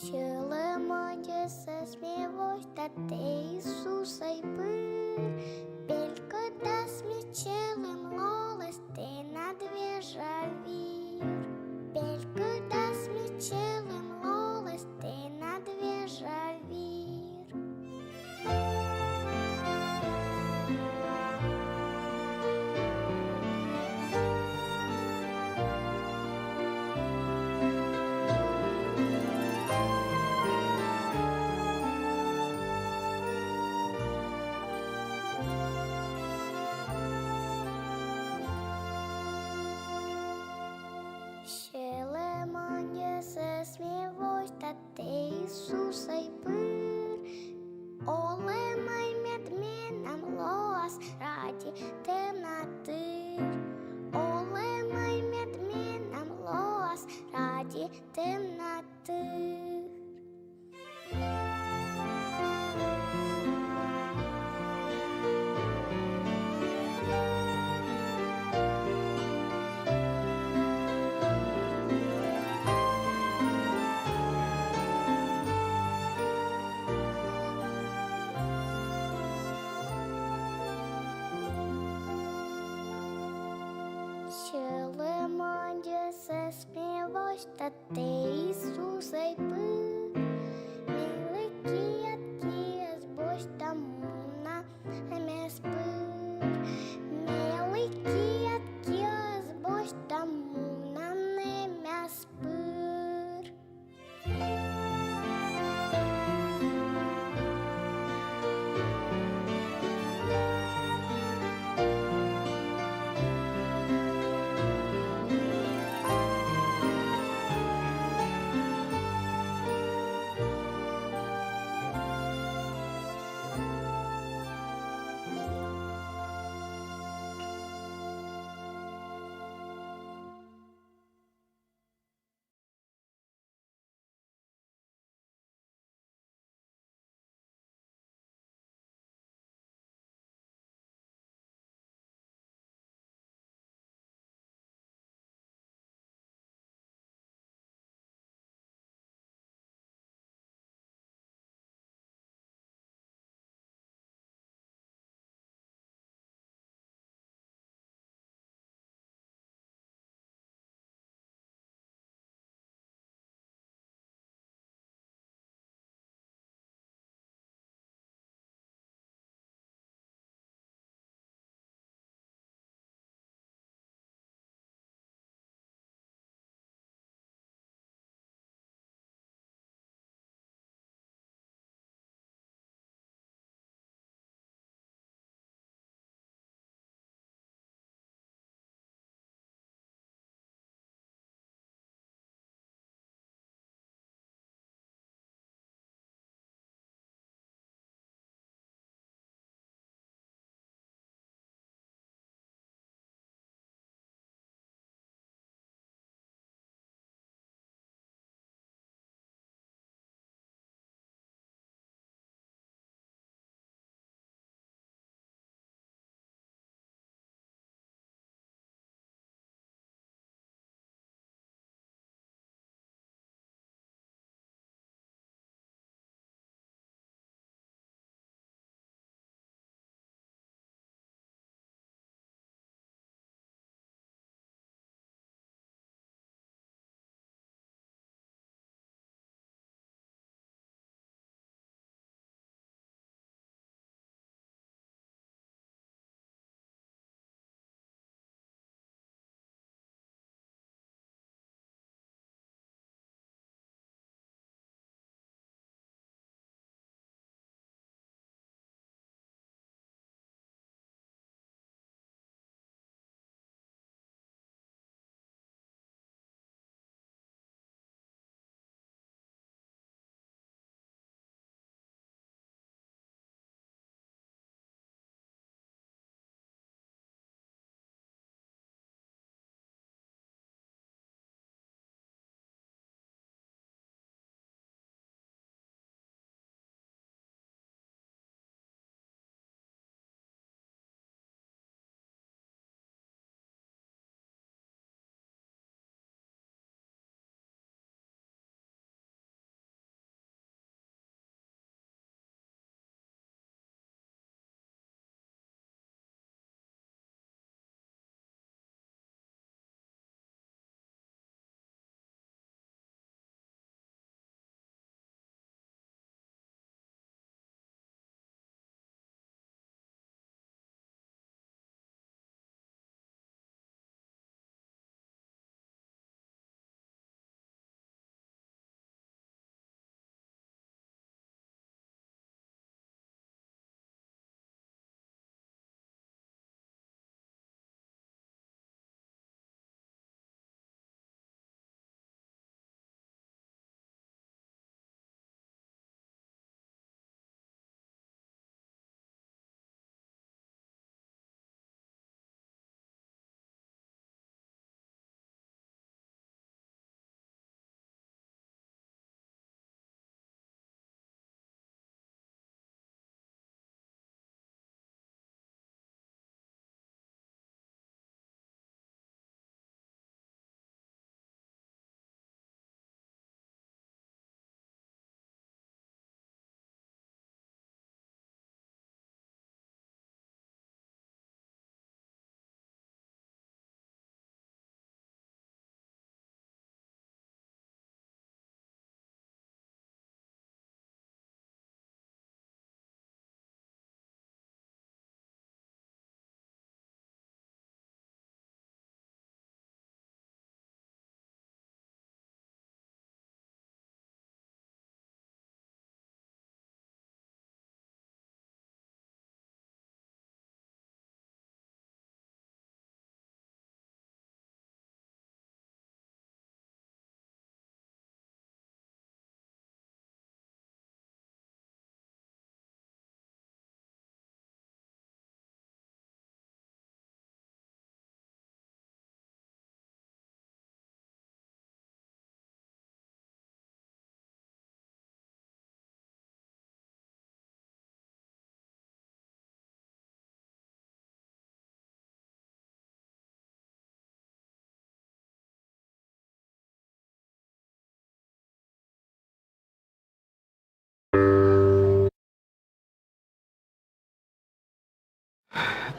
Și lămânge să smievoși ta te Иисусой пыр, Пелька да смечелым лолос ты надвежавир, Пелька да смечелым лолос ты надвежавир. Și lămânge să smievoși ta te Иисусой пыр, О лемай медменном лоас ради темноты, О лемай медменном лоас ради темноты. Și lămânge să smievoși ta te Иисусой пыр, Милыкият киас boși ta muna mes păr, Милыкият киас boși ta muna mes păr.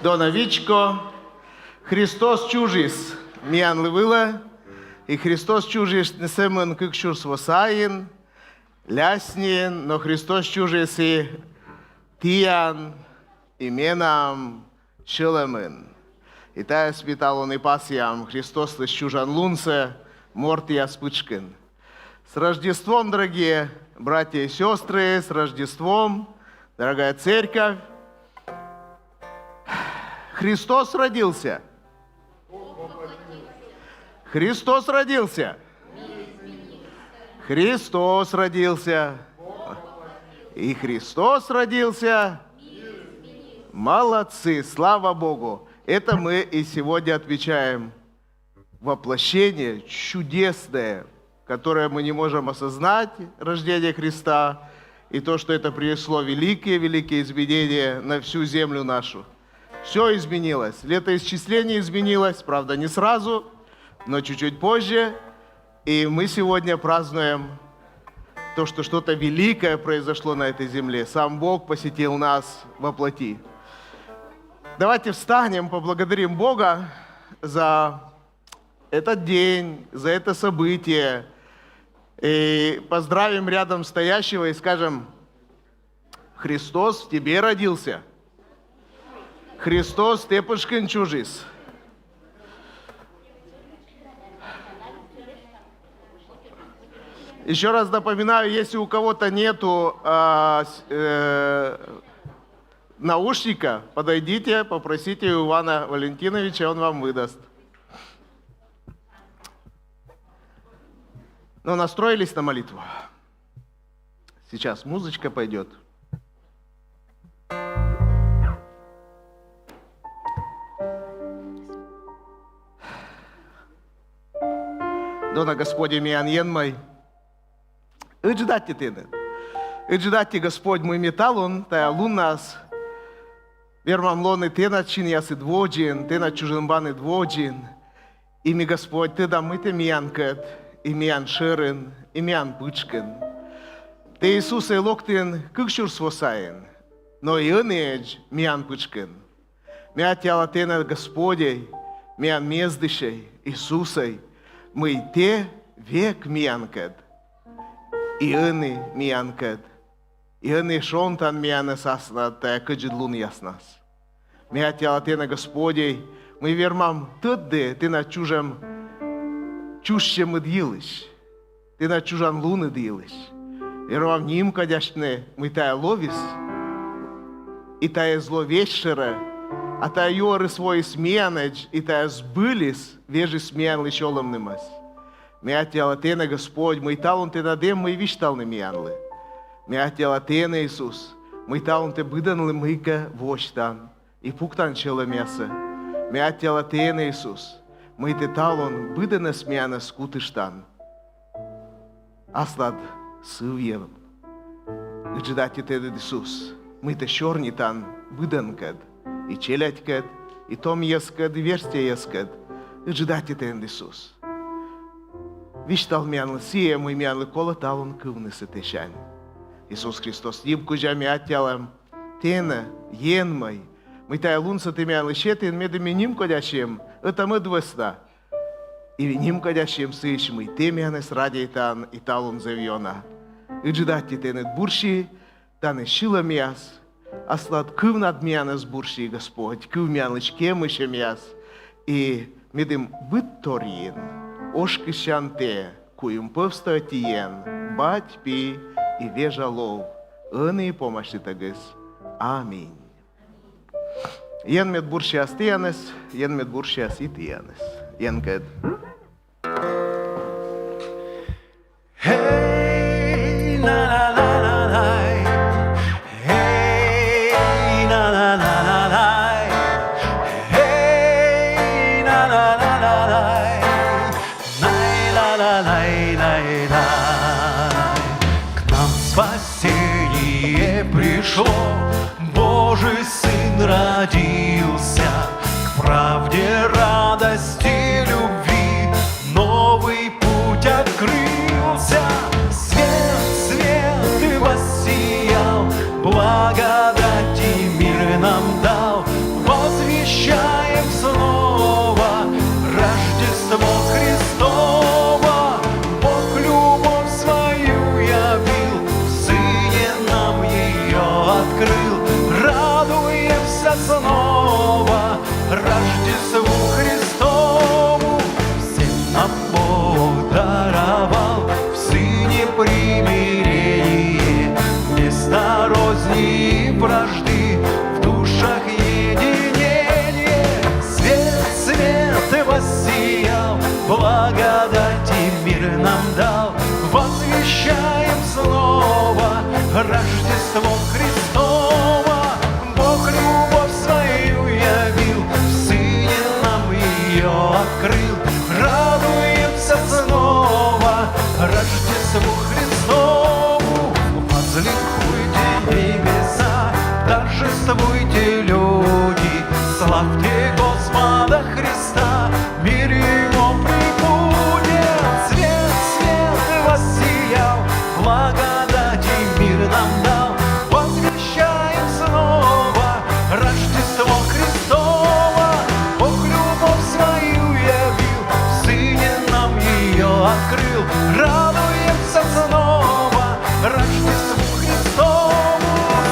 Доновичко, Христос чужис, миян лывыла, и Христос чужис несемен кыкшур свосаин, ляснин, но Христос чужис и тиян, именам шелемен. И тая спитал он и пасьям, Христос лишь чужан лунце, мортия спычкин. С Рождеством, дорогие братья и сестры, с Рождеством, дорогая церковь. Христос родился. Христос родился. Христос родился. И Христос родился. Молодцы, слава Богу. Это мы и сегодня отмечаем. Воплощение чудесное, которое мы не можем осознать, рождение Христа, и то, что это принесло великие изменения на всю землю нашу. Все изменилось. Летоисчисление изменилось, правда, не сразу, но чуть-чуть позже. И мы сегодня празднуем то, что что-то великое произошло на этой земле. Сам Бог посетил нас во плоти. Давайте встанем, поблагодарим Бога за этот день, за это событие. И поздравим рядом стоящего и скажем: Христос в тебе родился. Христос тепушкин чужис. Еще раз напоминаю, если у кого-то нету наушника, подойдите, попросите у Ивана Валентиновича, он вам выдаст. Ну, настроились на молитву? Сейчас музычка пойдет. Дона Господи миян енмай, ыдждати тыны. Ыдждати Господь мой металлон, тая лун нас. Вермам лоны ты начин ясы дводжин, ты на чужинбаны дводжин. Ими Господь, ты да мы ты миянкет, и миян шерен, и миян пычкен. Ты Иисус и локтин кыкшур свосаин, но и инедж миян пычкен. Мя тяла ты на Господей, миян мездышей, Иисусой, мы те век миянкет, и ины миянкет, и ины шонтан мияна сасна, тая кыджидлун яснас. Мя тяла ты на Господей, мы вермам тыдды, ты на чужем чущем идилыш, ты на чужан лун идилыш. Вермам ним, кадяшне, мы тая ловис, и тая зловещера, а тая юры свой смеянедж, и тая сбылись, вежи смеян лишолом немас. Мя тяла ты на Господь, мы талон ты надем, мы виштал не миянлы. Мя тяла ты на Иисус, мы талон ты быдан ли мыка воштан, и пуктан чела мяса. Мя тяла ты на Иисус, мы ты талон быдана смеяна скутыштан. Аслад сывьевым. Гдждати ты Иисус, мы ты шорни тан быданкад, и челядькад, и том ескад, и верстия ескад. Гдждати ты Иисус. Виштал мянлы сие, мы мянлы кола талон кывны сетешань. Иисус Христос, ибку жа мятялам, тена, ен мой, мы тая лунса ты мянлы щетин, медами ним кодящим, это мы двесна. И ним кодящим сыщ мы, ты мянес ради тан, и талон завьона. И джидати тенет бурши, тане шила мяс, а слад кыв над мянес бурши, Господь, кыв мянлычке мыше мяс, и медым бытторин. Ошки шанте, куем повстатиен, бать пи и вежалов, аны помощи тагыс. Аминь. Ен мед буршиас тианес, ен мед буршиас и тианес. Ен кед. Hey, na na na na na. Hey, na na na na na. Hey, na na na na na. К нам спасение пришло, Божий Сын родился, к правде, радости, любви новый путь открылся. Свет, свет и воссиял, благодать и мир нам дал. дал, возвещаем снова Рождество Христово. Бог любовь свою явил, в Сыне нам ее открыл. Радуемся снова Рождеству Христову. Возликуйте небеса, торжествуйте люди, славьте Господа Христа, мир Его прибудет. Свет, свет воссиял, благодати мир нам дал, возвещаем снова Рождество Христово. Бог любовь свою явил, в Сыне нам ее открыл. Радуемся снова Рождеству Христову.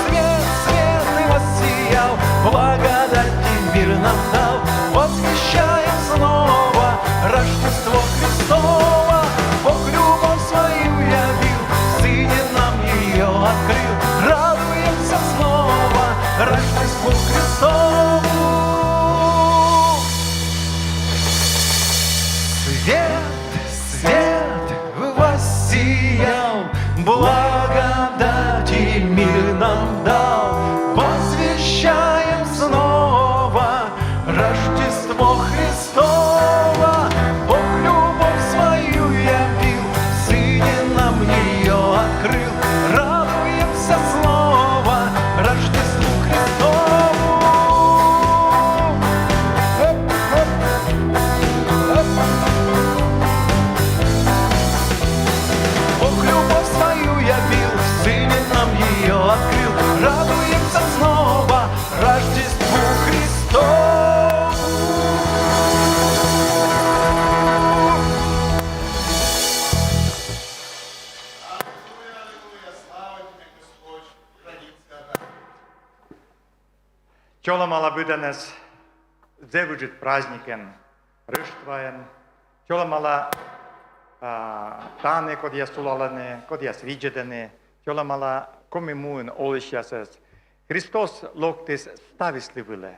Свет, свет воссиял, благодати мир нам дал, возвещаем снова Рождество Христово. Бог любовь свою явил, в Сыне нам ее открыл. Радуемся снова Рождеству Христову. Свет, свет воссиял, благодати мир нам дал, возвещаем снова Рождество Христово. Бог любовь свою явил, в Сыне нам ее открыл. Радуемся снова Рождеству Христову. Бог любовь свою явил, в Сыне нам ее открыл. Радуемся снова Рождеству Христову. Čolamala danas zevuđit prazniken rštvajen, čolamala tane kod je sulalane, kod je sviđedene, čolamala komimun olešjases. Hristos loktis stavislivile,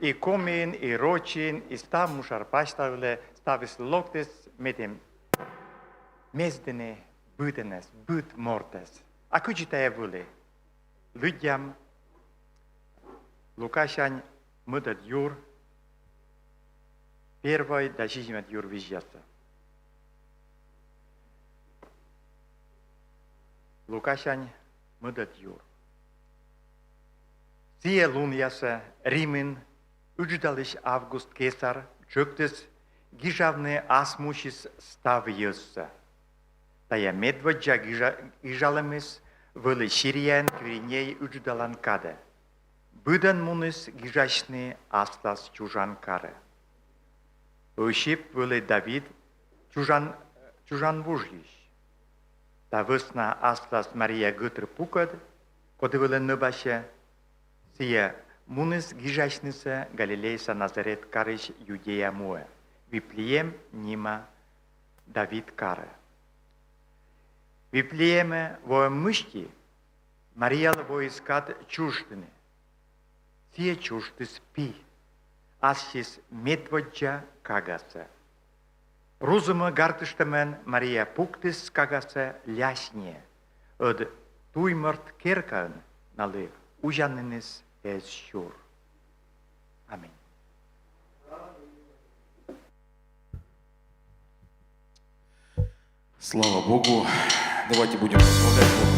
i komin, i ročin, i stav mušar paštavile, stavisli loktis medim mezdene bytenes, byt mortes. A kuđite je vile, людям Лукашань мыдат юр, первой дачизмет юр визжаса. Лукашань мыдат юр. Сие луньяса Римин, удждалиш Август Кесар, джоктес гижавне асмушис став йосса. Тая медваджа гижаламис вылы Сириян квириней удждалан каде. Быдан мунис гижашны аслас чужан каре. Ушип вылы Давид чужан вужлиш. Та высна аслас Мария гытр пукад, коды вылы ныбаше, сия мунис гижашныса Галилейса Назарет карыш Юдея муэ. Виплием нима Давид каре. Виплиеме во мышки Мария во искат чуждыны. Сие чужды спи, асис медводжа кагаса. Рузума гартыштамен Мария пуктис кагаса лясне, од туймырт керкан налы ужанныныс эс щур. Аминь. Слава Богу. Давайте будем прославлять Бога.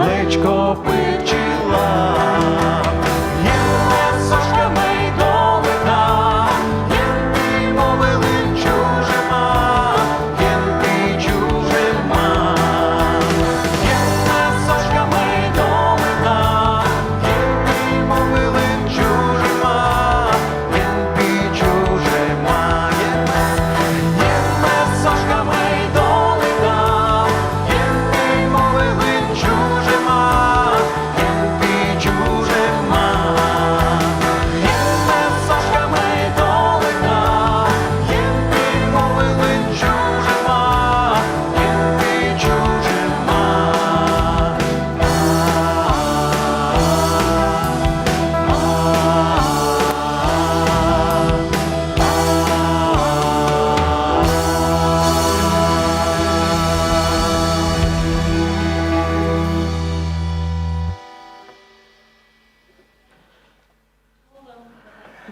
млечко печила. Єм сошками й долина, єм ти мовили чужима, єм ти чужима. Єм сошками й долина, єм ти мовили чужима, єм ти чужима. Єм сошками й долина, єм ти мовили чужима, єм ти чужима. Єм сошками й долина, єм ти мовили чужима, єм ти чужима.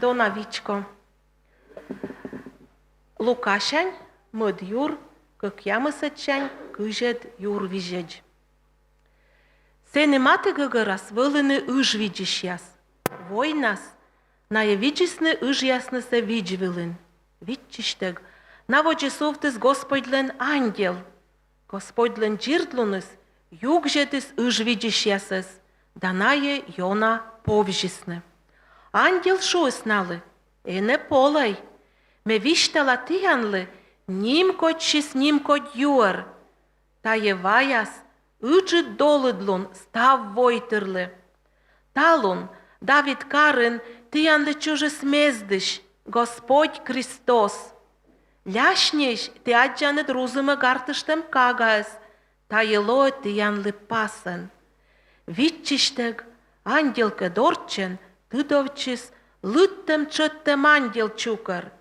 Донавичко. Лукашань, мăd юр, как ямысăтчань, кыжет юр вижедь. Сенематы гăгărас вăлыны ыж видишь яс. Войнас, ная виджисны ыж яснысы видж вылын. Видчиштег, наводжи совтыс Господлен ангел. Господлен джиртлуныс, югжетыс ыж видишь ясыс, данае йона повжисны. Ангел шуыс налы, эне полай. Ме виштала тиянлы, нимкотчис нимкот юар. Тае ваяс, ыджы долыдлун став войтырлы. Талун, Давид Карын, тиянлы чужыс мездыш, Господь Христос. Ляшнеш, ты аджаны друзымы гартыштым кагас, тайыло тиянлы пасын. Витчиштег, ангелка дорчен, тыдовчис, лыттым чыттым ангел чукар.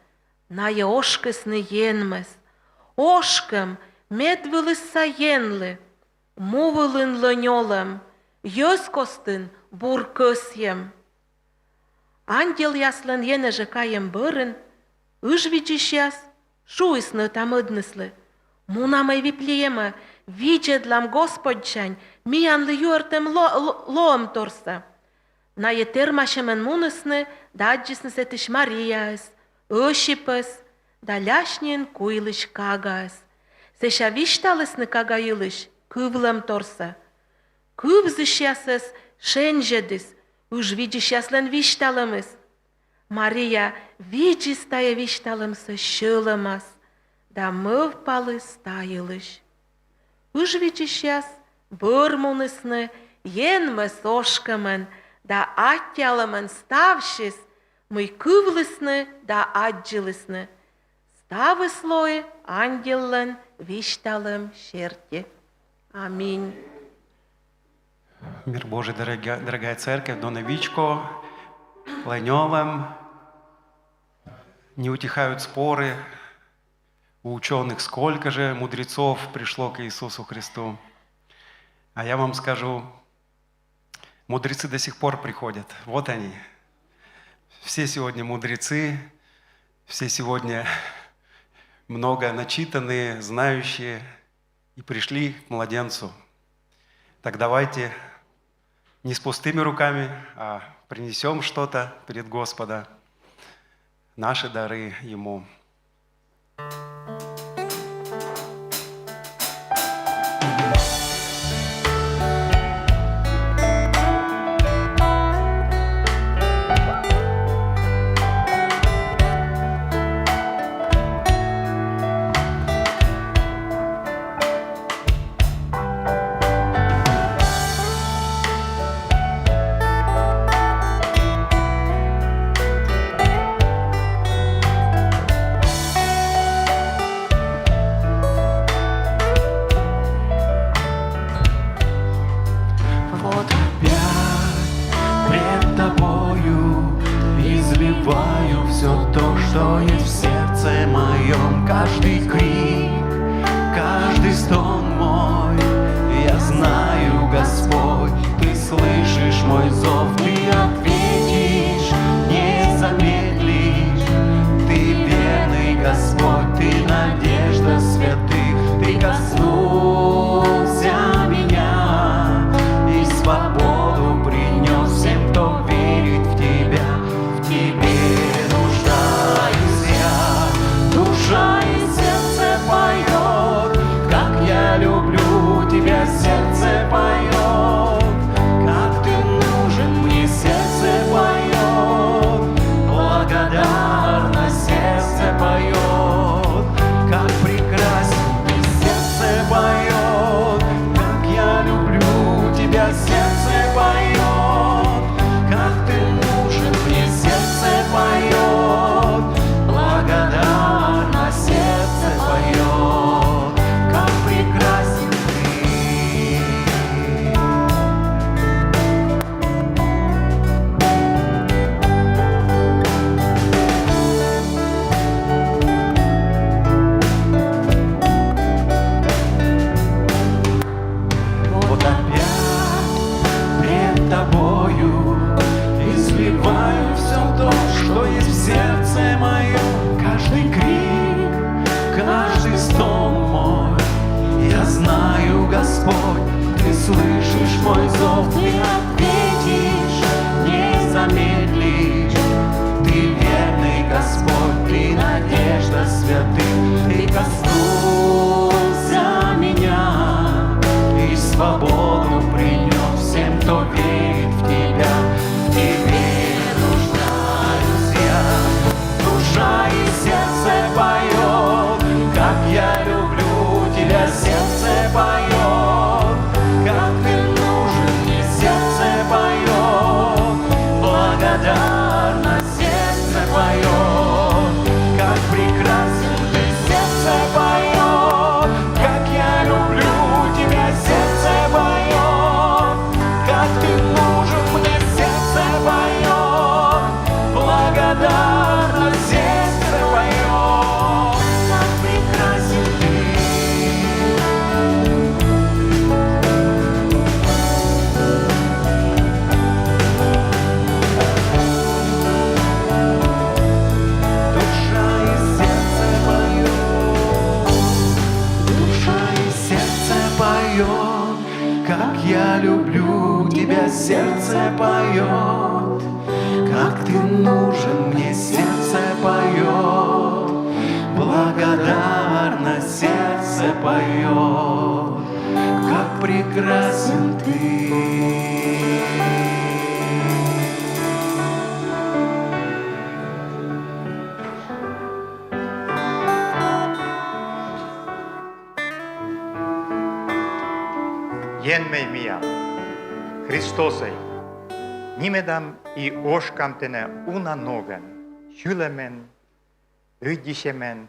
Ная ошкысны енмес, ошкым медвылыс саенлы, мувылын лынёлым, йöс костын бур көсьем. Ангел яслын енежы кайым бырын, ыж виджиш яс, шуйсны тамыдныслы. Мунамай виплиемы, виджедлам Господчань, миянлы юртым лоом торса. Ная термашемен мунысны, даджисны сетыш Марияс, Ошипас, да ляшнен куйлыш кагас. Сеша вишталысны кагайылыш, кывлам торса. Кывзыш ясыс, шенжедыс, уж видишь яслен вишталымыз. Мария виджис тая вишталымсы шылымас, да мыв палы стайылыш. Уж видишь яс, быр мунысны, енмыс ошкамын, да аттялымын ставшис, мы кывлысны да аджилысны. Ставы слои ангеллан вишталым шерте. Аминь. Мир Божий, дорогая церковь, Донавичко, Ланёвым. Не утихают споры у ученых, сколько же мудрецов пришло к Иисусу Христу. А я вам скажу, мудрецы до сих пор приходят. Вот они. Все сегодня мудрецы, все сегодня много начитанные, знающие и пришли к младенцу. Так давайте не с пустыми руками, а принесем что-то перед Господа, наши дары Ему. Изливаю все то, что есть в сердце моем, каждый крик, каждый стон мой. Я знаю, Господь, Ты слышишь мой зов, Ты ответишь, не замедлишь. Ты верный, Господь, Ты надежда святых, Ты коснулся меня свободу принес всем, кто верит в Тебя. В Тебе нуждаюсь я. Душа и сердце поет, как я люблю Тебя, сердце поет, как Ты нужен мне, сердце поет, благодарно сердце поет, как прекрасен Ты, сердце поет, как я люблю Тебя, сердце поет, как Ты нужен мне, сердце поет, благодарно сердце поет, как прекрасен Ты. Душа и сердце поет, душа и сердце поет, как я люблю Тебя, сердце поет, как Ты нужен мне, сердце поет, благодарно сердце поет, как прекрасен Ты. Yenmey mia, Kristosei, nimedam i årskamtene una någon, hylemen, ryddisemen,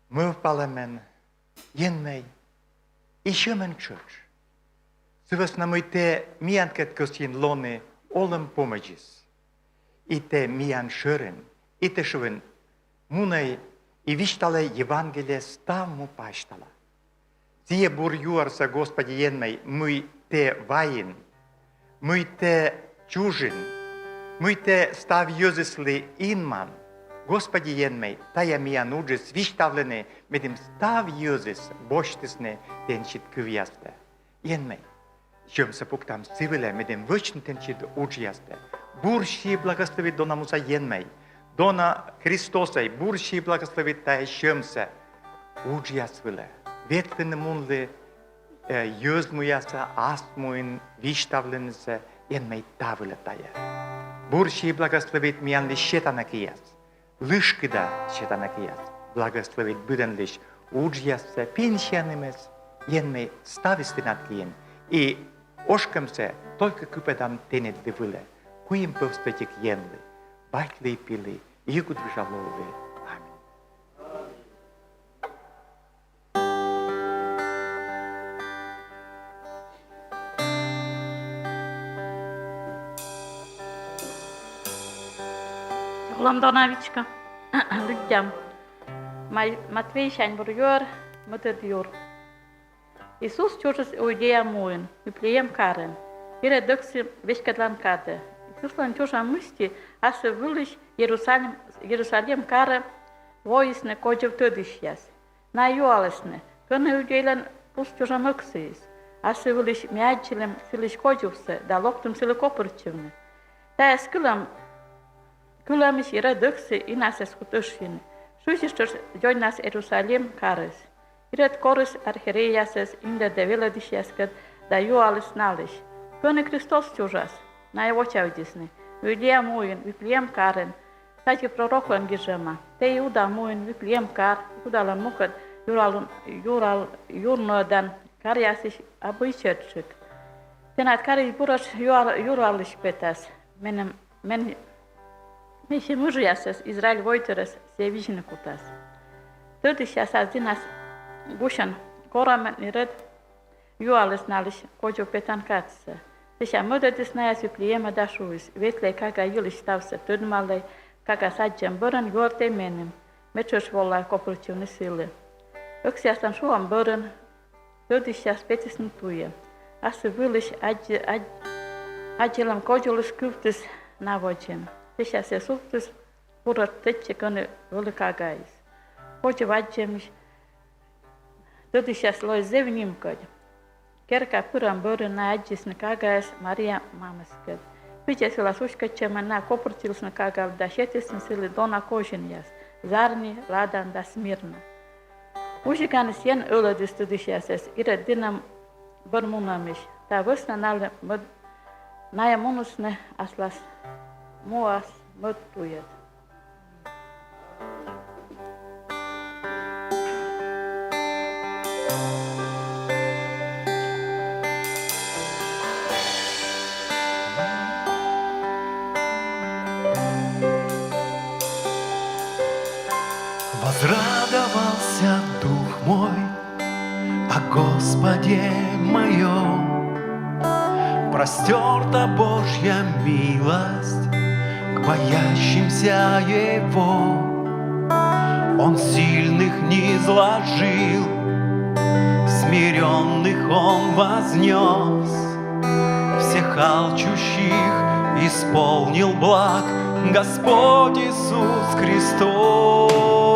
mövpalemen, yenmey, i kömen church. Sivas namui te mianket kosin lone olem pomagis, i te mian sjören, i te sjön, munai i vistale evangelie stamu paistala. Tie бурюарса, Господи, енмей, мы те воин, мы те чужин, мы те ставьёзесли инман. Господи, енмей, тая мия нуджес виштавлене, медим ставьёзес боштесне тенчит кывьясте. Енмей, чем се пуктам цивиле, медим вычн тенчит уджьясте. Бурщи благословит дона муса енмей, дона Христосай, бурщи благословит тая щемсе уджьясвиле. Веткene munle jözmujasa, astmuin, vistavlense, енмей тавиле тая. Бурщи благословит миян лишь щетанакияс, лышкида щетанакияс, благословит буден лишь уджьясе, пенсионемес, енмей ставистинаткиен, и ошкамсе только купедам тенет девиле, куим повстатик енли, байкли и пили, югуд вжалове. Lamdonavička, Lidjam, Matvei Шанбургер, Матадюр. Иисус чужес Иудея Муин, Виплеем Карен, Ире Докси Вешкадлан Кате. Иисус лан чужа мысти, асы вылыш Иерусалим Каре, воисне кожев тыдышьяс. На юалесне, кыны Иудейлан пус чужа мыксыис, асы вылыш мячелем силыш кожевсе, да локтым силы копырчевне. Та эскылам Куламиш ира дыксы и нас эскутышин. Шусиштыш жой нас Иерусалим карыс. Ирет корыс архиереясес инде девиладишьяскат да юалыс налыш. Кыны Христос чужас, на его чавдисны. Иудея муин, Виплеем карен. Сачи пророклан гижема. Те Иуда муин, Виплеем кар. Иудалан мукат юрнодан карясиш абычетшик. Тенат кариш бураш юралыш петас. Меши мужьясес Израиль войтерес севижны кутас. Тыды сейчас нас гушан корамен иред юалес налиш кожу петан катсе. Тыща мудетис наяс Виплеема дашуис. Ветлей кага юлиш ставсе тыдмалей, кага саджем бырын юрте менем. Мечуш волла копылчуны силы. Оксястан шуам бырын, тыды сейчас петисн туе. Асы вылыш аджелам кожулыс кюфтис наводжен. Сейчас я суптис пура тетче каны великагайс. Хоче ваджемиш. Тыды сейчас лой зевнимкад. Керка пырам бырын на аджис накагайс Мария мамаскад. Пичес ласушка чемана копыртилс накагав дашетисн сили дона кожиньяс. Зарни ладан да смирна. Ужиканы сен өлөдүс тыды сейчас ире динам bir munamış. Ta vısna naya munusne aslas muas mut duyet. Возрадовался дух мой о Господе моем. Простерта Божья милость к боящимся Его. Он сильных низложил, смиренных Он вознес, всех алчущих исполнил благ Господь Иисус Христос.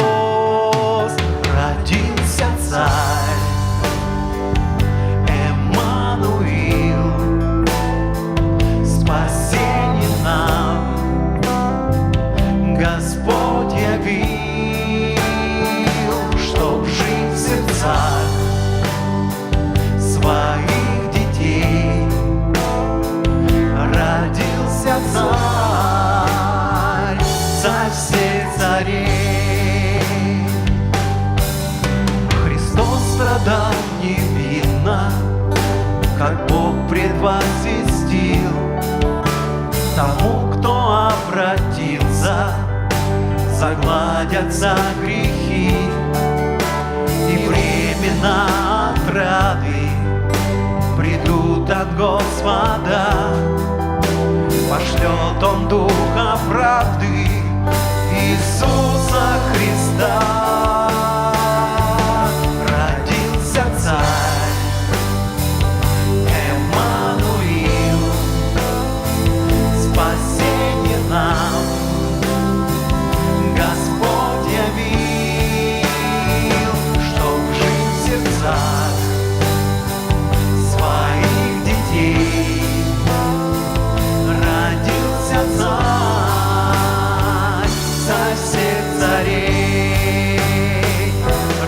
Родился Царь Эммануил, спасение нам Господь явил, чтоб жить в сердцах своих детей. Родился Царь, Царь всех царей. Христос страдал невинно, как Бог предвозвестил. Тому, кто обратился, загладятся грехи, и времена отрады придут от Господа. Пошлет Он Духа правды Иисуса Христа. Родился Царь Эммануил, спасение нам Господь явил, чтоб жить в сердцах своих детей. Родился Царь, Царь всех царей.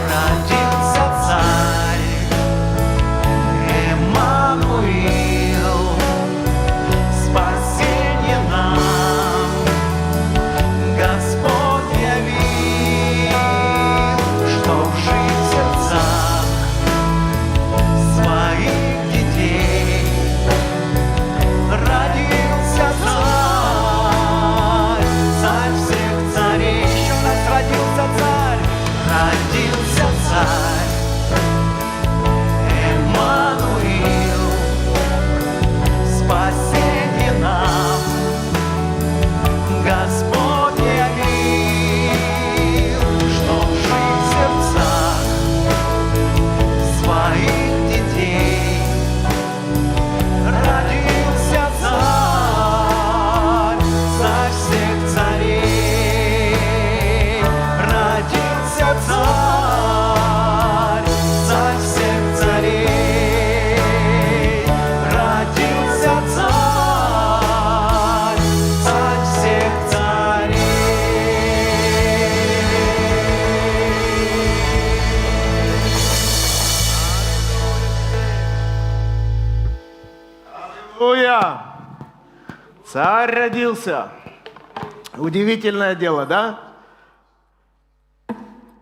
Родился Царь Эммануил, спасение нам Господь явил, чтоб жить в сердцах своих детей. Родился Царь, Царь всех царей. Еще раз родился Царь, родился Царь Эммануил, спасение нам Господь явил, чтоб жить в сердцах своих детей. Родился Царь, Царь всех царей. Родился Царь, Царь всех царей. Родился Царь, Царь всех царей. Аллилуйя! Царь родился. Удивительное дело, да?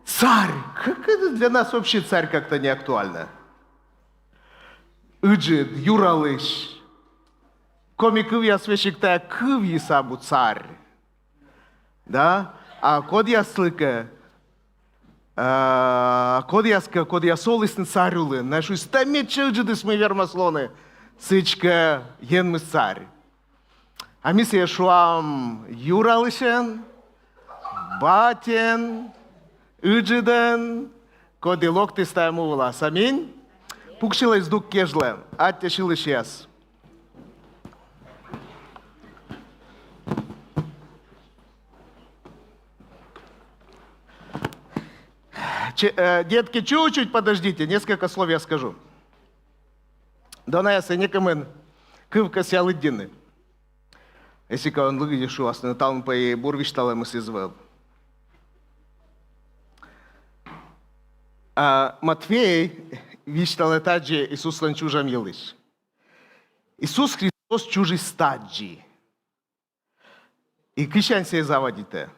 Царь! Как это для нас вообще царь как-то не актуально? Ыджид, Юралыш. Комиков я свящик-то кыв есабу царь. Да? А код я слыка, код я солысны царюлы. Нашу стамече ыджиды сме вермаслоны. Сычка енмыс царь. А мы се шуам Юралышен, Батен, Ыджиден, коды локты стаему влас. Аминь. Пукшилась дук кежле, оттяшил исчез. Детки, чуть-чуть подождите, несколько слов я скажу. Дона сенекамен кывка сялыддины. Если он выглядит, что вас наталм по бурвишталам и сизвал. Матвей вічтали таджі Ісус лан чужа мілиш. Ісус Христос чужий стаджі. І кишень се заводите.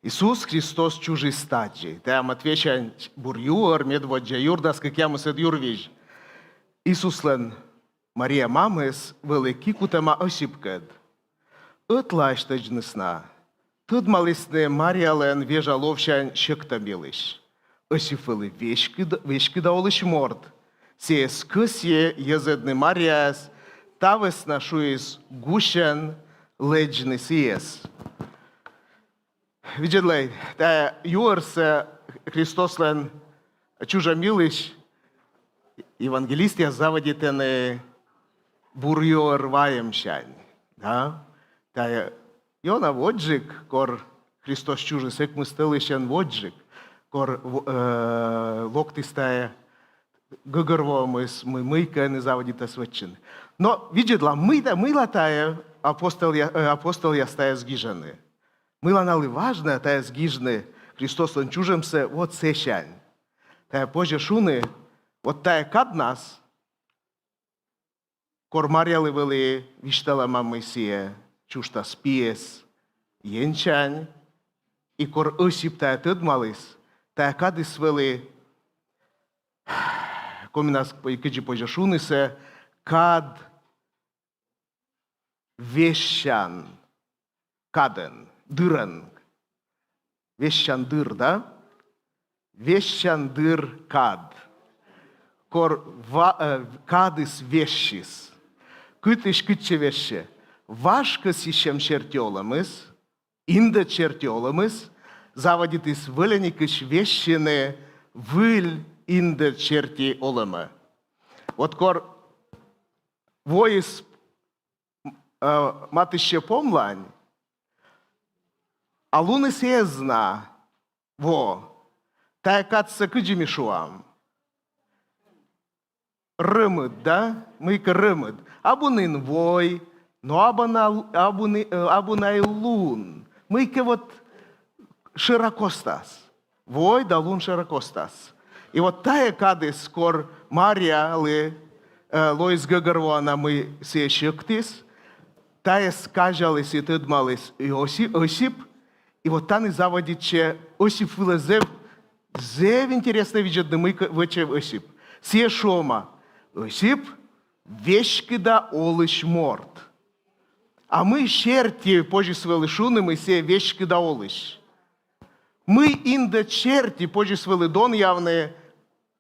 Ісус Христос чужий стаджі. Та Матвейчан бур'юр, медводжа юрдас, как я мусед юрвіж. Ісус лан Марія мамис великий кутема осіпкед. От лаштаджнесна. Тут малисне Марія лен вежа ловчан щекта білиш. Осіфили вешки даолиш морд. Сіє скисє єзедне Маріас, тавес нашуїс гущен леджни сієс. Виджедлей, та юрс Христос лен чужа мілиш, евангелист я заводитене бур'юр ваємщань. Та йона воджик, кор Христос чужий сек мистилищен воджик, кор локтистає гъгърво мыйка не заводита свечен. Но виджедла мыла тая апостол я стая сгижаны. Мыла нали важна тая сгижны Христос он чужим се вот сещань. Тая позже шуны вот тая кад нас кор маряли вели виштала мамысия чушта спиес енчань и кор осип тая тъдмалис тая кадис вели коминас къджи позже шуны се кад вещан каден дыран вещан дыр, да? Вещан дыр кад. Кор кадис вещис. Câtești câtce veșe. Vașcă si șem certiolămâs, indă certiolămâs, zavaditis vălenicăși veșene vâl indă certiolămă. От кор vois матище помлань, а луны сезна, тая катса câджи мишуам. Рымыд, да? Мыйка рымыд. Абунын вой, но абунай лун. Мыйка вот широко стас. Вой да лун широко стас. И вот тая кады скор Мария лоис гъгървона мы се щъктис, тая скажалис и тъдмалис Осип, и вот тани заводит, че Осип вила зев интересно видят да мыйка вече Осип. Сие шома. Осип вешки да олиш морд. А мы черти позже свели шуны, мы се вешки да олиш. Мы инда черти позже свели дон явные,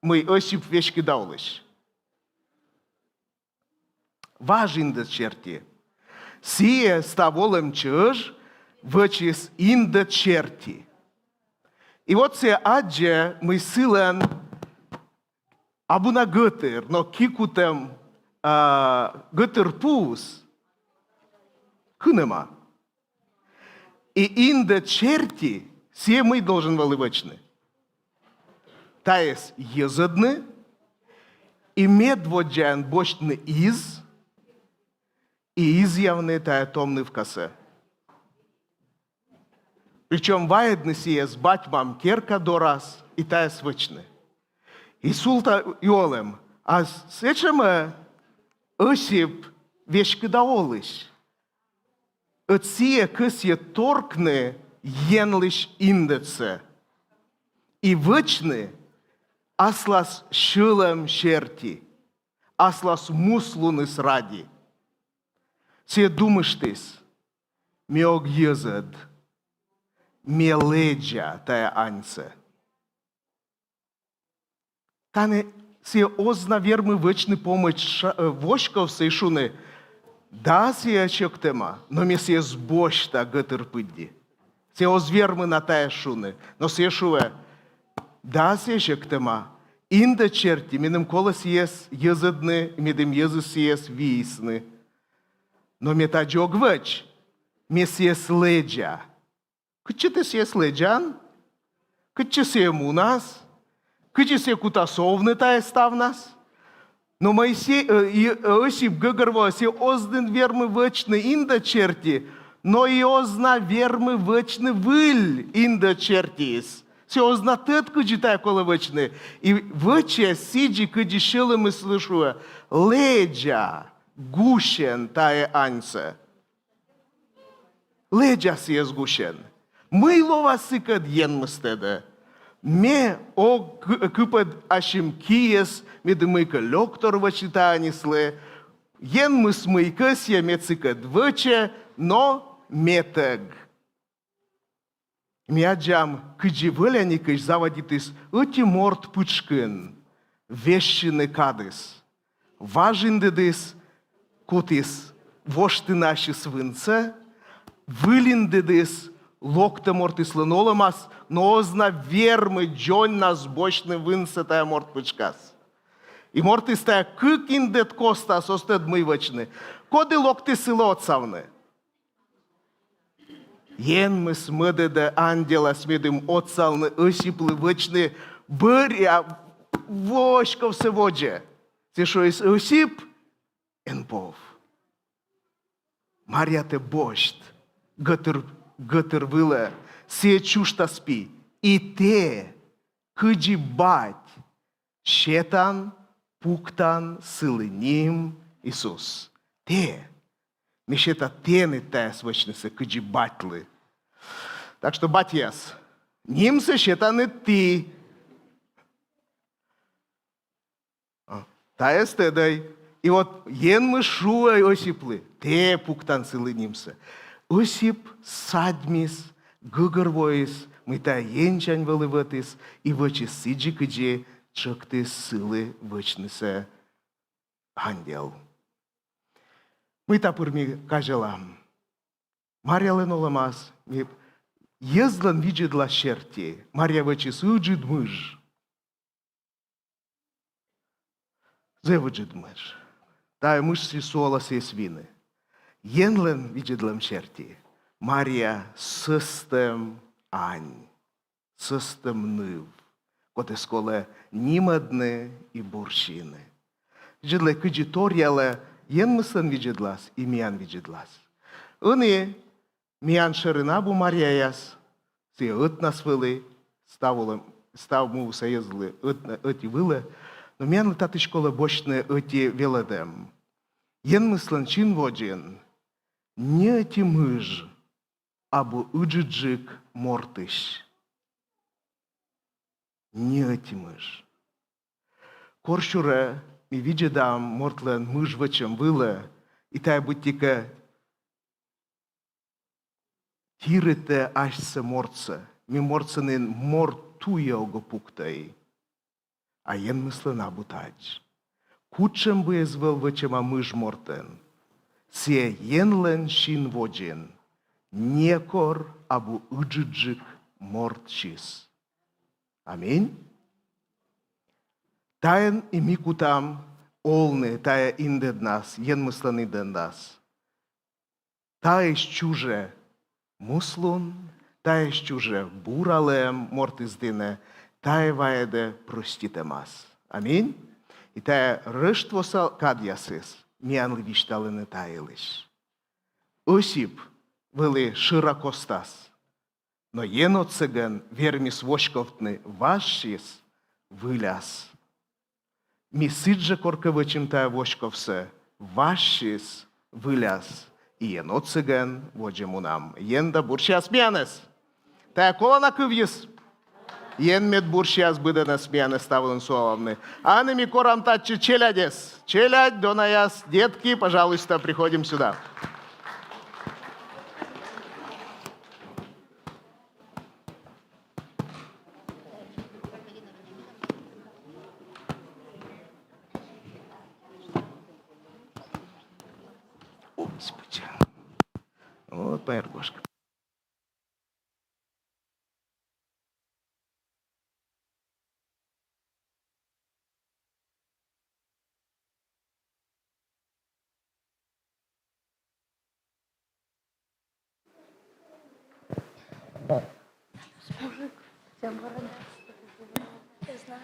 мы Осип вешки да олиш. Важ инда черти. Сие ставолем чъж, вăчис инда черти. И вот се адже мы силен abuna gătăr, no chikutem gătăr pus, хынема. И инда черти, все мы должен вăлывăчны. Таес езăдны, и медводжан бочны из, и изъявны тая томны в косе. Причем ваедны сие с батьмам керка до раз, и тая свăчны. И султа иолем, а сечеме Осип вешки да олиш. Отсие късие торкне енлиш индеце. И вăчны аслас шилем черти, аслас муслуныс ради. Се думыштис, меог езăd, ме леджа тая аньце. Тане се озна вермы вăчны помощь вошков сей шуны. Да, се чоктема, но ме се збоща гăтăр пыдди. Се озвермы на тая шуны, но се шуве. Да, се чоктема. Инда черти, минем кола сиес езădны, медем езы сиес висны. Но ме та джог вăч, ме сиес леджа. Cât te sies legean? Cât ce se munas? Cât ce se cutasovne ta estav nas? Но Моисей, Осип гъгърва се озден вермы вăчны инда черти, но и озна вермы вăчны выль инда чертис. Це ознатет, куди коло вечне. І вече сіджі, куди шилими слышує, леджа, гущен тає аньце. Леджа сіє згущен. Милова сикад єн мистеде. Ме о купад ашим киес, медымыка лёктор вачитанисле, ен мы смыкас я мецика двече, но метег. Мяджам кыдживыляникыш заводитыс ыти морт пучкын, вещины кадыс. Важиндедыс кутис вошты наши свынца, вылиндедыс локта мортис ленолемас, но озна вермы джон нас бочны вынса тая морт пучкас. И мортис тая кыкиндет костас остед мывачны. Коды локты сыло отцавны. Ен мы смыдеда ангела смедым отцалны осиплы вычны быря вошков сегодня. Ты шо из осип? Энпов. Мария те бошт. Гăтăr вылă, се чушта спи. И те, кыджи бать, щетан, пуктан, сылыним Исус. Те. Мишета те не те свечнице, кыджи батлы. Так что батьяс, нимсе щетан и ты. Та естедай. И вот ен мы шуай осиплы, те пуктан сылынимсе. Осип садмис, гыгырвоис, мы та енчань вылыватис, и вочи сиджи кыджи чокты сылы вочнисе ангел. Мы та пурми кажелам. Мария леноламас, езлан виджидла шерти, Мария вочи суджид мыж. Зевуджид мыж. Та мыж сисуала свины. Енлен виджидлам черти. Мария систем ань, систем нив, коте сколе нимадне и бурщины. Виджидле кыджиториале ен мыслен виджидлас и миян виджидлас. Ыны миян шеринабу Марияяс, се ытнас вылы, став му соезлы ыти вылы, но миян летаты школы бочны ыти веледем. Ен мыслен чин воджин, не эти мыж, або уджиджик мортыш. Не эти мыж. Коршуре, ми виджедам мортлен мыж вачем выле, и тая бутика тирите ашсе морце, ми морценин мортуя ого пуктай, а ен мыслен абутадж. Кучем бы езвел вачем а мыж мортен, се енлен шин воджин, некор абу уджиджик мортчис. Аминь. Таен и мику там олны, тая индед нас, ен мыслен индед нас. Тая чуже муслун, тая чуже буралем мортиздине, тая ваеде простите мас. Аминь. И тая рыштвоса кадьясис, миян вишталыны таилыш. Осип вели широкостас, но ено цыган вермис вошковтны вашис выляс. Ми сиджа корковычим тая вошковсе, вашис выляс. И ено цыган воджему нам. Енда буршас мянес. Тая колана кывьес. Ен мед буршас быданас мянес ставлен словны. Анами корам татчи челядес. Челядь, донаяс, детки, пожалуйста, приходим сюда. Господи. Вот моя Аргошка. Я знаю.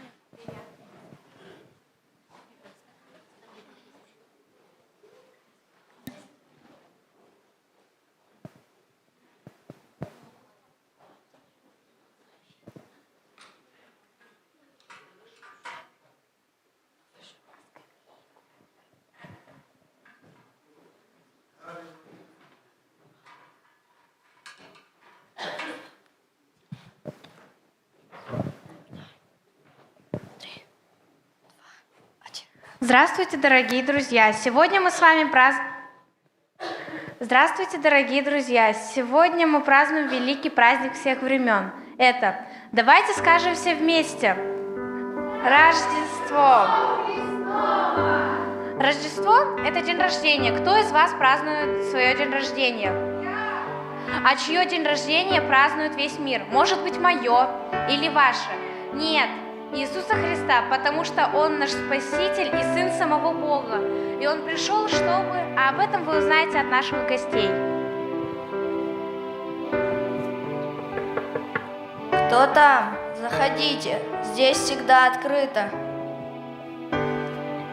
Здравствуйте, дорогие друзья! Сегодня мы с вами Здравствуйте, дорогие друзья! Сегодня мы празднуем великий праздник всех времен. Это, давайте скажем все вместе, Рождество! Рождество – это день рождения. Кто из вас празднует свое день рождения? А чье день рождения празднует весь мир? Может быть, мое или ваше? Нет, Иисуса Христа, потому что Он наш Спаситель и Сын самого Бога. И Он пришел, чтобы... А об этом вы узнаете от наших гостей. Кто там? Заходите, здесь всегда открыто.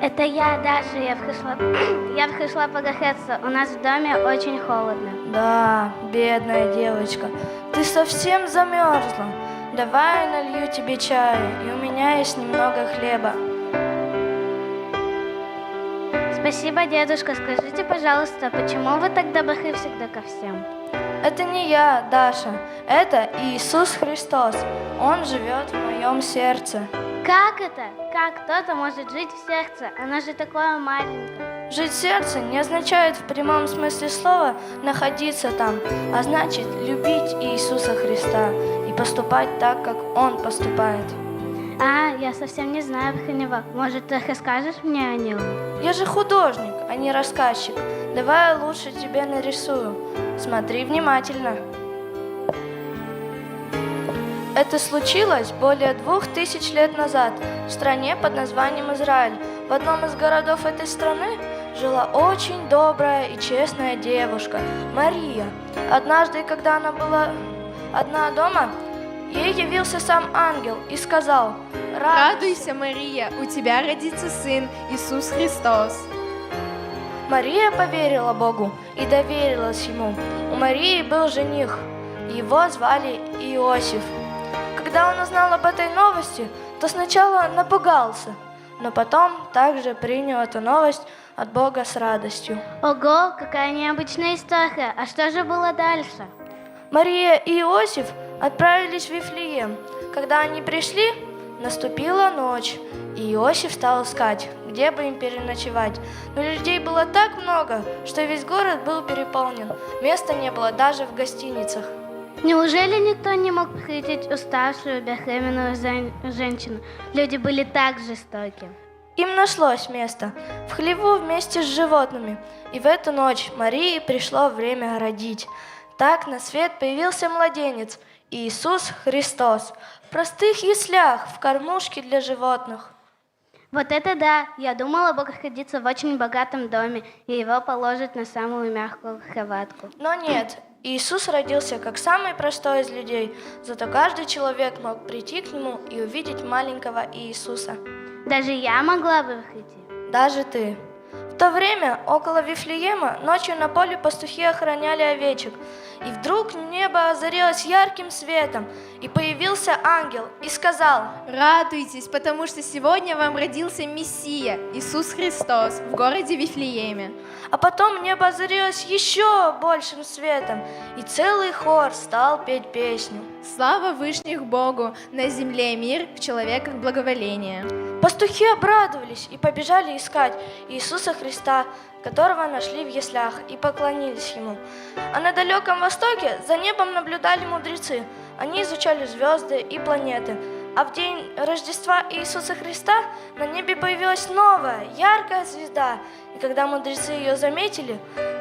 Это я, Даша, я пришла погреться. У нас в доме очень холодно. Да, бедная девочка, ты совсем замерзла. Давай я налью тебе чаю, и у меня есть немного хлеба. Спасибо, дедушка. Скажите, пожалуйста, почему вы так добры всегда ко всем? Это не я, Даша, это Иисус Христос. Он живет в моем сердце. Как это? Как кто-то может жить в сердце? Оно же такое маленькое. Жить в сердце не означает в прямом смысле слова находиться там, а значит любить Иисуса Христа и поступать так, как Он поступает. Я совсем не знаю про него. Может, ты расскажешь мне о нем? Я же художник, а не рассказчик. Давай я лучше тебе нарисую. Смотри внимательно. Это случилось более 2000 лет назад в стране под названием Израиль. В одном из городов этой страны жила очень добрая и честная девушка Мария. Однажды, когда она была одна дома, ей явился сам ангел и сказал: «Радуйся, Мария, у тебя родится сын, Иисус Христос». Мария поверила Богу и доверилась Ему. У Марии был жених, его звали Иосиф. Когда он узнал об этой новости, то сначала напугался, но потом также принял эту новость от Бога с радостью. Ого, какая необычная история. А что же было дальше? Мария и Иосиф отправились в Вифлеем. Когда они пришли, наступила ночь, и Иосиф стал искать, где бы им переночевать. Но людей было так много, что весь город был переполнен. Места не было даже в гостиницах. Неужели никто не мог похитить уставшую беременную женщину? Люди были так жестоки. Им нашлось место в хлеву вместе с животными. И в эту ночь Марии пришло время родить. Так на свет появился младенец, Иисус Христос, в простых яслях, в кормушке для животных. Вот это да! Я думала, Бог родится в очень богатом доме, и его положат на самую мягкую кроватку. Но нет, Иисус родился как самый простой из людей, зато каждый человек мог прийти к Нему и увидеть маленького Иисуса. Даже я могла бы прийти? Даже ты. В то время около Вифлеема ночью на поле пастухи охраняли овечек, и вдруг небо озарилось ярким светом, и появился ангел и сказал: «Радуйтесь, потому что сегодня вам родился Мессия, Иисус Христос, в городе Вифлееме». А потом небо озарилось еще большим светом, и целый хор стал петь песню: «Слава Вышних Богу, на земле мир, в человеках благоволение». Пастухи обрадовались и побежали искать Иисуса Христа, которого нашли в яслях, и поклонились Ему. А на далеком востоке за небом наблюдали мудрецы. Они изучали звезды и планеты. А в день Рождества Иисуса Христа на небе появилась новая, яркая звезда. И когда мудрецы ее заметили,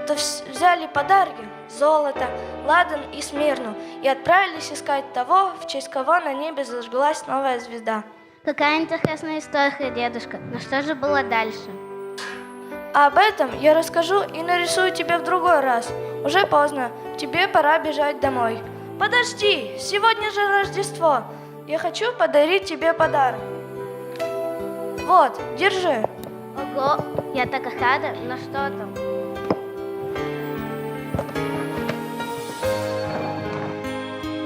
то взяли подарки – золото, ладан и смирну, и отправились искать того, в честь кого на небе зажглась новая звезда. Какая интересная история, дедушка. Но что же было дальше? А об этом я расскажу и нарисую тебе в другой раз. Уже поздно, тебе пора бежать домой. Подожди, сегодня же Рождество. Я хочу подарить тебе подарок. Вот, держи. Ого, я так рада, но что там?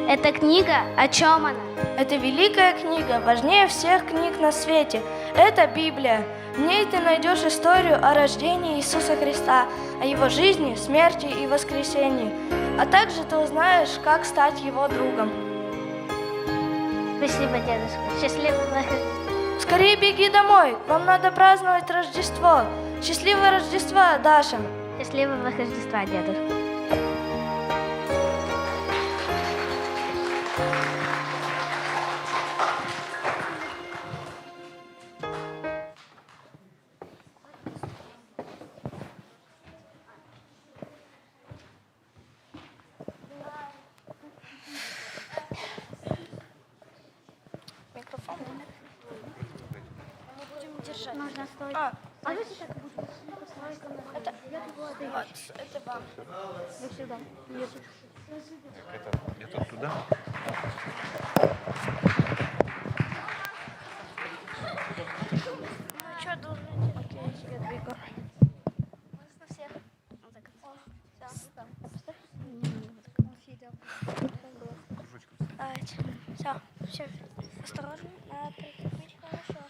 Эта книга, о чем она? Это великая книга, важнее всех книг на свете. Это Библия. В ней ты найдешь историю о рождении Иисуса Христа, о Его жизни, смерти и воскресении. А также ты узнаешь, как стать Его другом. Спасибо, дедушка. Счастливого Рождества. Скорее беги домой, вам надо праздновать Рождество. Счастливого Рождества, Даша. Счастливого Рождества, дедушка. Микрофон. Мы будем держать. Нужно стойку. А, А вы так будете? это, вот, это вам. Вы сюда. Это туда? Ну что, должен идти? Окей, я двигаю. Можно всех. Вот так. О, всё. Все, осторожно, надо прикрепить хорошо.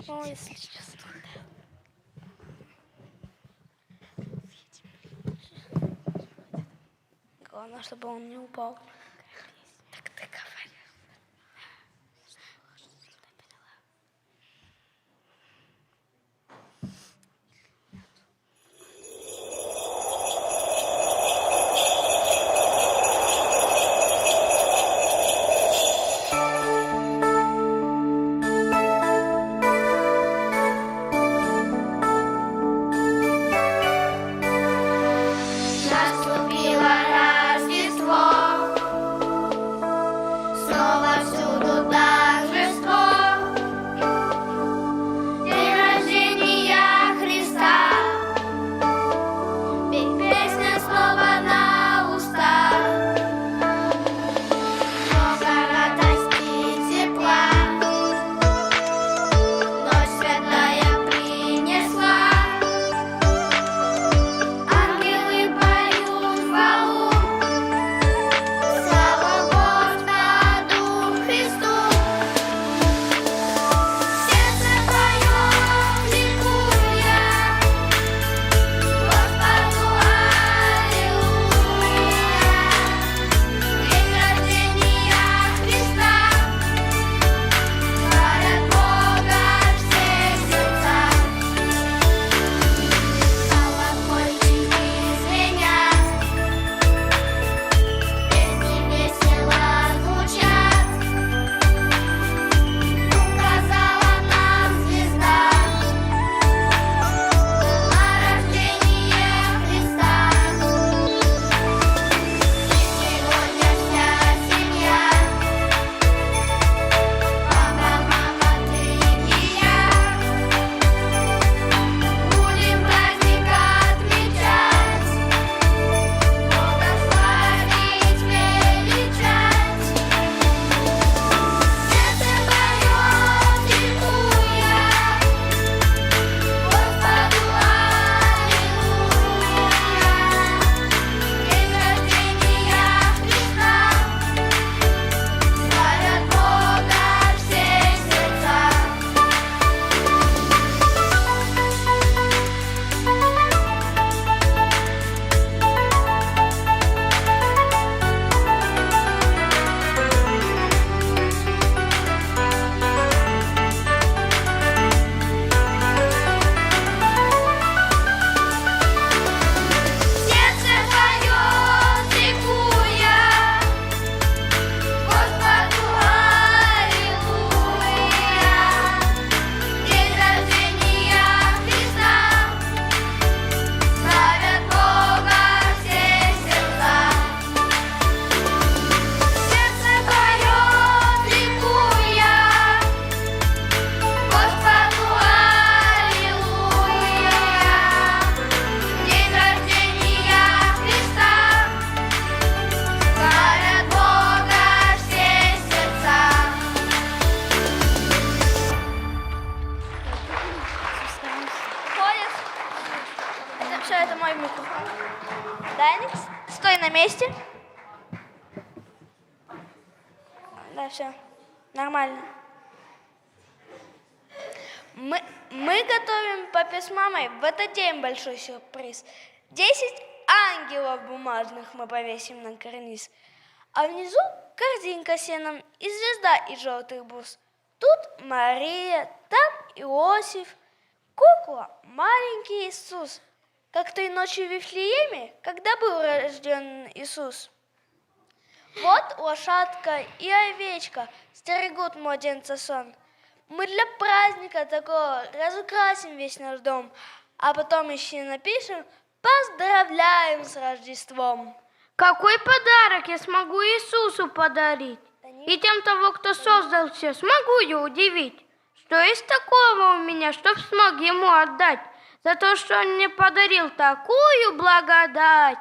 Ну, если честно. Главное, чтобы он не упал. Так ты говоришь. Наступило Рождество, снова всюду торжество. День рождения Христа, песня снова на устах. Много радости и тепла, ночь святая принесла. Ангелы поют хвалу, слава Господу Христу. Сердце поет, ликуя, Господу аллилуйя. День рождения Христа, славят Бога все сердца. Колокольчики звенят, песни весело звучат. Указала нам звезда на рождение Христа. И сегодня вся семья, папа, мама, ты и я, будем праздник отмечать, Бога славить, величать. Сердце поет, ликуя, Господу аллилуйя. День рождения Христа, славят Бога все сердца. Сердце поет, ликуя, Господу аллилуйя. День рождения Христа, славят Бога все сердца. Сердце поет, ликуя, Господу аллилуйя. День рождения Христа, славят Бога все сердца. Ходит. Это все, это мой микрофон. Даник, стой на месте. Да, все. Нормально. Мы готовим папе с мамой в этот день большой сюрприз. 10 ангелов бумажных мы повесим на карниз. А внизу корзинка с сеном и звезда из желтых бус. Тут Мария, там Иосиф, кукла, маленький Иисус, как той ночью в Вифлееме, когда был рожден Иисус. Вот лошадка и овечка стерегут младенца сон. Мы для праздника такого разукрасим весь наш дом, а потом еще напишем «Поздравляем с Рождеством». Какой подарок я смогу Иисусу подарить? И тем того, кто создал все, смогу я удивить. Что есть такого у меня, чтоб смог ему отдать за то, что он мне подарил такую благодать?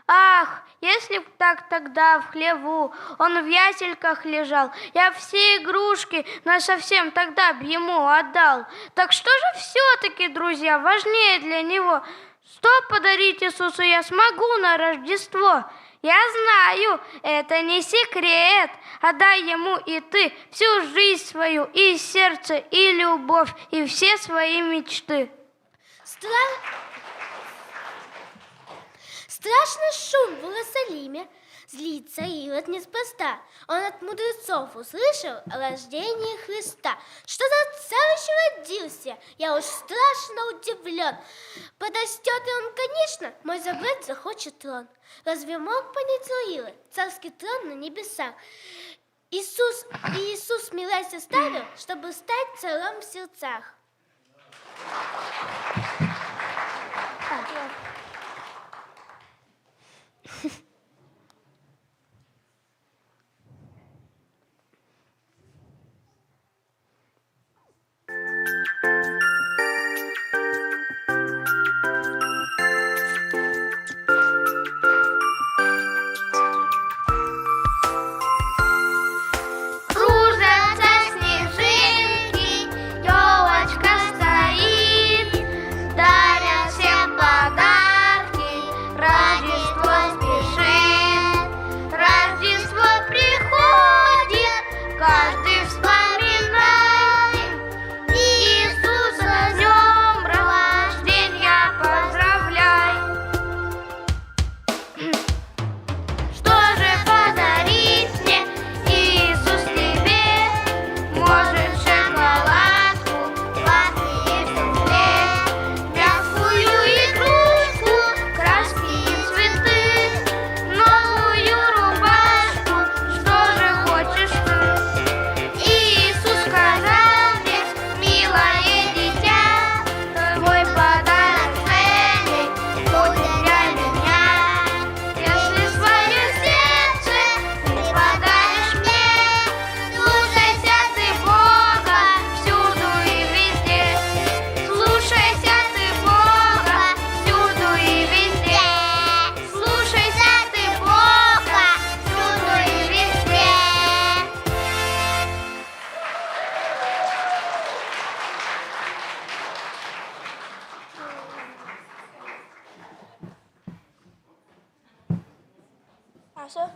Ах, если б так тогда в хлеву он в ясельках лежал, я все игрушки насовсем тогда б ему отдал. Так что же все-таки, друзья, важнее для него? Что подарить Иисусу я смогу на Рождество? Я знаю, это не секрет. Отдай ему и ты всю жизнь свою, и сердце, и любовь, и все свои мечты. Страшный шум в Иерусалиме, злится Ирод неспроста. Он от мудрецов услышал о рождении Христа. Что за царь еще родился? Я уж страшно удивлен. Подрастет и он, конечно, мой забрать захочет трон. Разве мог понять Ирод царский трон на небесах? Иисус милость оставил, чтобы стать царем в сердцах. Кружатся снежинки, елочка стоит, дарят всем подарки, Рождество спешит, Рождество приходит, каждый вспоминает Иисуса с днем рождения поздравляй. Что же подарить мне Иисус тебе? Может, шоколадку, сладкие вкусные, мягкую игрушку, краски и цветы, новую рубашку, что же хочешь ты? Иисус сказал мне, милое дитя, твой подарок ценный будет для меня. Если свое сердце ты подаришь мне, слушайся ты Бога всюду и везде. Слушайся ты Бога всюду и везде. Слушайся ты Бога всюду и везде. А что?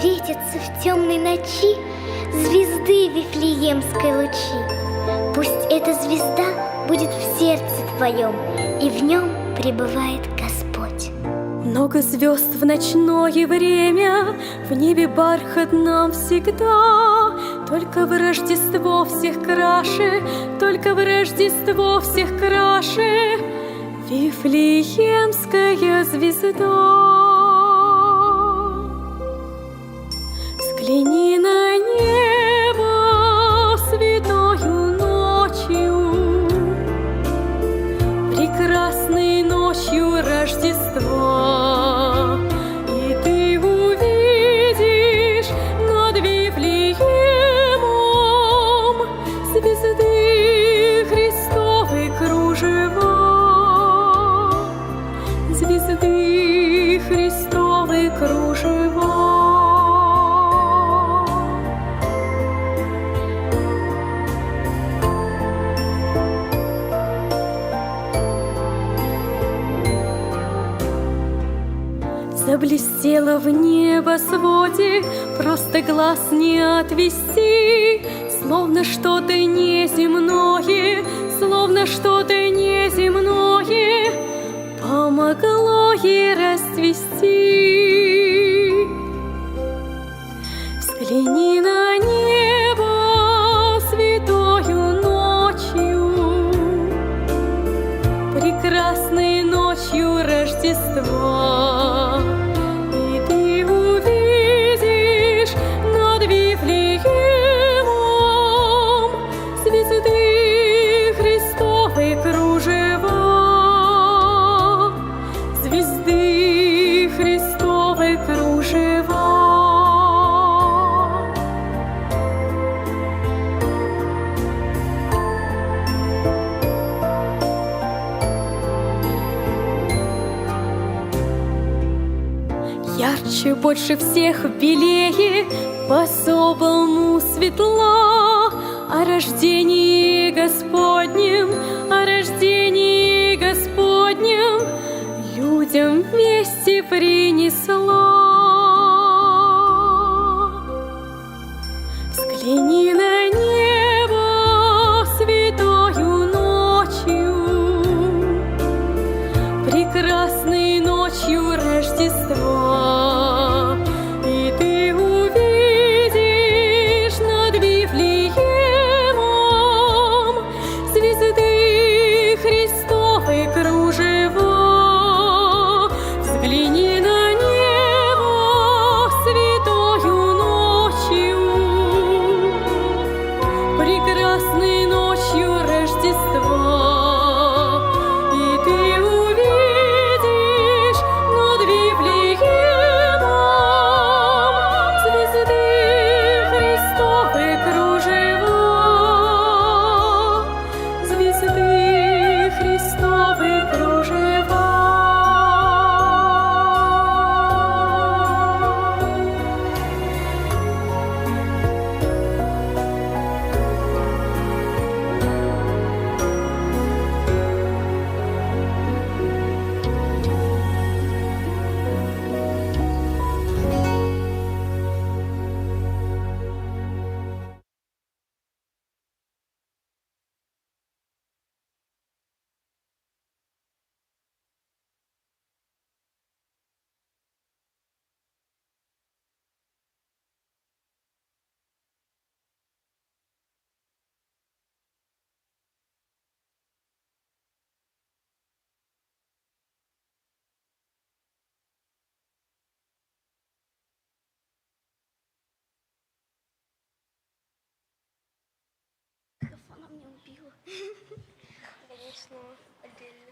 Светятся в темной ночи звезды Вифлеемской лучи. Пусть эта звезда будет в сердце твоем, и в нем пребывает Господь. Много звезд в ночное время, в небе бархатном всегда. Только в Рождество всех краше, только в Рождество всех краше Вифлеемская звезда. Взгляни на небо святою ночью, прекрасной ночью Рождества, и ты увидишь заблестела в небосводе, просто глаз не отвести, словно что-то неземное, словно что-то неземное помогло ей расцвести. Взгляни на небо святою ночью, прекрасной ночью Рождества, и ты увидишь над Вифлеемом звезды Христовой кружева, звезды Христовой кружева. Ярче, больше всех в белее, по-особому светла о рождении Господнем, о рождении Господнем людям вести принесла. Взгляни на небо святою ночью, прекрасной ночью Рождества, и ты увидишь над Вифлеемом звезды Христовой кружева. Взгляни на небо святою ночью, прекрасной ночью Рождества, и ты увидишь над Вифлеемом звезды Христовой кружева, звезды Христовой кружева. Она меня убила. Конечно, отдельно.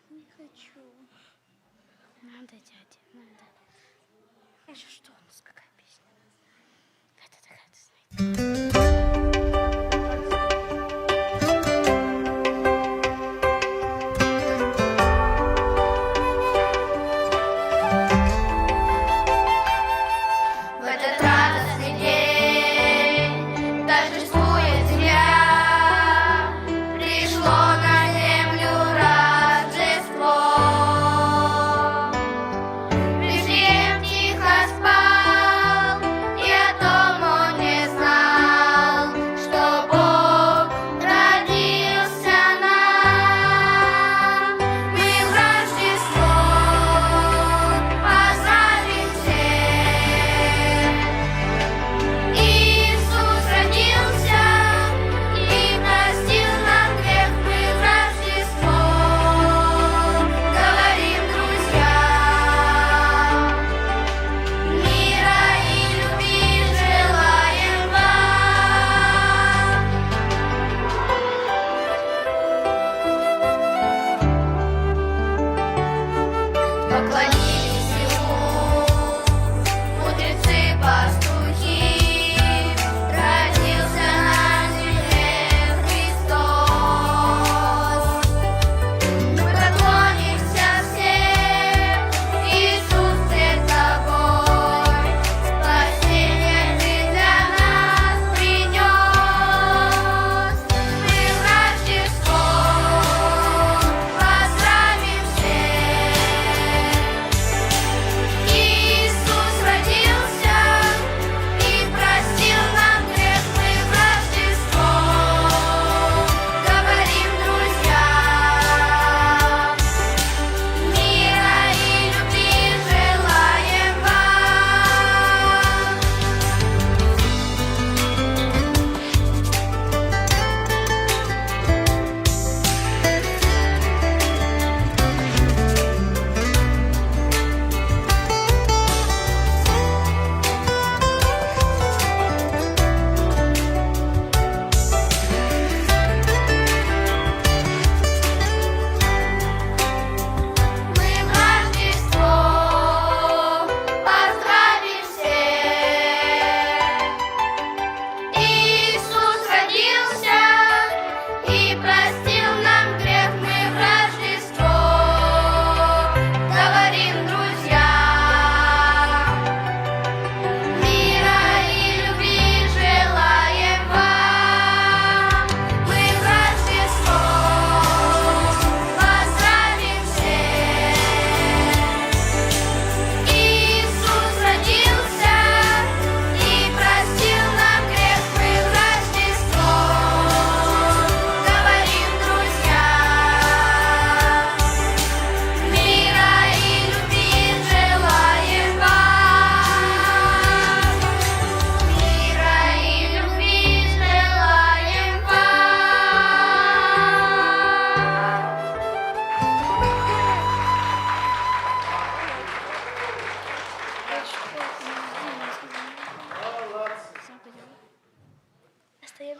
Не хочу. Надо, дядя, надо. Это что у нас, какая песня? Это такая, ты знаете. В этот радостный день торжествует земля, пришло на землю Рождество. Вифлеем тихо спал,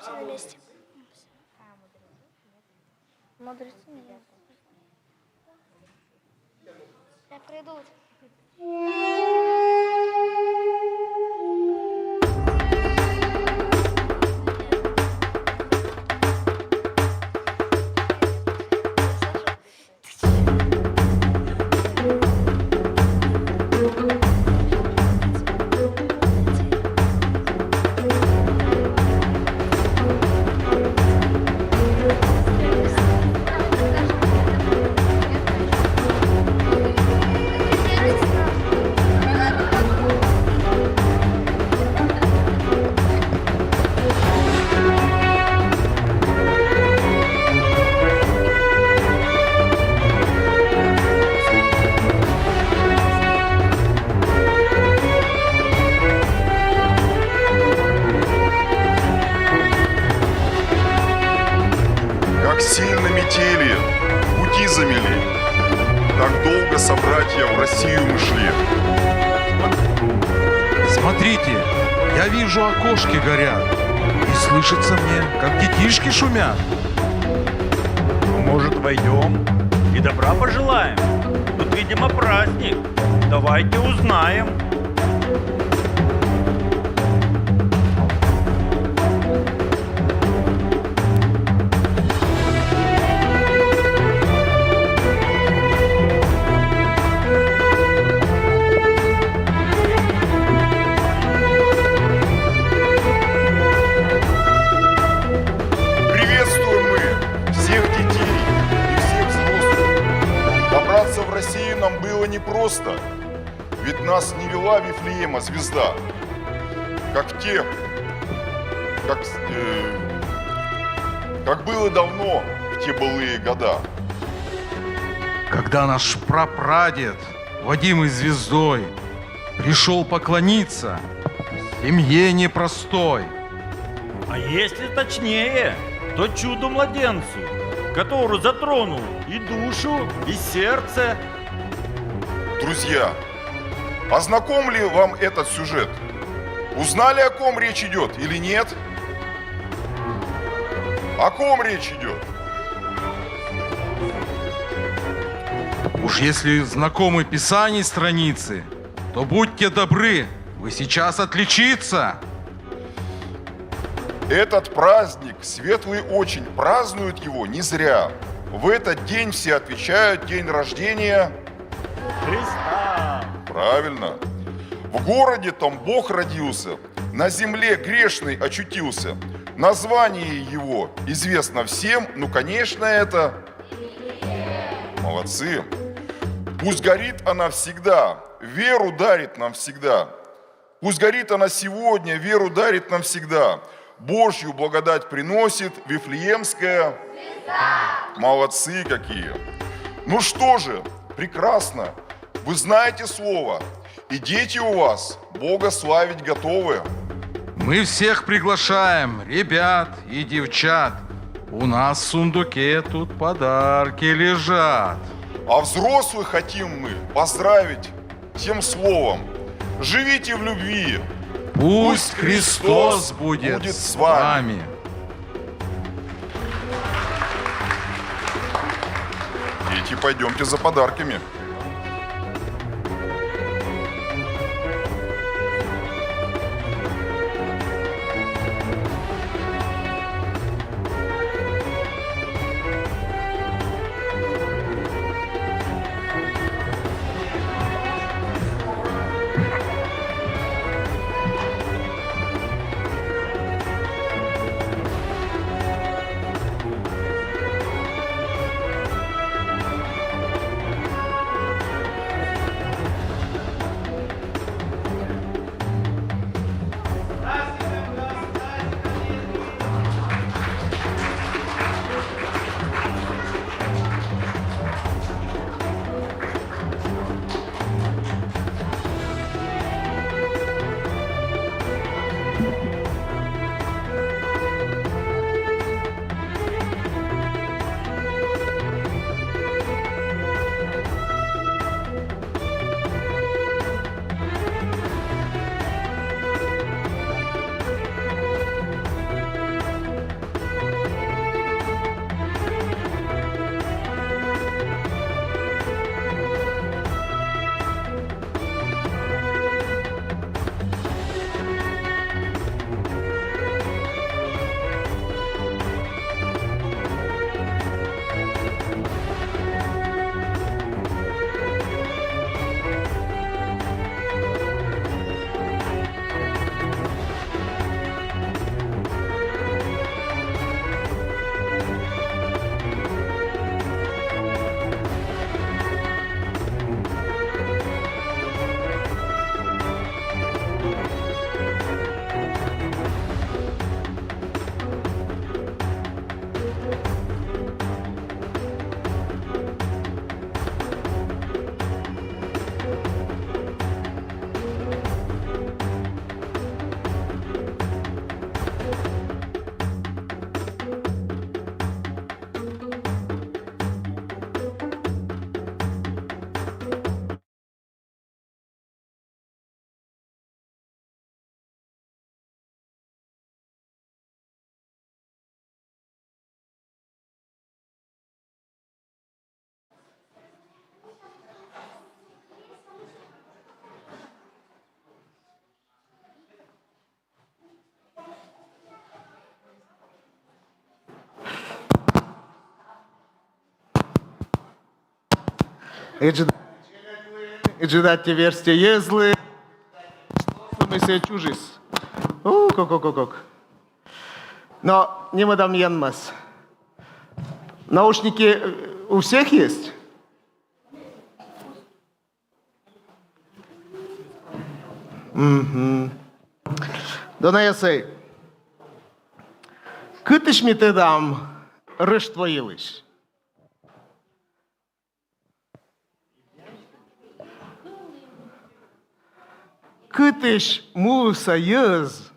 Все на месте. Мудрецы нет. Придут. Как сильно метели, пути замели, так долго, собратья, в Россию мы шли. Смотрите, я вижу, окошки горят, и слышится мне, как детишки шумят. Может, войдем и добра пожелаем? Тут, видимо, праздник. Давайте узнаем. Приветствуем мы всех детей и всех взрослых. Добраться в Россию нам было непросто, ведь нас не вела Вифлеема звезда, как было давно в те былые года. Когда наш прапрадед, водимый звездой, пришел поклониться семье непростой. А если точнее, то чуду-младенцу, который затронул и душу, и сердце. Друзья, а знаком ли вам этот сюжет? Узнали, о ком речь идет или нет? О ком речь идет? Уж если знакомы Писаний страницы, то будьте добры, вы сейчас отличиться. Этот праздник, светлый очень, празднуют его не зря. В этот день все отвечают день рождения Христа. Правильно. В городе там Бог родился, на земле грешный очутился. Название его известно всем, ну, конечно, это... Молодцы. Пусть горит она всегда, веру дарит нам всегда. Пусть горит она сегодня, веру дарит нам всегда. Божью благодать приносит Вифлеемская. Молодцы какие. Ну что же, прекрасно. Вы знаете слово, и дети у вас Бога славить готовы. Мы всех приглашаем, ребят и девчат. У нас в сундуке тут подарки лежат. А взрослых хотим мы поздравить тем словом. Живите в любви. Пусть Христос будет с вами. Дети, пойдемте за подарками. И джедати версте езлы. Мы се чужис. Как. Но не мадам Янмас. Наушники у всех есть? Дона ясей. Кытыш ми те дам рыш твоилыш. Кытыш муса ез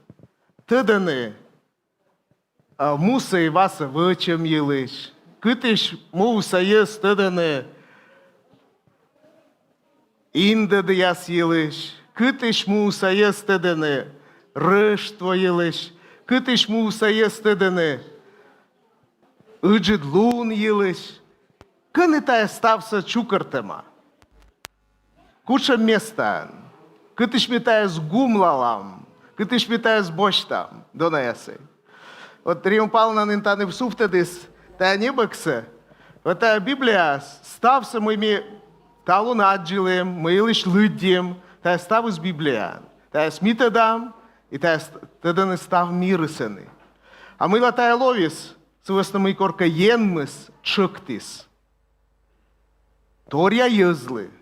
тыданы муса и васа вычем елыш. Кытыш муса ез тыданы индады яс елыш. Кытыш муса ез тыданы рыш твоилыш. Кытыш муса ез тыданы ыджид лун елыш. Кыны тая ставса чукартема. Куча места. Кытыш метая с гумлалам. Кытыш метая с боштам. Дона ясы. Вот Риум Павловна нинтаны всуфтадис. Тая небакса. Вот тая Библия ставса мы талу наджилем. Мы лишь лыдем. Тая ставус Библия. Тая смитадам. И тая таданы став мирысаны. А мы латая ловис. Сывосна мы корка енмыс чыктис. Торя езлы.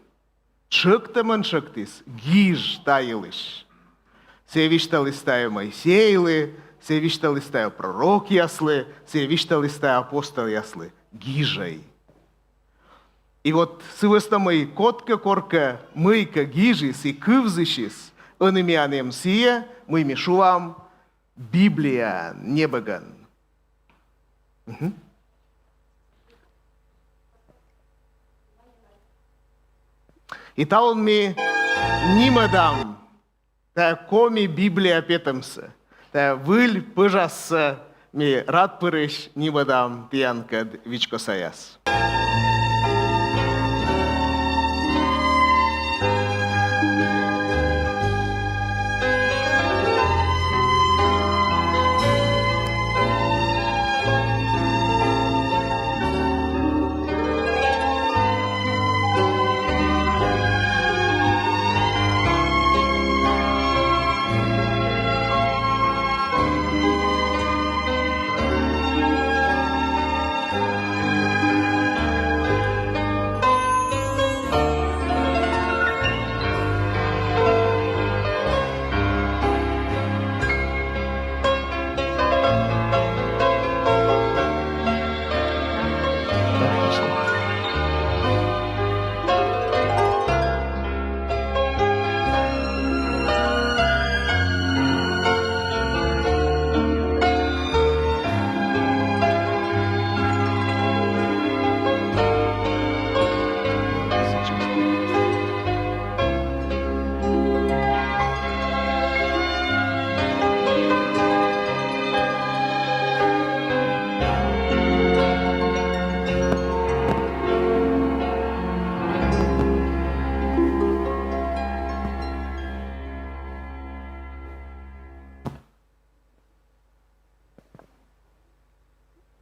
Чыктымын чыктис, гиж тайылыш. Севишта листая Моисейлы, севишта листая пророк яслы, севишта листая апостол яслы, гижей. И вот сывоста мы котка корка мыйка гижис и кывзышис, анемианем сия, мы мешувам Библия небаган. И та он ми нимадам, та коми Библия петамса, та выль пыжасса ми рад пырыш нимадам пьянка вичко саяс.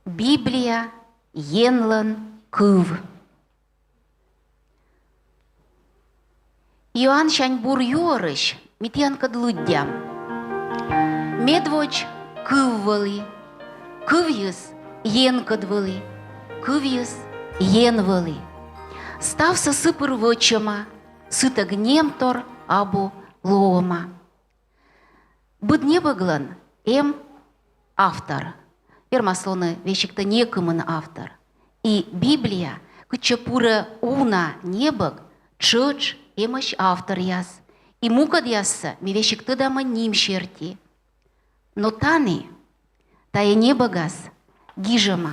Библия Йенлан Кыв. Иоанн Шаньбур Йорыш, Митянка Длуддям. Медвоч Кыввали, Кывьюс Йенкадвали, Кывьюс Йенвали. Стався сипыр вочема, сыта гнемтор або лома. Быднебаглан автор. Пермаслоны вещик-то некомын автор. И Библия, кычапура уна небаг, чоч эмаш автор яс. И мукад ясса, ми вещик-то дама ним черти. Но таны, тая небагас, гижама,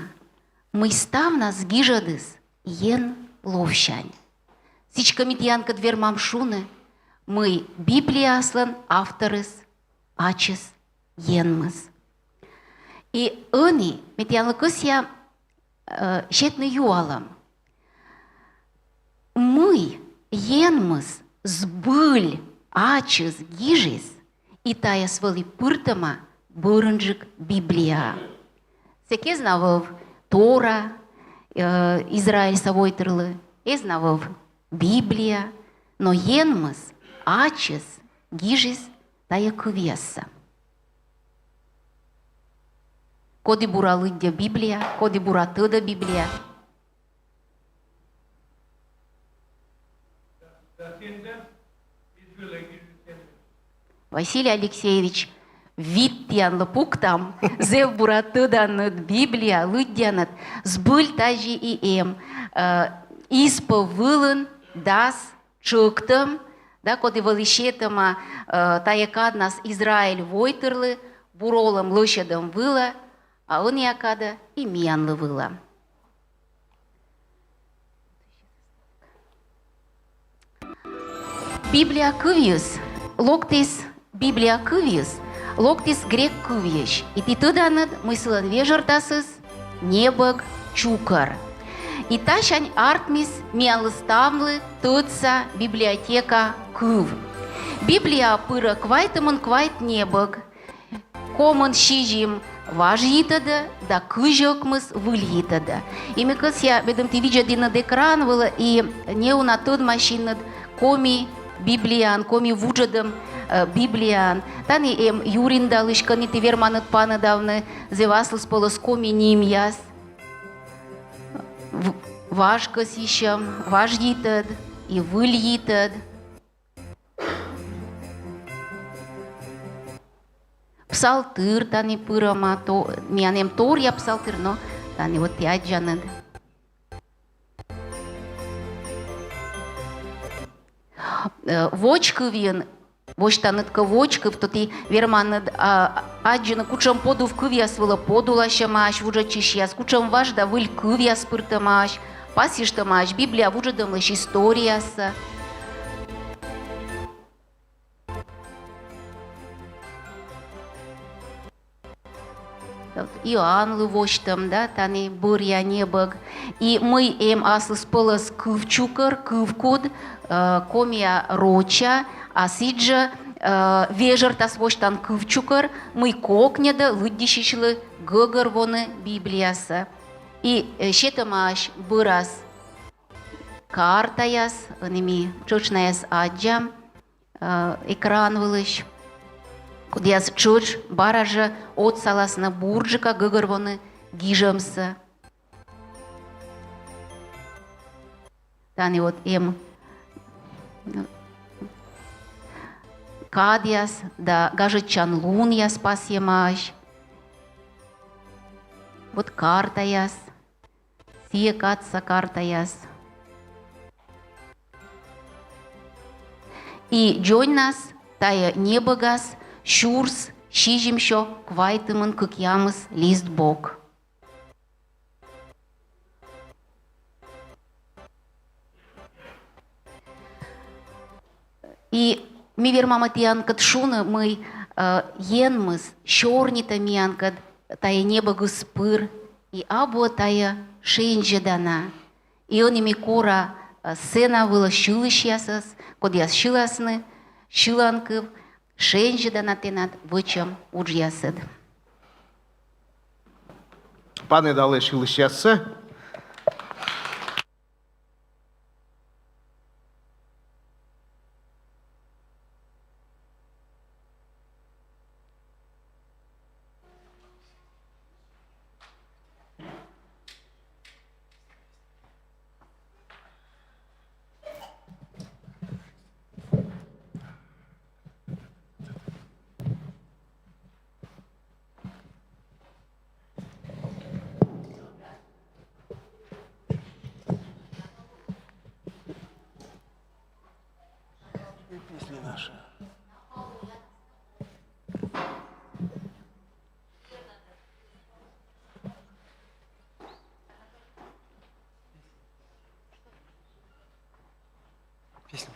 мы ставнас гижадыс, ен ловщань. Сичкамит янка двер мамшуны, мы Библия аслан авторыс, ачыс, енмыс. И они, метьянлыкыс я щетны юалам. Мы, енмыс, сбыль, ачыс, гижис, и тая свали пыртама, бұрынжык Библия. Секе знавов Тора, Израиль савойтырлы, знавов Библия, но енмыз, ачыз, гижис, тая кывеса. Коди буралыдя Библия, коди буратыда Библия. Василий Алексеевич, виттян лапуктам, зев буратыданыд Библия, лыдянат, сбыль тажи и испо вылын, дас, чуктам, да, коди валишетама, таякад нас Израиль войтырлы, буролам лощадам выла, а он якада и мянлы выла. Библия кывьюс, локтис Библия кывьюс, локтис грек кывьеш, и ты тыданыд мыслын вежертасыз, небог чукар. И ташань артмис мянлыставлы тыца библиотека кыв. Библия пыра квайтымын квайт небог, комын шижим важ йитада, да кыжокмыз выль йитада. И мекас я бедем ты видя динад экран выла, и не уна тыд машинад коми Библиян, коми вуджадам Библиян. Тани Юрин далышка не ты верманат паны давны зеваслыс полос коми ним яс. Важка сищам, важ йитад, и выль йитад. Псалтыр тани пырама, то мянем тор я псалтыр, но тани вот яджанад. Вочкы вен, воштанытка вочков, то ты верманад аджина кучам поду в кывьяс вела подулаща маш, вужа чищяс, кучам важ да выль кывьяс пыртамаш, пасиштамаш, Библия вужа дамлаш историяса. Иоанн лывоштам, да, тани буря небог. И мы аслыс пылыс кывчукар, кывкуд, комия роча, а сиджа вежер тас воштан кывчукар, мы кокнеда лыддишишлы гыгар воны Библияса. И щетамаш бырас картаяс, аними чучнаяс аджам, экран вылыш. Кудяс чуч баража от саласна бурджика гыгырвоны гижамса. Тани вот кадяс, да гажичан лун я спас емаш. Вот карта яс, сие катса карта яс. И джонь нас, тая небогас, Шурс, шижимшо, квайтымын кыкямыз лист бок. И ми вермаматиянкат шуны мы енмыз, шорнита миянкат, тая небогыс пыр, и або тая шенжедана. И он ими кора сцена выла шылыш ясас, код яс шыласны, шыланкыв, Шенжида натенат вычам уджясыд. Пане дали шилищасе. Песни наши. Песни.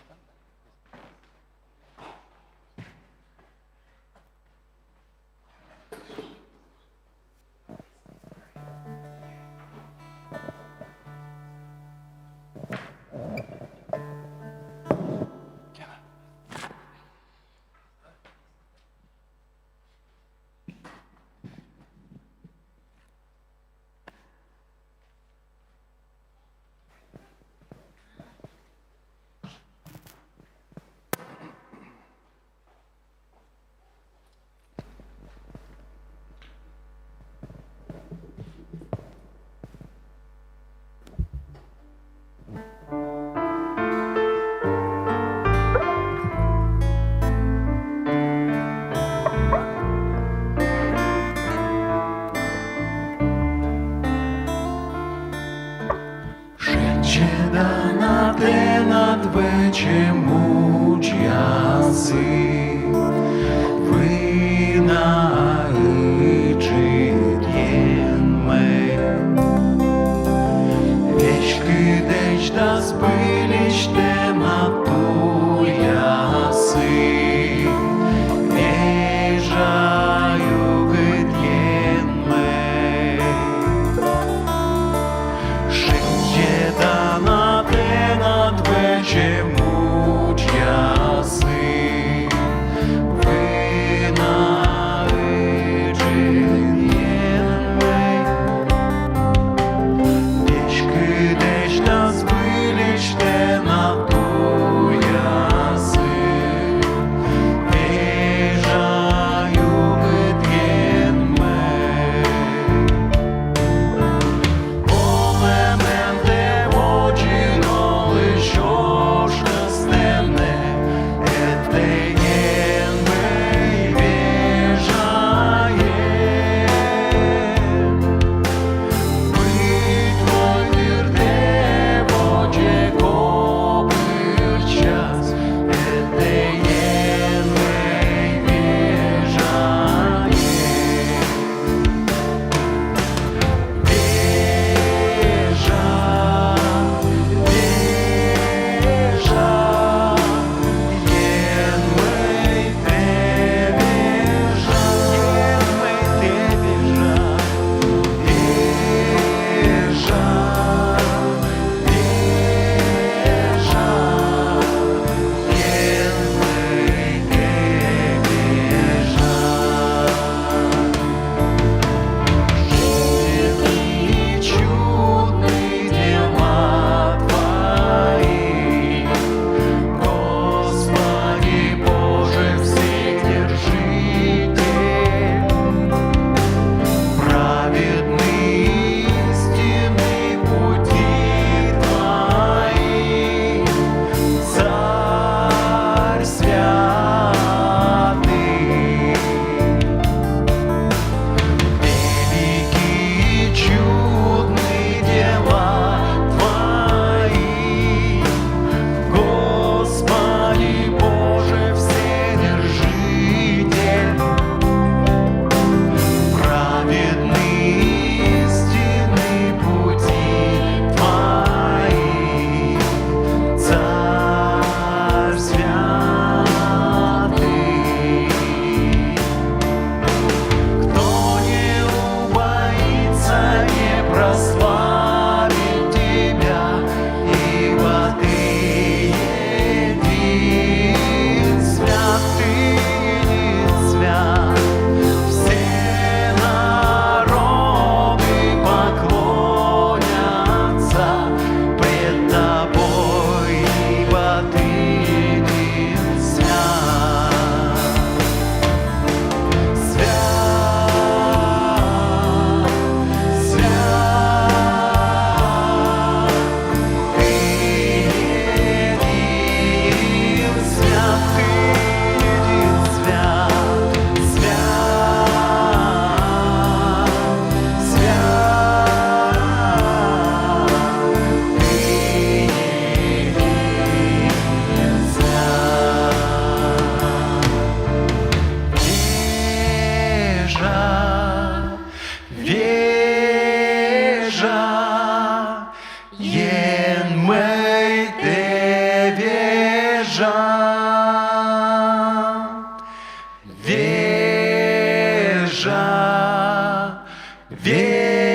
вежа, вежа,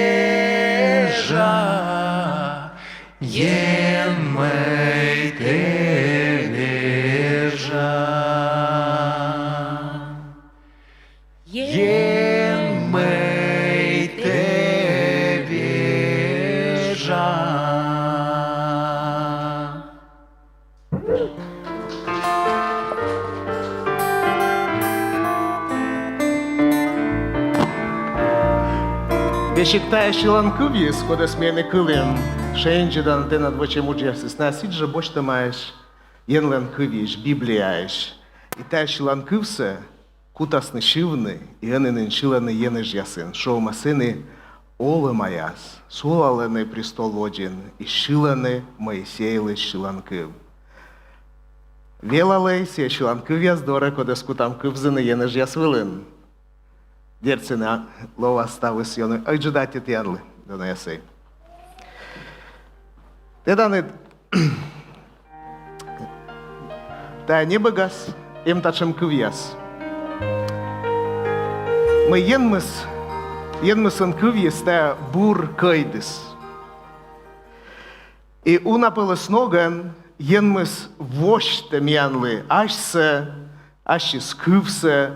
еммей те вежа. Еммей те вежа. Beşiktaş Şilankıvyız, koda smjene kılım. Şencedan te nad voce muđersis. Nasidža bošta maеш, jenlen kıvyš, Biblijaš. I ta Şilankıvse, kutasni šivni, i eninin šilani jenež jasin. Šovma sini, ole majas, sulalene pristolođin, i šilane Moisejle Şilankıv. Velalej se Şilankıvyas dore, koda skutam kıvzini jenež jasvilin. Djercina lova stavus jonu, ajde dati tjerli, da ne jasej. Te dane, ta nebagas, im tačem kuvijas. Мы енмысын кывьес та бур кайдыс. И унапылыс ноган енмыс вошта мянлы, ашис кывсы,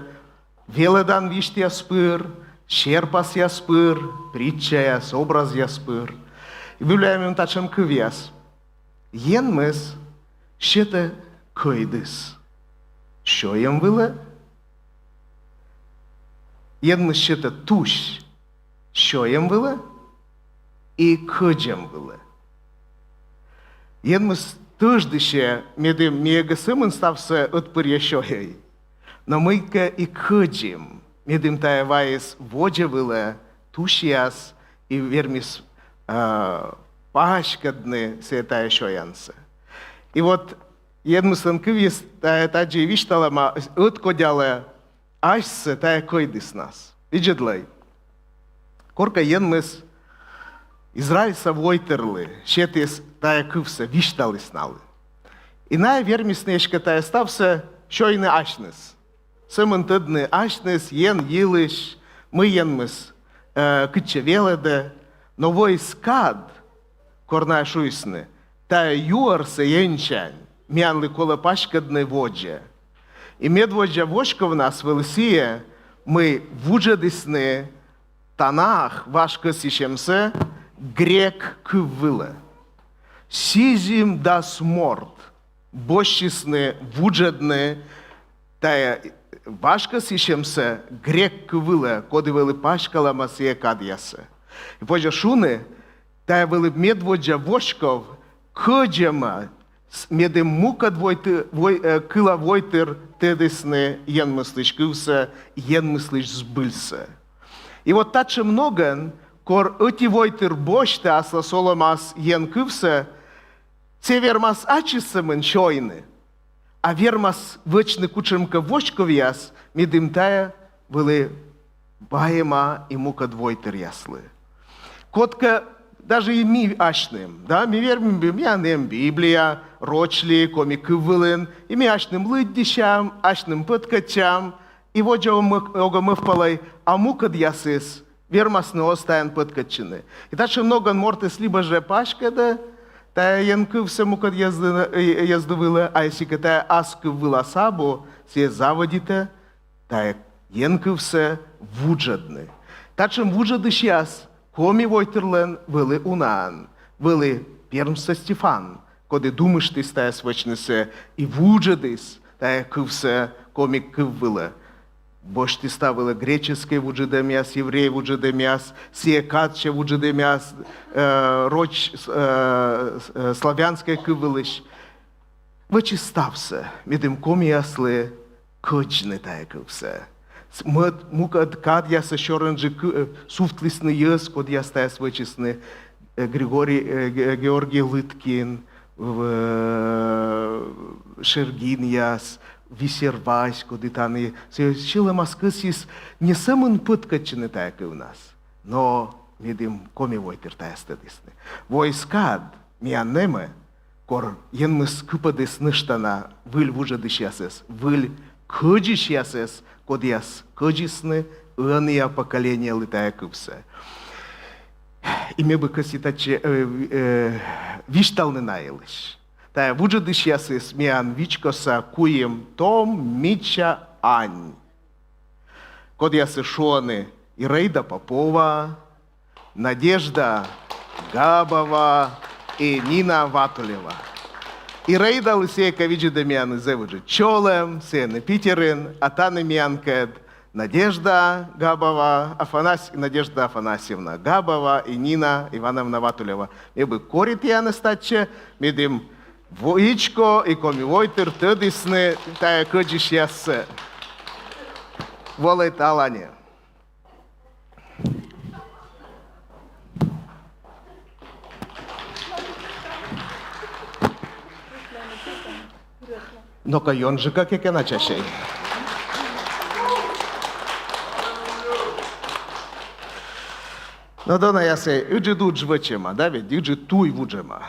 веледан вишт яспыр, шерпас яспыр, притча яс, образ яспыр. И вюляем тачем кывьяс. Енмыс щета кайдыс. Що ем виле? Енмыс щета туш. Що ем виле? І кыджем виле. Енмыс тыждыще медем мегасымын ставсы отпырья шоей. Но мы-ка и кыджем. Медем тая вайс воджа виле, туш яс, и вермис пашкадны се тая шоянсы. И вот енмысын кывьес таджи вишталама ыткодялы ашсы тая койдыс нас. Виджедлай. Корка енмыс Израильса войтерлы, щетес тая кывса вишталы сналы. И на вермиснешка тая ставса шойны ашныс. Сымын тыдны ашныс, ен йылыш, мы енмыс кытча веледы, но вой скад корна шуйсны, тая юарса енчань, мянлы кола пашкадны воджа. И медводжа вошка в нас велсия, мы вуджадысны танах вашка сишемсе грек кывылы. Сизим да сморт, бощисны вуджадны, тая вашка сишемсе грек кывылы, коды вели пашкала масия кадьясе. И позже шуны, тая вели медводжа вошков кыджема, медем мука кыла войтер тедесны ен мыслиш кывса, ен мыслиш сбыльса. И вот таче многан, кор эти войтер бошта асла соломас ен кывса, це вермас ачисымын шойны, а вермас вычны кучермка вошковяс, медем тая вели баема и мука двойтер яслы. Котка даже и ми ашным, да, ми вермим бимянем Библия, рочли, коми кывылын, и ми ашным лыддищам, ашным пыткачам, и вот же ога мы впалай, а мукад ясыс, вермасны остаян пыткачыны. И таче многан мортес либо же пашка, да, тая янкывся мукад яздывыла, а если тая аскывыла сабу, се заводите, тая янкывся вуджадны. Тачем вуджадыш яс, коми войтерлен вели унан, вели пермса Стефан, коли думаш ти стає свечнисе, і вуджадис, тая кывсе коми кыввылы. Бош ти ставила греческий вуджадемяс, еврей вуджадемяс, сиекатче вуджадемяс, роч славянская кыввылыш. Вачи стався, медем коми ясли, кочны тая кывсе. Мукад кад яса шоренджи суфтлисны яс, код я стая свечисны, Георгий Лыткин, Шергин яс, Висервась, коди тани. Сила маскысис не самын пыткачыны таяк у нас, но медим коми войтер таястадисны. Войскад мианнеме, кор енмыс кыпадыс ныштана, выль вужадыш ясес, выль кыджиш ясес, код яс кыджисны, иные поколения летая кывся. И мне бы коситаче вишталны наилыш. Тая вуджадыш ясыс миан вичкоса куем том мича ань. Код ясы шоны Ираида Попова, Надежда Габова и Нина Ватулева. Ираида Лысейка виджи миан зевуджи чолем, сены Питерин, атаны мианкед Надежда Габова, Надежда Афанасьевна Габова и Нина Ивановна Ватулева. Мне бы корит я настаче, медим воичко и комивойтер тедисны, тая кыджиш яссе. Волей талане. Но-ка, он же как я начащий. No dona ja se idzie du dżweciema, Dawid, idzie tuj wudżema.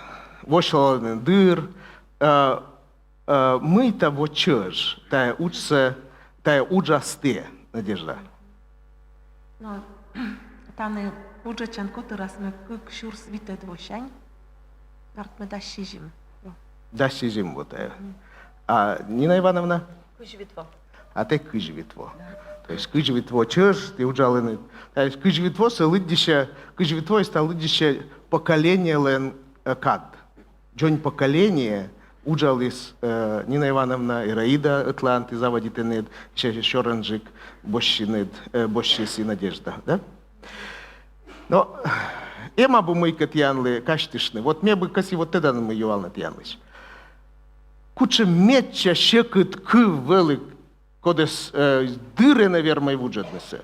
Woszło dyr, my ta woczyż, ta uczce, ta uczastie, Надежда. No, tany uczecianko teraz my ksiur swite dwosiań, wart my da sizim. Да сизим вот. А Нина Ивановна? Кыжвитво. А ты кыжвитво. То есть кыжвитво чеш, ты уджалыны. То есть кыжвитво лыдище, кыжвитво и стал лыдище поколение лен кад. Джонь поколение уджалис Нина Ивановна Ираида Атлант и заводит нед, еще ранжик бощис и Надежда, да? Но ема бы мы катьянлы каштишны. Вот мне бы каси вот тогда мы ювал на тьянлыш. Куча метча щекот кыв велик, кодес дыры, наверное, вуджетнесе.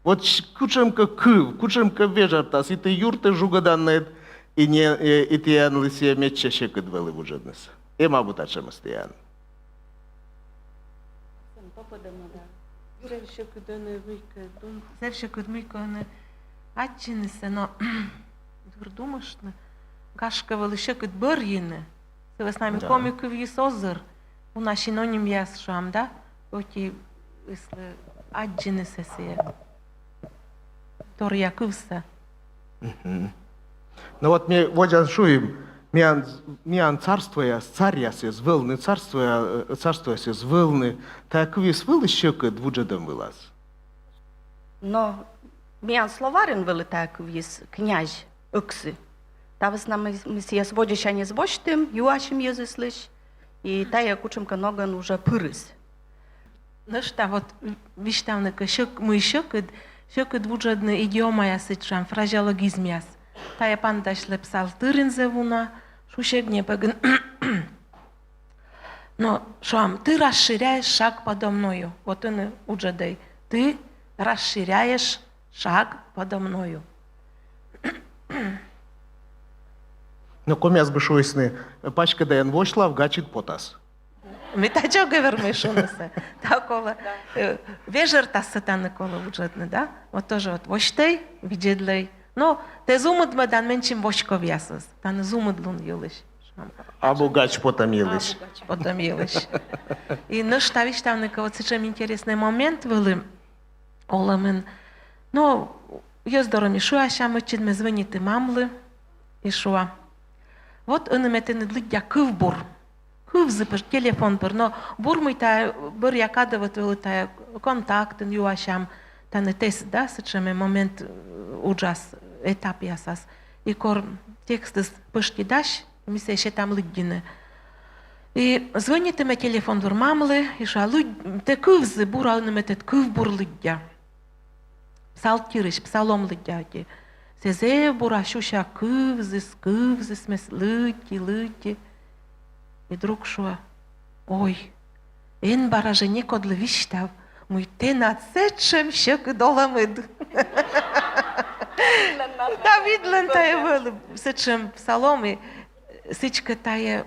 Вот кучемка кыв, кучемка вежартас, и ты юрты жугаданнет, и не и тьян лысе метча щекот велик вуджетнесе. Ема бы тачем стьян. Зевщекот миконе ачинесе, но дурдумашне, гашка велишекот бърйине. Вы с нами комиков есть озер, у нас синоним яс шам, да? Оти, если аджины сесия, который якывся. Ну вот мне вот я шуем, миан царство я, царь я се звылны, царство я се звылны, так вы свыл еще к двуджедам вылаз. Но миан словарин вылетак вис князь ыксы. Та с нами миссия сводящая не сбочтым, юашим языслыш, и та я кучемка ноган уже пырыс. Ну что, вот виштавника, мы щекот двуджедны идиома я сычам, фразеологизм яс. Та я пандаш лепсал тырин зевуна, шушек не погн. Но шам, ты расширяешь шаг подо мною. Вот он уджедей. Ты расширяешь шаг подо мною. Но комяс бы шуйсны, пачка даен вошла, вгачит потас. Мы та чё говорим, шунесе? Такого. Вежер та сатаны кола уджедны, да? Вот тоже вот воштей, видедлей. Но те зумыд мадан менчим вошков ясыз. Таны зумыд лун юлыш. Абу гач потом елыш. Потом елыш. И наш тавиш там вот сейчас интересный момент был. Оламен. Ну, я здорово шуа шамы чидме звоните мамлы и шуа. Вот он метен длидя кывбур. Кыв запиш телефон пер, но бурмый та бер якада вот та контактен юашам та не тес, да, сычаме момент уджас этап ясас. И кор текст пышки даш, ми се ще там лиддине. И звоните ме телефон вер мамлы, и ша луд те кывзы бура он метет кывбур лиддя. Псалтирыш, псалом лиддя ки. Сезе бура шуша кывзы смес лыти. И друг шуа, ой, ен бараже некодлы виштав, мой те нацечем щек доламыд. Да, видлен тая выл, сечем псаломы, сичка тая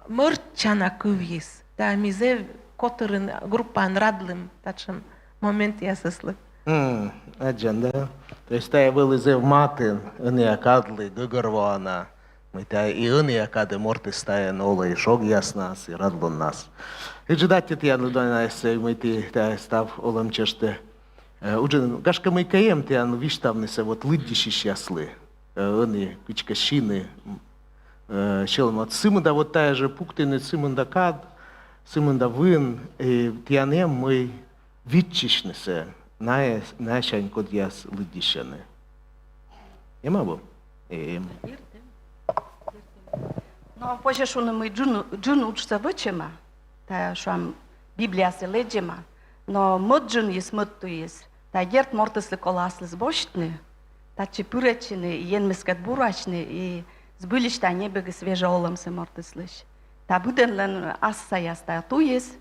мърчана кывьес, да, мизе которын группан радлым, тачем момент я сыслы. Аджан, да? То есть тая выл изев матын, ыны акадлы, гыгырвана. Мы та и ыны акады морты стая нола, и шог яснас, и радлон нас. И ждать это я лудана, если мы ты та став олам чеште Uđen, kaška mi kajem te an vištavne se вот лыддиши щаслы, они кычкащины, щелом от сымында вот тая же пуктыны сымында кад, сымында вын, и тианем мы витчишны се, нашань код яс лыддишаны. Ема бо? No, poșeșună măi джун учsă văcema, ta șoam Biblia se legema, no măd джун is măd tu is, ta gert mortăsle colasle zboștne, ta ce purăcine, jen mescat buračne i zbylišta nebege sveže olam se mortăsleș. Ta buden len assa jasta tu is,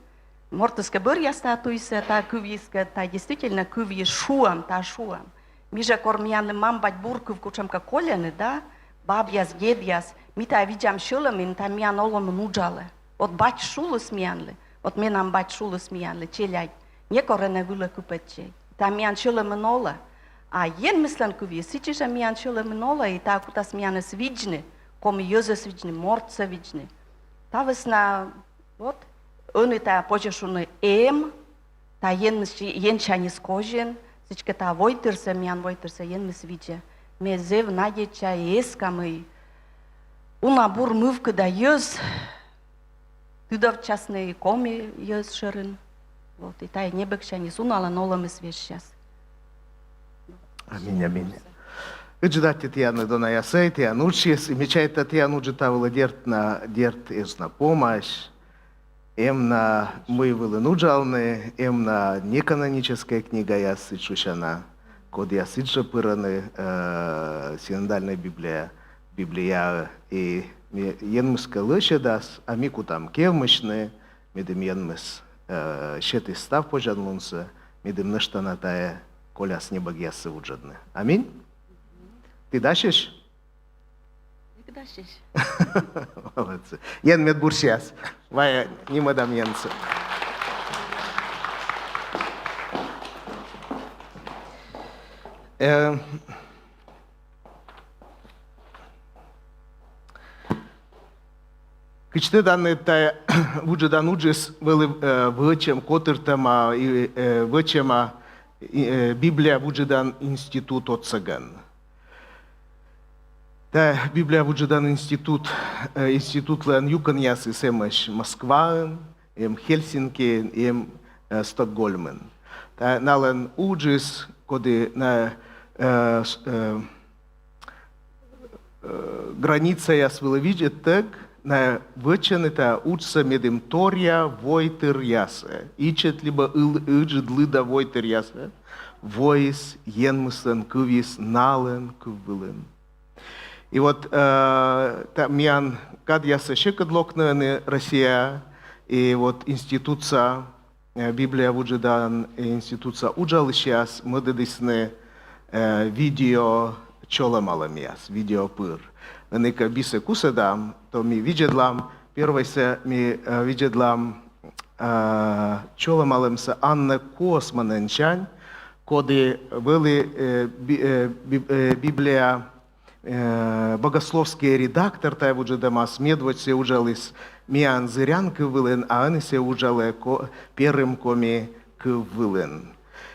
mortăscă băr jasta tu is, ta küviscă, ta действительно küvis šuam, ta šuam. Mija kormianle mam bać burkov kučamka koljene, da? Babjas, djedjas, mi ta viđam šulemin, ta mijan olom nuđale. Od bać šulu smijanle, od menam bać šulu smijanle, čeljaj, njekore ne vile kupeće. Ta mijan šulemin ola. A jen mislen kuvi, sičiša mijan šulemin ola i ta kuta smijane sviđne, komi jöze sviđne, morce viđne. Ta vesna, вот, oni ta počešune ta jen čani skožen, sičke ta vojtirse, mijan vojtirse, jen mi sviđe. Me zev nadjeća i eskami. Una bur muvke da jöz, tydov časne komi jöz šerin. Вот, и taj nebekša ni sunala nola mi sveš šas. Аминь, аминь. Ыдждати тияны дона ясей, тиян учис, и мечайта тиян уджитавыла дерт из на помощь. На мы были нуджалны, на неканоническая книга ясычушана, код ясыча пыраны, синодальная Библия, и енмыска лыше дас, а мику там кевмышны, медем енмыс щеты став пожадлунсы, медем ныштана тая коляс небаг ясы уджадны. Аминь? Ты дашишь? Молодцы. Ен медбурсиас. Вая не мадам янцы. Кичте данные та вуджадан уджис были вычем котыртама и вычема Библия вуджадан институт от цаган. Та Библия вуджадан институт лен юкан ясы семеш Москва, Хельсинки, Стокгольмен. Та нален уджис, коли на граница яс было видеть так, на вычены та учса медем тория войтыр ясы. Ичет либо ыджид лыда войтыр ясы. Войс, енмыслен, кывис, нален, кывылен. И вот там кад ясы шекадлокны Россия, и вот институция Библия вуджидан, институция уджал сейчас, мы дадисны видео чоламалам яс, видео пыр. Нека бисе куседам, то ми виджедлам, первой се ми виджедлам чоламалам се Анна Косманенчань, коды были Библия богословский редактор, та вуджедамас медводь се уджалис миан зырян кывылен, а они се уджалы первым коми кывылен.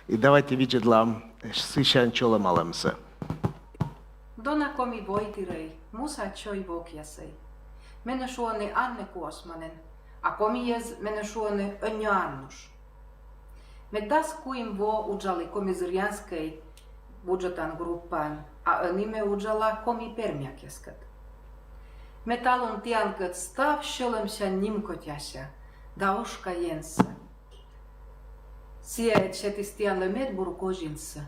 И давайте виджедлам сыщан чоламаламся. Dona komi voitirei, musa choi vokiasei. Mene suone Anne Kuosmanen, a komies mene suone Önjo Annus. Me das kuim vo uđali komi zirjanskej budžetan grupan, a önime uđala komi permjakeskat. Me talun tiankat stav šelemša nimkotjaša, da oška jensa. Sije četis tian lemet burkožinsa,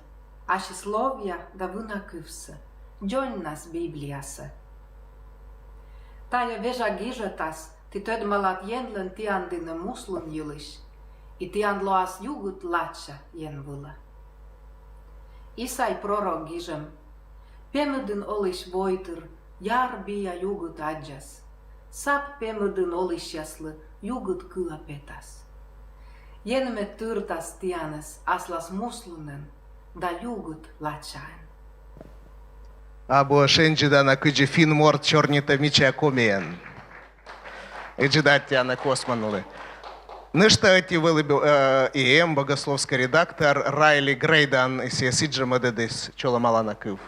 a šislovja da vynakivsa. Džon nas Bibliasa. Taja veža gižatas, ti töd malat jenlen tiandine muslun jiliš, i tiand loas jugut lača jenvula. Isai prorok gižem, pemudin oliš voitir, jar bija jugut adjas, sap pemudin oliš jaslı, jugut kıla petas. Jenme tyrtas tianes aslas muslunen, da jugut lačaen. Або шенджидана кыджи фин морд чорнита мича комиен. Иджидаттяна косманулы. Нещаті ІМ, богословський редактор Райлі Грейдан, і сіджа медедис, чола на кив.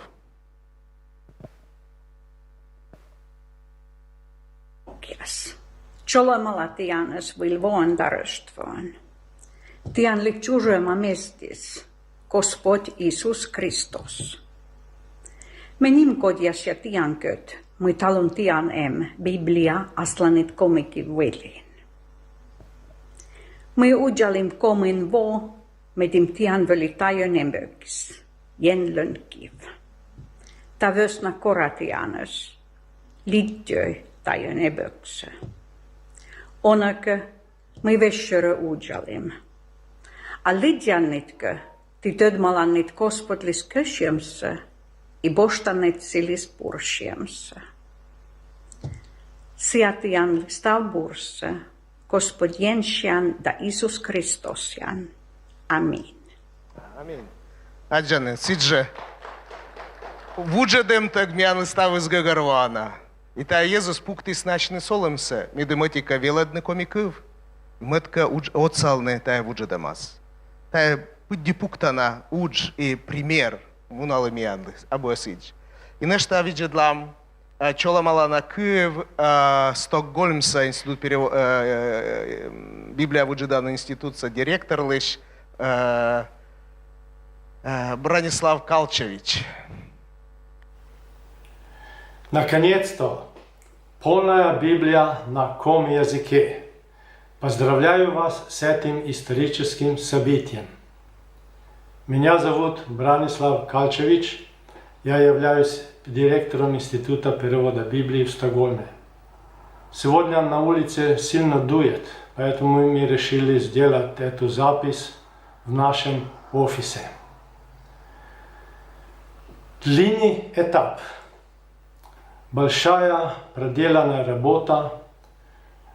Cholomala tianas vil våndaröstvån. Tianlik чужема местис, Господь Иисус Христос. Меним кодяся тианкöt, мы talon tian Biblia aslanit komiki velin. Мы ujalim komin vo, medim tian veli tajonen mökis, jenlönkiv. Tavösna koratianas, lidjöi tajonen böksö. Onakö, мы вечера ujalim. A lidjannitkö, ti tödmalannit Gospodlis kösjömsö, i borstanit silis pursjömsö. Siatian stavbursö, Gospodjensian da Isus Kristosjan. Amin. Amin. Аджане, сидже. Вуджедем так мяны ставы с Гагарвана. И та Езус пукты значны солымсы, медымотика веледны комикыв. Мэтка отсалны тая вуджедамас. Тая пыдди пуктана удж и пример вуналы мянды, або сидж. И нешта виджедлам чола на Киев, Стокгольмса, институт Библия вуджедана института, директор лишь Бранислав Калчевич. Наконец-то, полная Библия на ком языке. Поздравляю вас с этим историческим событием. Меня зовут Бранислав Калчевич. Я являюсь директором Института перевода Библии в Стокгольме. Сегодня на улице сильно дует, поэтому мы решили сделать эту запись в нашем офисе. Длинный этап. Большая проделанная работа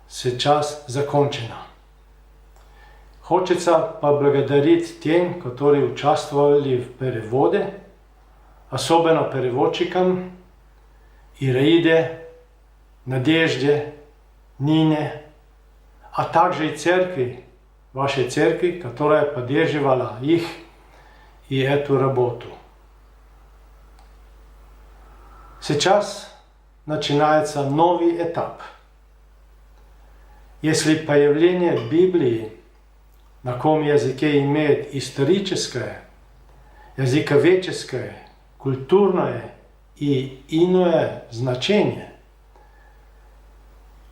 сейчас закончена. Хочется поблагодарить тем, которые участвовали в переводе, особенно переводчикам Ираиде, Надежде, Нине, а также и церкви, вашей церкви, которая поддерживала их и эту работу. Сейчас начинается новый этап. Если появление Библии на ком языке имеет историческое, языковедческое, культурное и иное значение,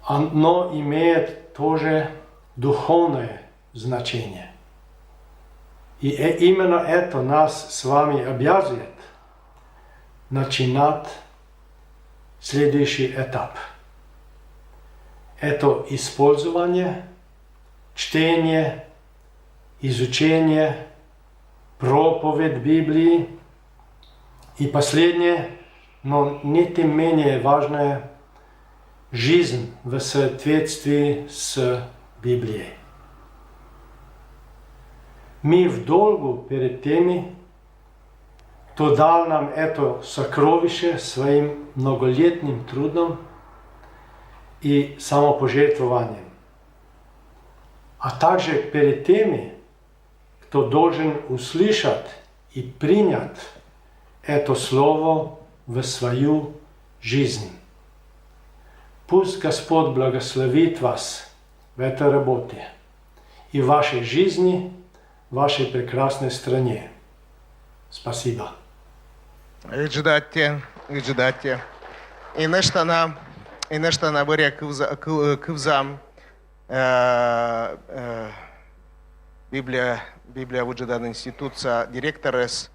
оно имеет тоже духовное значение. И именно это нас с вами обязывает начинать следующий этап. Это использование, чтение, изучение, проповедь Библии и последнее, но не тем менее важное, жизнь в соответствии с Библией. Мы в долгу перед теми, кто дал нам это сокровище своим многолетним трудом и самопожертвованием, а также перед теми, кто должен услышать и принять это слово в свою жизнь. Пусть Господь благословит вас в этой работе и в вашей жизни, в вашей прекрасной стране. Спасибо. Відждатте. І нешта на бере кивзам Библия вуджедан института директорес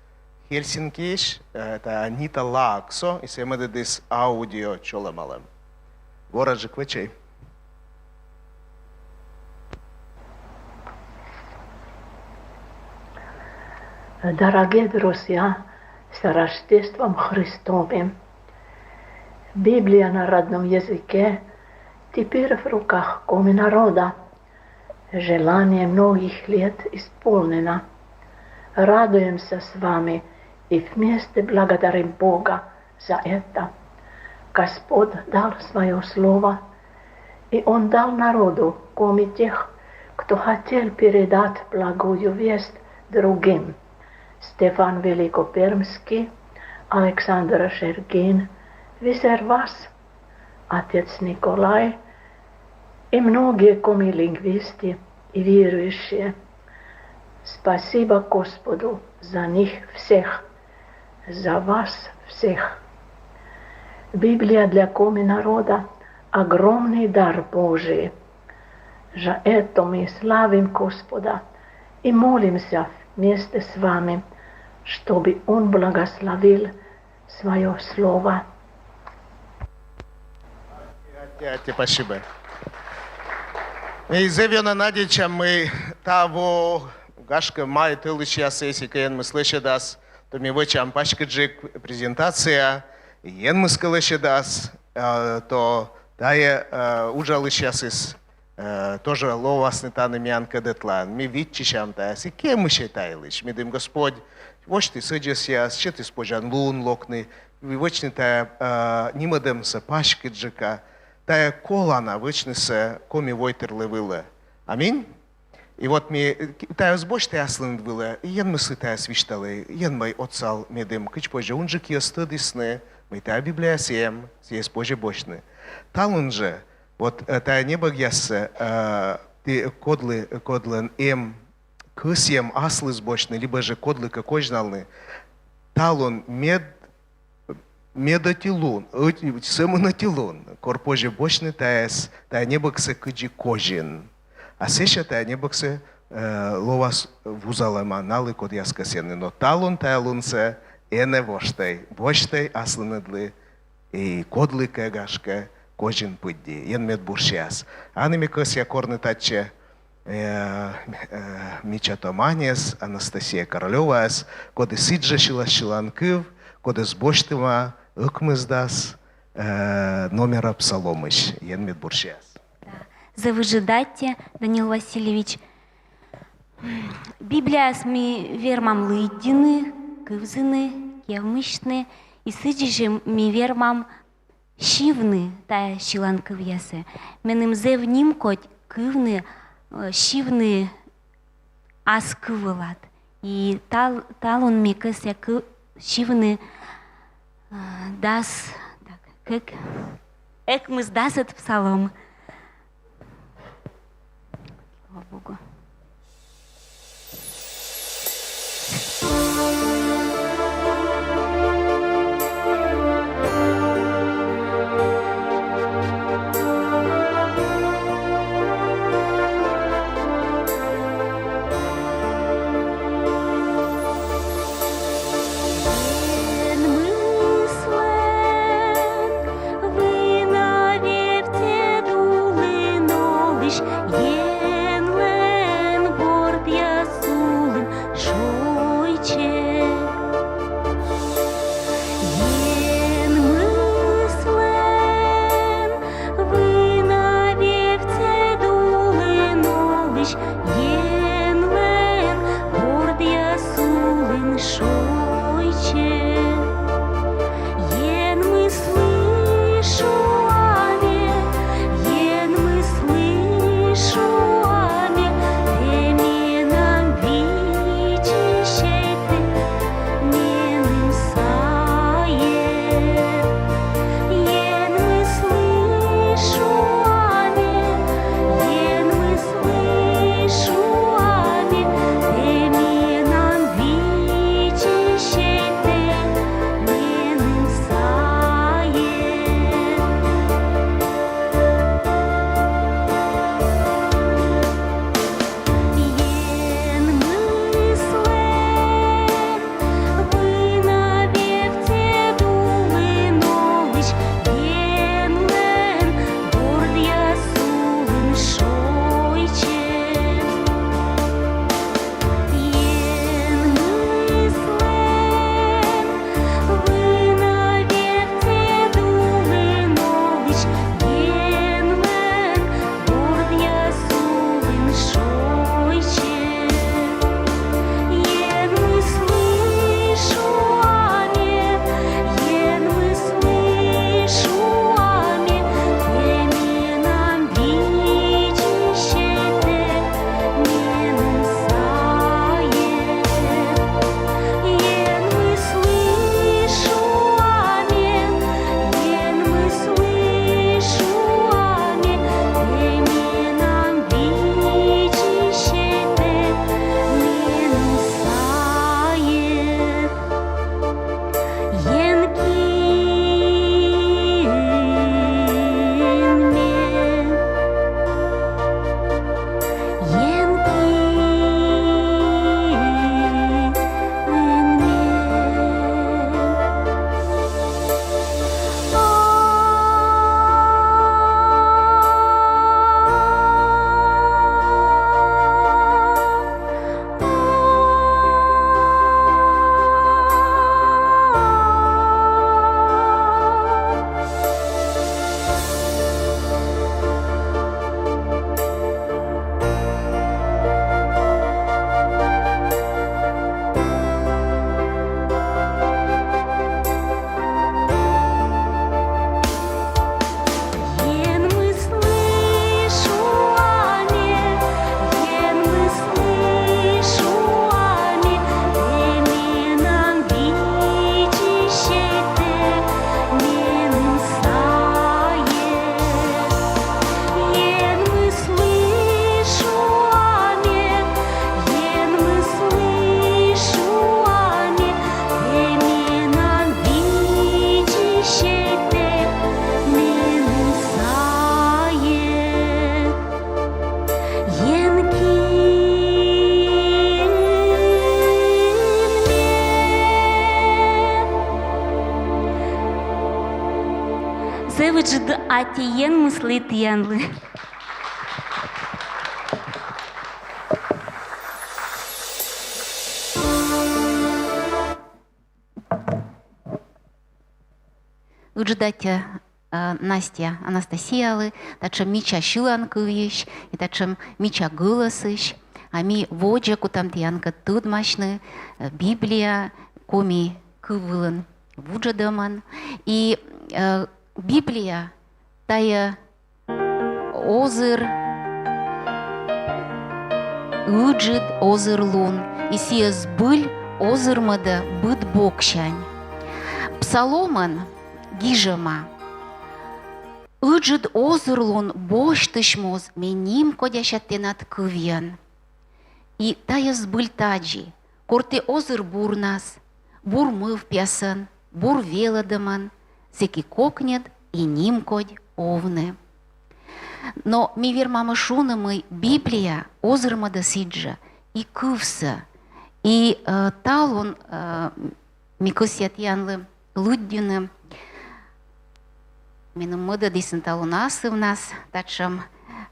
Хельсинкиш, это Анита Лаксо, и семедедис аудио чоламалем. Город же квечей. Дорогие друзья, с Рождеством Христовым! Библия на родном языке теперь в руках коми народа. Желание многих лет исполнено. Радуемся с вами и вместе благодарим Бога за это. Господь дал свое слово, и Он дал народу, коми тех, кто хотел передать благую весть другим. Стефан Великопермский, Александр Шергин, Висервас, отец Николай и многие коми-лингвисты и верующие. Спасибо Господу за них всех, за вас всех. Библия для коми-народа – огромный дар Божий. За это мы славим Господа и молимся вместе с вами, чтобы Он благословил свое слово. Спасибо. И зевена надеча мы того гашка май тылыча сессии, кен мы слышали дас, то мы вычам пачкаджик презентация, ен мы скалыши дас, то дае ужалыча сес тоже ловасны таны мянка детлан. Мы видчичам тас, и кем мы считаем, мы дым Господь, вот ты сыджися, что ты спожан лун локны, вычни та нимадемса пачкаджика, тая колана вычнеса коми войтер левила. Аминь. И вот мы тая сбоч тая слынд было, и ен мысли тая свишталы, ен мой отцал медем, кыч позже унжик я стыдисны, мы тая Библия сем, съесть позже бочны. Талун же, вот тая небо яса, ты кодлен кысьем аслы сбочны, либо же кодлы какojналны, талун медотилун, самонатилун, корпоже бочны тая небо ксе кыджи кожин. А сеша тая небо ксе ловас вузалама налы код яскасены, но талун тая лунце эне воштай, бочтай аслыныдлы и кодлы кэгашка кожин пыдди, ен мед буршяс. Анами кыс я корны татче Мичатоманес, Анастасия Королевас, коды сиджа шиланкыв, коды сбоштыма ыкмыздас номера псаломыш, ен мед буршяс. За выжидайте, Данил Васильевич. Библия сми вермам лыдины, кывзыны, кевмышны, и сыджи ми вермам шивны, тая шиланкыв ясы. Меным зев нимкоть кывны, шивны аскывылат. И талон мекыс як шивны дас, как экмыз дасет псалом. Слава Богу. Ен зевыджд атиен мыслит янлы. Удждатя Настя Анастасиялы, тачем мича шиланкывищ, и тачем мича голосыщ, а ми воджа кутам тиянка тудмашны, Библия, коми кывылын вуджадаман. И Библия тая озыр уджид озыр лун, и сия сбыль озырмада быт бокшань. Псаломан гижама уджид озыр лун бош тышмоз меним кодящаттенат кывьян. И тая сбыль таджи, корте озыр бурнас, бур мыв пясан, бур веладаман, секи кокнет и ним кодь овны. Но ми вермама шунамы Библия озырмада сиджа и кывса, и талон микосят янлы луддины, мену мыда дисен талунасы в нас, тачам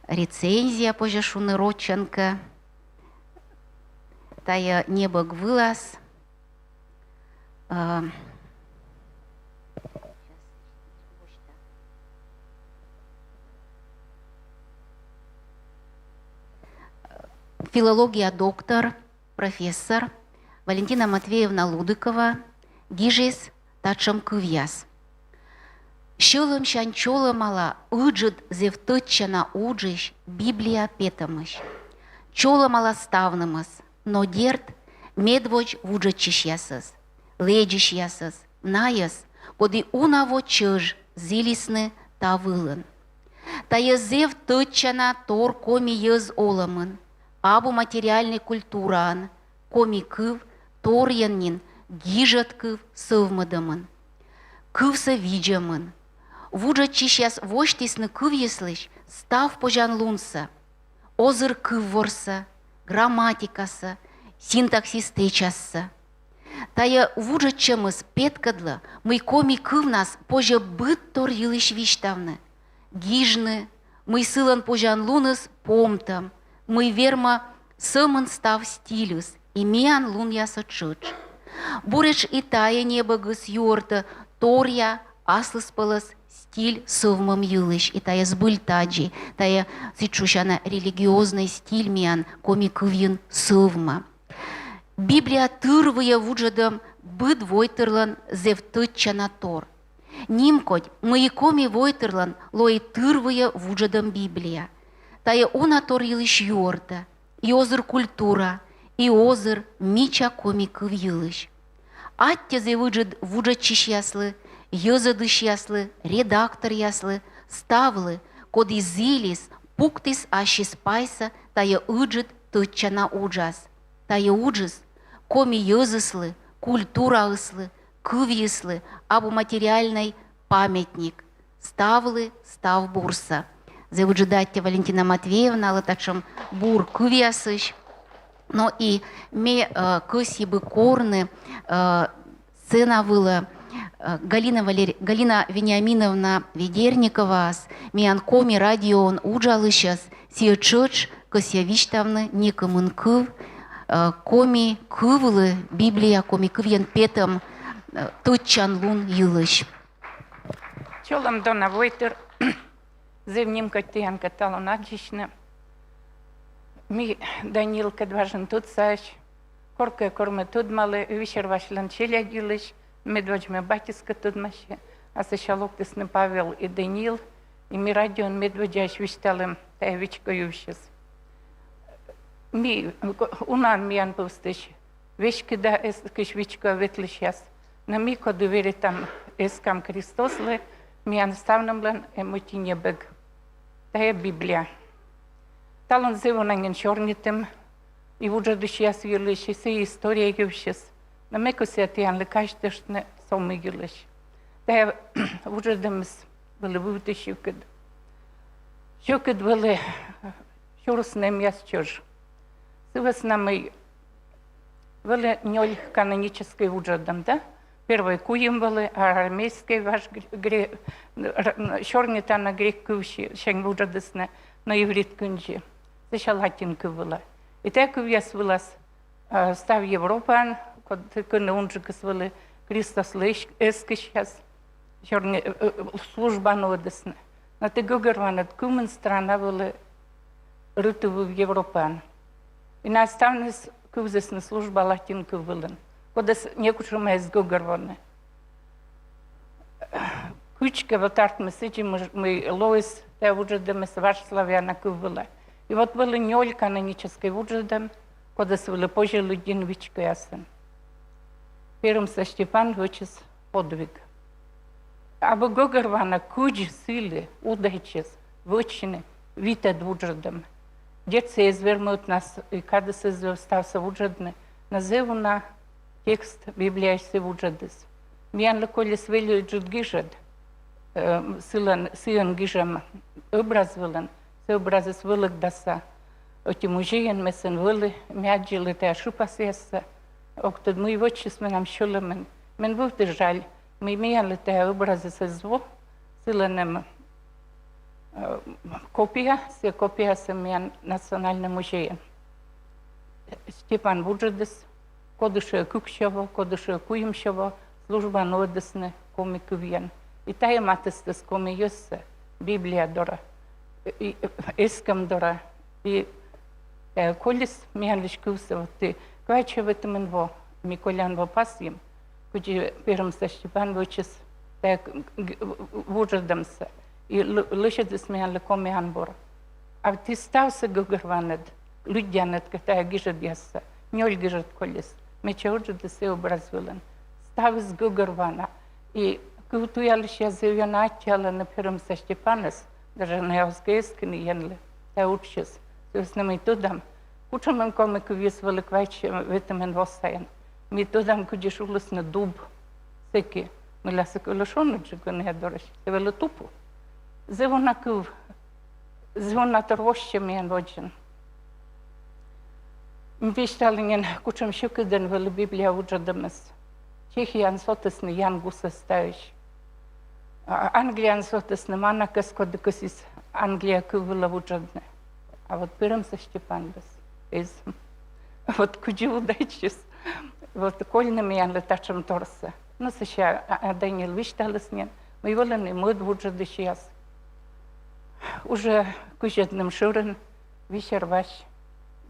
рецензия пожашуны рочанка, тая небо гвылас, филология доктор, профессор Валентина Матвеевна Лудыкова, гижес тачам кывьяс. Щелым щанчола мала уджид зевтычана уджиш Библия петамыш. Чола мала ставнымыз, но дерт медвоч вуджачиш ясыз, леджиш ясыз, наяс, коди унаво чыж зилисны тавылын. Тая зевтычана тор коми ез оламын, абу материальный культуран, коми кыв тор яннин гижат кыв сывмадамын. Кывса виджамын. Вуджачиш яс воштисны кыв еслыш став пожан лунса, озыр кыв ворса, грамматикаса, синтаксис течасса. Тая вуджачымыз петкадла, мы коми кыв нас пожа быт тор йылыш виштавны. Гижны, мы сылан пожан луныс помтам, мы верма сымын став стилюс, и миан лун яса чыч. Буреч и тая небо гыс юрта, торья, аслыспалас, стиль сывмам йылыш, и тая сбыль таджи, тая сичушана религиозный стиль миан, коми кывьын сывма. Библия тырвыя вуджадам быт войтырлан зевтычана тор. Нимкодь мы коми войтырлан лои тырвыя вуджадам Библия. Тая она тор йылыш юрта, и озыр культура, и озыр мича коми кыв йылыш. Атте зе выджад вуджачиш яслы, йызадыш яслы, редактор яслы, ставлы, коди зилис, пуктис ашис пайса, тая ыджит тычана уджас. Тая уджас, коми йызыслы, культура ыслы, кыв яслы, абу материальный памятник. Ставлы, став бурса. Зе выджидатте Валентина Матвеевна, латачам бур кыв ясыш. Но и ме кыси бы корны сцена была Галина Вениаминовна Ведерникова, мианкоми радион уджалышас, сия чоч, кыся виштавны, некомын кыв, коми кывлы, Библия, коми кывьян петам, тычан лун йылыш. Чолам дона войтер, зевним котянка талонаджишна, ми Данилка дважен тут саш, корка корме тут мали, вечер вашлан челя йылыш, медводжме батиска тут маше, а сашалок тесны Павел и Данил, и ми радион медводжаш вишталем, тая вичко юшес. Ми, унан миян пустыш, вешки да эскиш вичко ветлышяс, на ми коду вери там эскам Христослы, миян ставнамлен эмотине бег. Тая Библия. Талон зевонанген чорнитем, и вуджадыш яс йылыш, и се история юшес. На меко се тиян лекаштешне соми йылыш. Тая вуджадымыз были вывты щукед. Щукед были шурснем яс чож. Сывас намы были нёль канонической вуджадам, да? Первый куем были, а армейский ваш черный та на грек кувши, шен вужадысны на иврит кунжи. Зачем латин кувала. И так кувяс вылаз став Европан, когда он же косвали Христос эски сейчас, черный служба новодысны. Но ты гугерванат кумен страна была рытову в Европан. И на оставность кувзесна служба латин кувылын. Куда некоторые мы из гугерваны. Кучка вот арт мы сидим, мы лоис, те уже дем с ваш славяна кувыла. И вот были нёль канонической уже дем, куда свели позже людин вичка ясен. Первым со Степан вычес подвиг. А бы гугервана куч силы, удачес, вычины, витед уже дем. Дед се извернут нас, и когда се стався уджадне, називу на текст Библии се уджадес. Миян леколи свели джудгижад, силан гижам образвилан, се образес вилик даса. Оти мужиен месен вили, мяджили те шупасеса, октод мы вочис нам шулемен. Мен вдержаль, мы мияли те образес зво, силанем копия се миян национальный музей. Степан Вуджадес, кодыше Кукшево, кодыше Куимшево, служба новодесне коми кувиян. И тая матестес коми йоссе, Библия дора, и эскам дора, и колис миян лишь кувсево, ты кваче в этом инво, Миколян вопасим, куди первым со Степан Вучес, так Вуджадемсе. И лише да сме лекоми анбор. А ти стався гугерванед, людянед, ката гижат яса, нёль гижат колес. Мече уже да се образвилен. Ставис гугервана. И куту я лише заявена тяла на первом со Степанес, даже на явскейскини янле, та учес. То с нами тудам. Учам им коми кувис великвайче витамен восаен. Ми тудам кудишулес на дуб. Секи. Мы ляса кулешону джиго не ядореш. Те тупу. Звона кув, звона торвоще мен воджен. Мвишталинген кучам шукиден вели Библия уджадамес. Чехиян сотесни ян гуса ставиш. Англиян сотесни манакас кодекасис Англия кувила уджадне. А вот пирам со Степан без. Вот куджи удачис. Вот кольнами ян летачам торса. Но сейчас Даниил вишталеснен. Мы волны мод уджадышияс. Уже кучетным шурен, вечер ваш,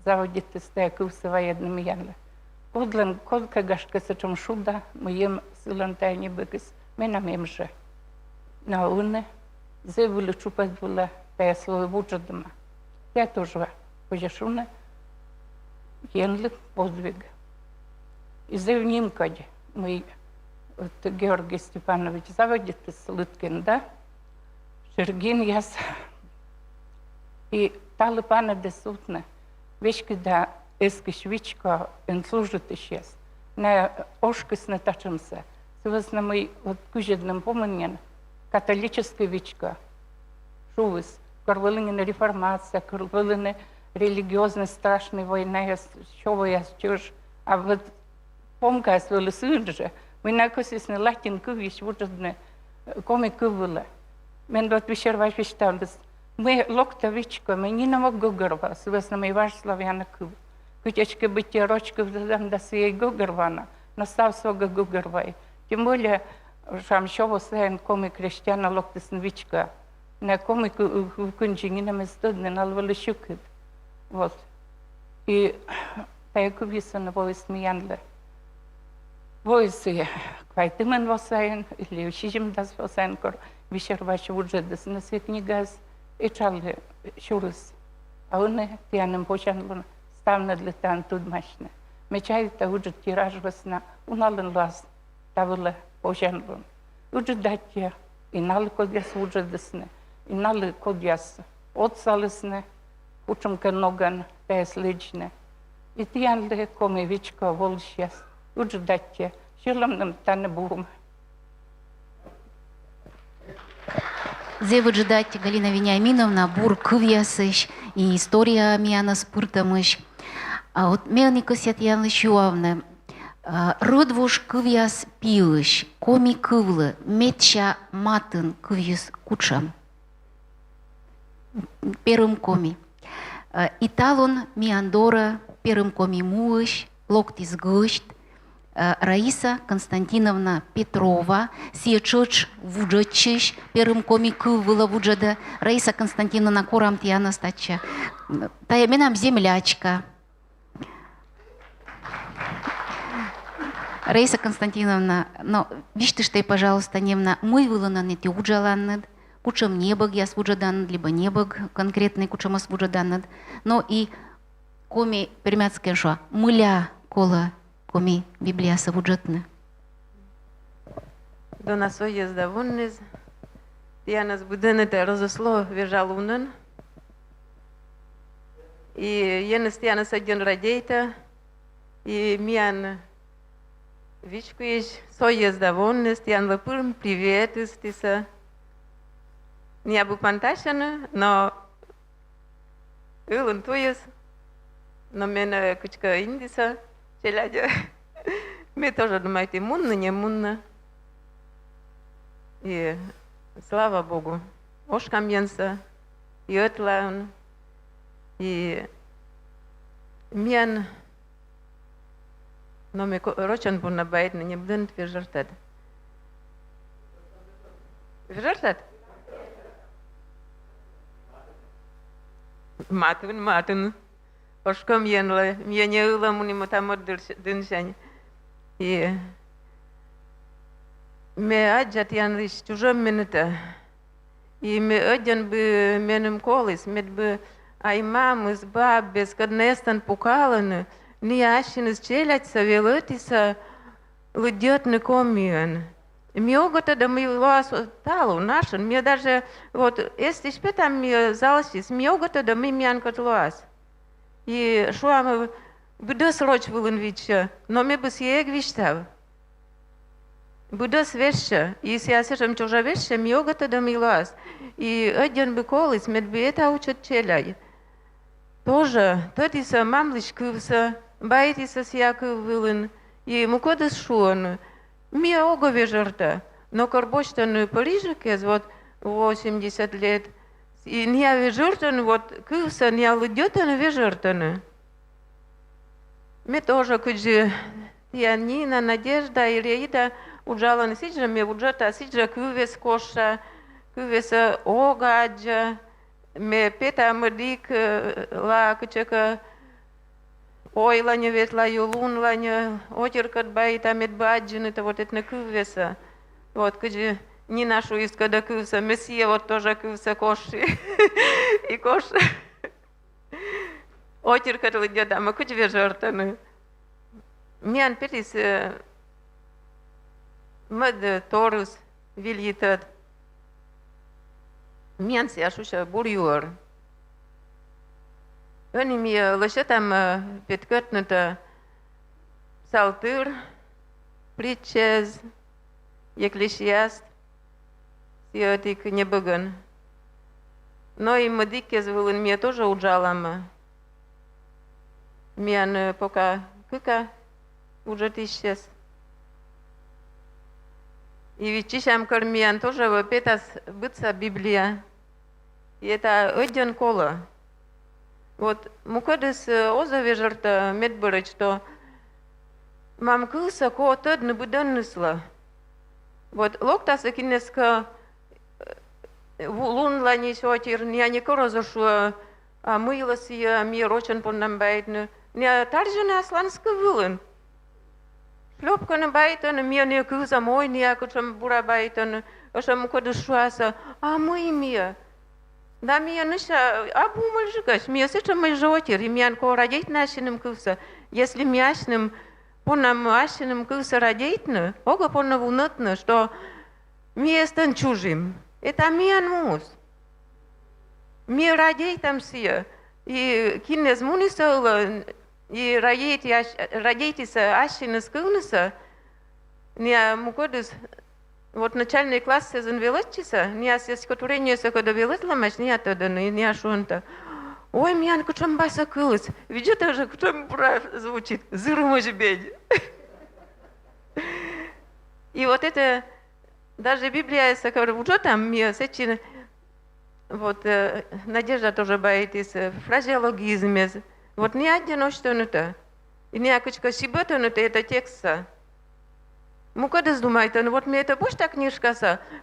заводит из тайкуса военным янле. Кодлен, колка гашка сачом шуда, моим силан тайни быкис, менам им же. На уне, зевули чупать была, тая слово вуджадама. Я тоже пожешуне, янле подвиг. И зев нимкади, мой Георгий Степанович заводит из Лыткин, да? Шергин яс. И талы пана десутне. Вещки да эски швичка ен служит исчез. На ошкис не тачимся. Свез на мой вот кужедным помнен католическая вичка. Шувыс. Корвылыне реформация, корвылыне религиозная страшная война, что я чушь. А вот помка свели сюрже. Мы на косис на латин кувиш вуджадне коми кувыла. Мен вот вечер ваш вишталдес. Мы локта вичка, мы не намог гугерва, свез на мой ваш славяна кув. Кутечка бытия рочка вдадам да сей гугервана, настав свога гугервай. Тем более, шам шово саен коми крещана локтес вичка. На коми кунжинина местудне налвали щукит. Вот. И тайку виса на воис миянле. Воисы квайтымен восаен, или учижим дас восаен кор. Вечер ваш уджедес на свет книгас и чалли шурыс. А он тяnem почанлун ставна для тан тут машне. Мечай та уджед тираж весна унален лас тавле почанлун. Уджед датья и нал кодяс уджедесне и нал кодяс отсалесне учим кеноган тес личне. И тянле коми вичка волшьяс уджед датья шилам нам тане бурум. Зевыдждать Галина Вениаминовна, бур кывьясыш, и история мияна спыртамыш. А вот мелникосят яны шуавны. Рыдвуш кывьяс пилыш, коми кывлы, метча матын кывьяс кучам. Первым коми. Италон миандора, первым коми муыш, локтис гышт, Раиса Константиновна Петрова, сиечуч вуджачиш, первым коми кывыла вуджада, Раиса Константиновна Курамтьяна стача, тая менам землячка. Раиса Константиновна, но вишьте, что, пожалуйста, немна, мы вылананы ти уджаланнад, кучам небог я свуджаданнад, либо небог конкретный кучам свуджаданнад, но и коми пермяцкая шо, мыля кола коми Библия свуджатна. До нас оезда вунниз, я нас буденете разосло вежалунен, и я нас тянас один радейта, и миян Вичкуиш, соезда воннес, тян лапырм привет истиса. Не абу панташана, но илын туес, но меня кучка индиса, челядя. Мы тоже думаете, мунна, не мунна. И слава Богу, ошкамьенса, и отлаун, и миян. Но ми рочен пунна байт не будем вижертать. Вижертать? Матын. Ошком янла, мне не ула муни матамот дыншань. И me аджат ян лишь чужом минута. И me один бы менем колес, мед бы аймам из бабес, kad нестан пукаланы. Ниашин челяться велотиса лудет на комиен. Миого тогда мы вас талу нашен. Мне даже вот если спетам мне залшис, миого тогда мы мянкот луас. И шо мы буду сроч вылынвича, но мы бы съег виштав. Буду свеща, и если я сижу чужа веща, миого тогда мы луас. И один бы колес, мед бы это учат челяй. Тоже, тот и сам лишкывся. Байтиса всякий вилин, і мукода шуан. Мія огове жерта, но корбочтану Парижекез вот 80 лет, и не вежертану вот кывса не лудетану вежертану. Мы тоже куджи Нина, Надежда и Реида уджала сиджа, мне уджата сиджа кывес коша, кывеса огаджа, me peta mădic la căcecă ойланя ветлаю лунланя, отеркат байта медбаджин, это вот это кывеса. Вот, кыджи не нашу из когда кывса, месье вот тоже кывса коши. И коши. Отеркат лыдя дама, кыджи вежертаны. Мян петис мед торус вильитат. Мян сяшуша бурьор. Они мне лошадам петкотнута псалтыр, притчез, еклесиаст, сиотик небыган. Но и мадикез вылын мне тоже уджалам. Мян пока кыка уже исчез. И ведь чищам кормиян тоже петас быца Библия. И это один кола. Вот мукадес озаве жарта медборыч, что мам кылса ко тед не буденнесла. Вот локтаса кинеска лун лани шотир, не они корозошу, а мылась я ми рочен по нам байтну, не таржена асланска вылын. Шлёпка на байтен, ми не кылса мой, не кучам бура байтен, ошам мукадес шуаса, а мы ми. Да, меня наша обумал жигаш, меня сечем мой животер, и меня ко родить нашим кылса. Если мяшным, по нам ашным кылса родитно, ого по нам внутно, что мне стан чужим. Это меня мус. Мне родить там все, и кинез мунисал, и родитися ашины скылнуса, не мукодис. Вот начальный класс сезон величится, не асес катурение се когда велитла маш не оттуда не ашунта. Ой, меня кучам баса кылыс. Видишь, это же кучам прав звучит. Зыру мой бедь. И вот это, даже Библия, что там, сечин, вот, Надежда тоже боится, фразеологизме, вот не один, что это. И някачка сибета, это текста. Когда думаете, ну вот мне это больше так книжка,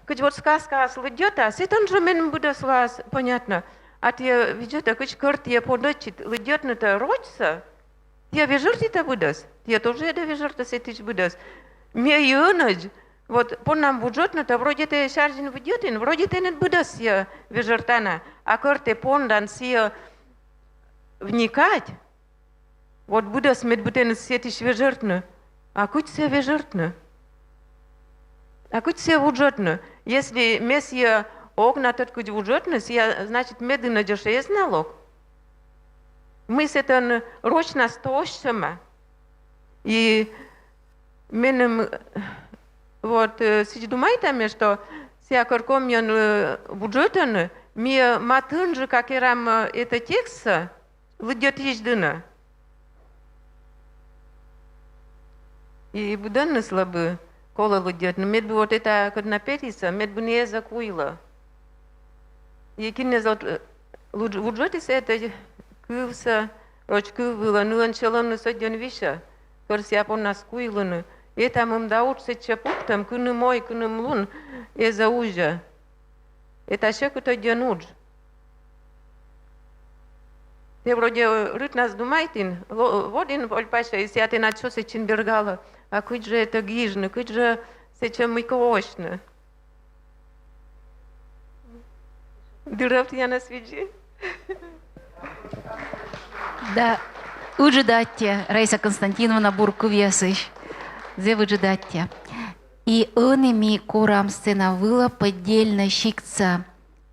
когда вот сказка следет, а это он же мне будет слаз, понятно. А те видят, а когда карт я подачит, следет на это родится, те вежерти это будет, те тоже это вежерта сетич будет. Мне юнаж, вот по нам будет на это вроде это шаржин видит, вроде это не будет я вежертана, а карты пондан сия вникать, вот будет смет будет сетич вежертна, а куда все вежертна? А куда все вуджетно? Если месье огна тот куда вуджетно, значит медленно держишь налог. Мы с этим ручно стоишься. И менем вот сейчас думаете, что все коркомьян вуджетно, мне матынжи, как и рам это текст, лидет еждина. И буданы слабы. Кола лудет, но мед бы вот это, как напетиса, мед бы не закуила. И кине зот луджотис это кывса, роч кывила, ну он челом на соден виша, корс я по нас куилану. И там им даутся чапуктам, кыны мой, кыны млун, и за ужа. Это шекуто денудж. Те вроде рыт нас думаете, вот он польпаша, если ты на что се чинбергала. А куд же это гижно, куд же сечем мы коошно. Дурав я на свече. Да, уджидатте, Раиса Константиновна Бурковесыч, зе уджидатте. И онеми корам сцена выла поддельно щикца.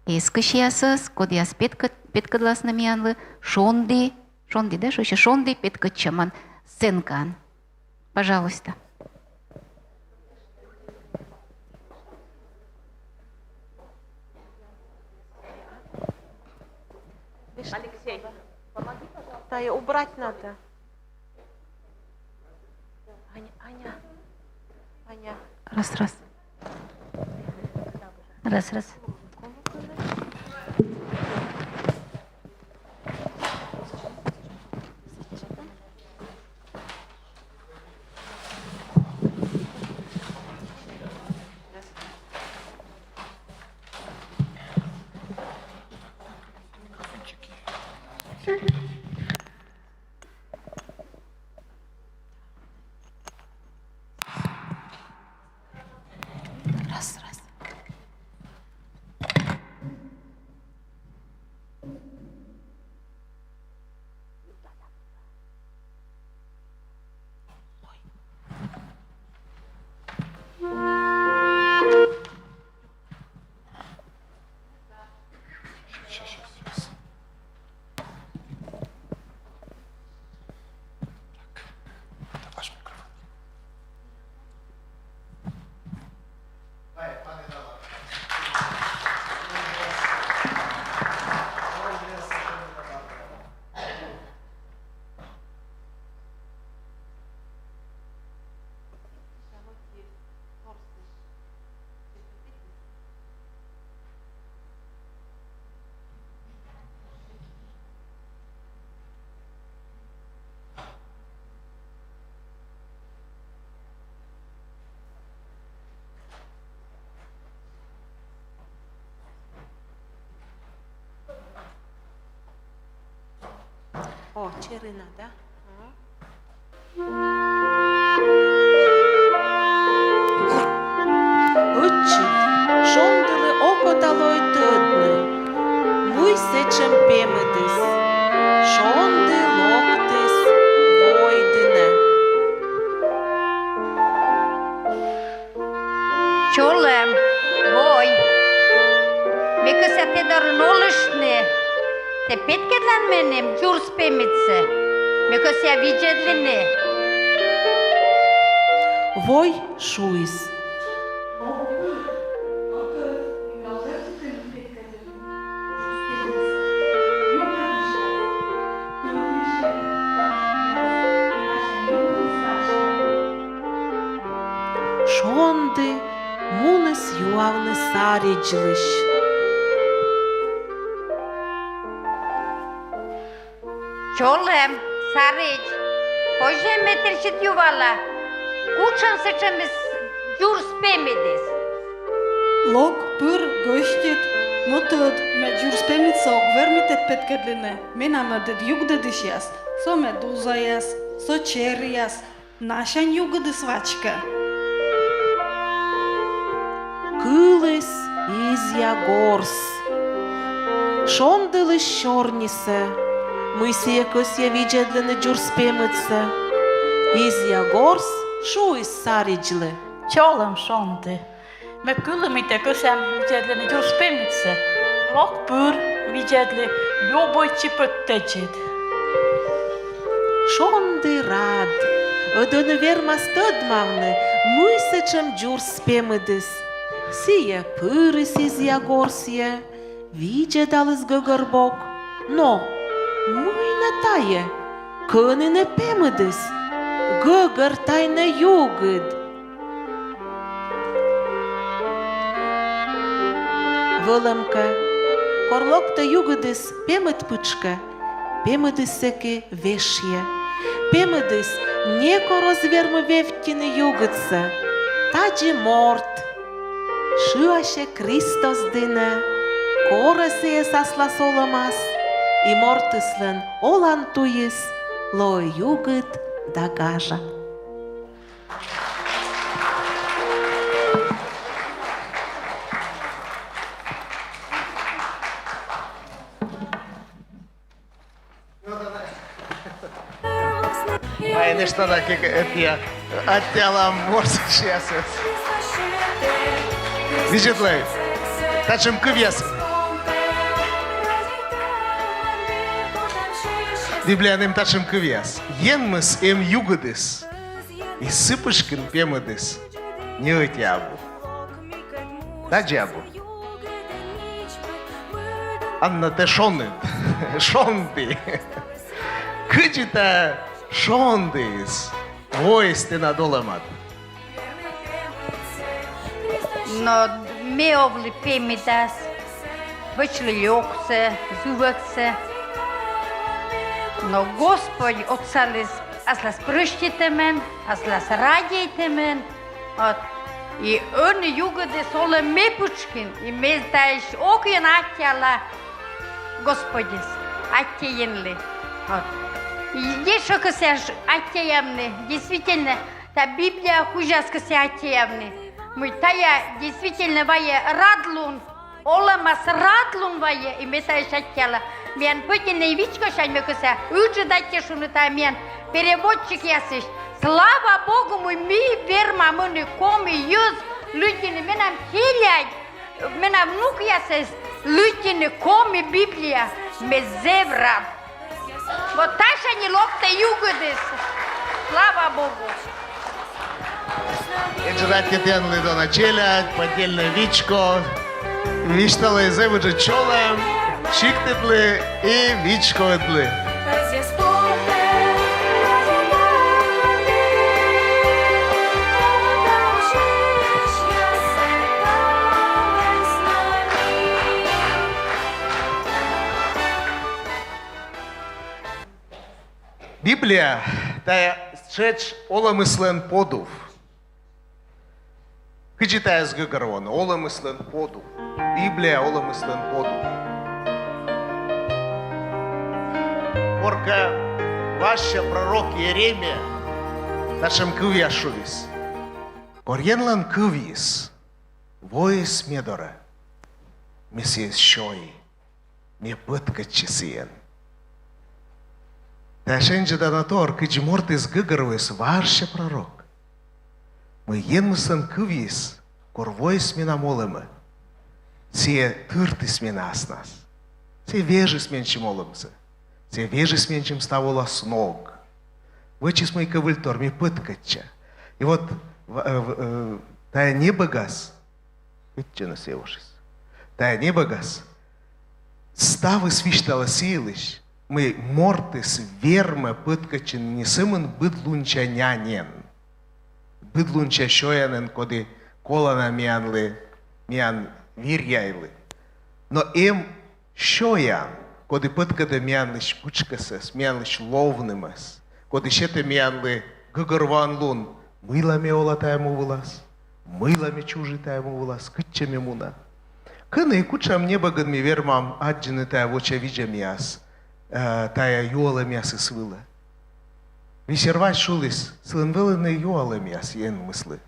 Эскащиасас, код я петка гласнами анлы, шонды, да, что еще шонды, петка чаман, сценкан. Пожалуйста. Алексей, помоги, пожалуйста. Да, и убрать надо. Аня. Раз. Раз. О, черына, да? Учить, шондили око далой тыдны, луй сечем пемедис, шонди локтис войдине. Чолем, вой, because at the nolishne, te pitkedlan menem jurs pemitse, because я виджедлене. Вой шуис. Шон Шонды мунес юавны сариджлыш. Чолем, сарич, позже метричит ювала. Учам се чемис юр спемедис. Лог пur goștit, nu tot me jurspemit sau vermitet petkedline, mena me de jugdedisias, so meduzaias, so cherias, nașan jugdesvačka. Кылыс изя горс. Шондылы щорнисе, мыся косья виджедлины джурспемыца. Изя горс шуис сариджлы. Чолом шонды. Me kyllä mitä kösän viedli jos pemmitse. Lokpur viedli любойчи пöttejet. Шонды рад. Ödönü vermas tödmavны, мыся чем джурспемыдыс. Сия пырыс изя горсье, виджедалыс гăгăрбок. Но, мыйна тае, кăныне пемыдыс. Гăгăр тайна югăд. Вăлăмка, корлокта югăдыс пемăт пычка, пемăдысseке вешье, пемăдыс неко розвермă вевтины югăдса, таджи морт. Шыаще Христос дыны, корысые сасла соломас, и мортыслын олан туйыс, ло югăд дагажа. Ai nešto da je atjela morsa šeset. Vidjet li? Tačem kvijes. Biblianim tačem kvijes. Jenmas em jugudis. I sipышkin pemudis. Ne atjabu. Da djabu. Anna te šonid. Šondi. Câcita șondis, voiste na dolamat. Но ме овли пемитас, вычли лёгце, зувекце. Но Господь отцалис аслас прыштитемен, аслас радийтемен. И он югадес оле мепучкин, и мездаиш окин атяла Господис, атяенли. Есть что косяш атеявны, действительно, та Библия хужас кося атеявны. Мы тая действительно вая радлун, оламас радлун вая, и мы тая шатяла. Мен пытиный вичко шаньме кося, уджи дайте шуну та мен, переводчик ясыш. Слава Богу, мы верма, мы не коми, юз, люди не менам хилять, менам внук ясыш, люди не коми Библия, me zevra. Вот таша не локта югудис. Слава Богу. Ечерати тенли до начеля, подельне вичко, виштали зевуджи чолем, шиктитли и вичко етли. Библия тая чеч оламислен подув. Хичитая с гăгăрвон, оламислен подув. Библия оламислен подув. Порка ваша пророк Еремия нашем кывяшувис. Порьенлан кывис, воис медора, месьес шой, не пытка чесиен. Та шенджи данатор, кыч мортис гăгăрвис варше пророк. Мы енмысын кывис, корвойс мина молымы. Се тыртыс минас нас. Се вежис менчим молымсы. Се вежис менчим ставола сног. Вычис мой кывыльтор, ми пыткача. И вот тая небогас, видите на севушис, тая небогас, ставы свиштала силыш, мы мортис верма пыткачин не сымын быдлунча нянен. Быдлунча шоянен, коды колана миан вирьяйли. Но им що я, коли пыткада миан лиш пучкасас, миан лиш ловнымас, коли шете миан ли гыгырван лун, мылами олатаему вылаз, мылами чужитаему вылаз, кытчами муна. Кыны кучам небаган ми вермам аджины тая воча видя миас, тая юала миас и свыла. Висервать шулис, слын вылыны юала миас, ен мыслы.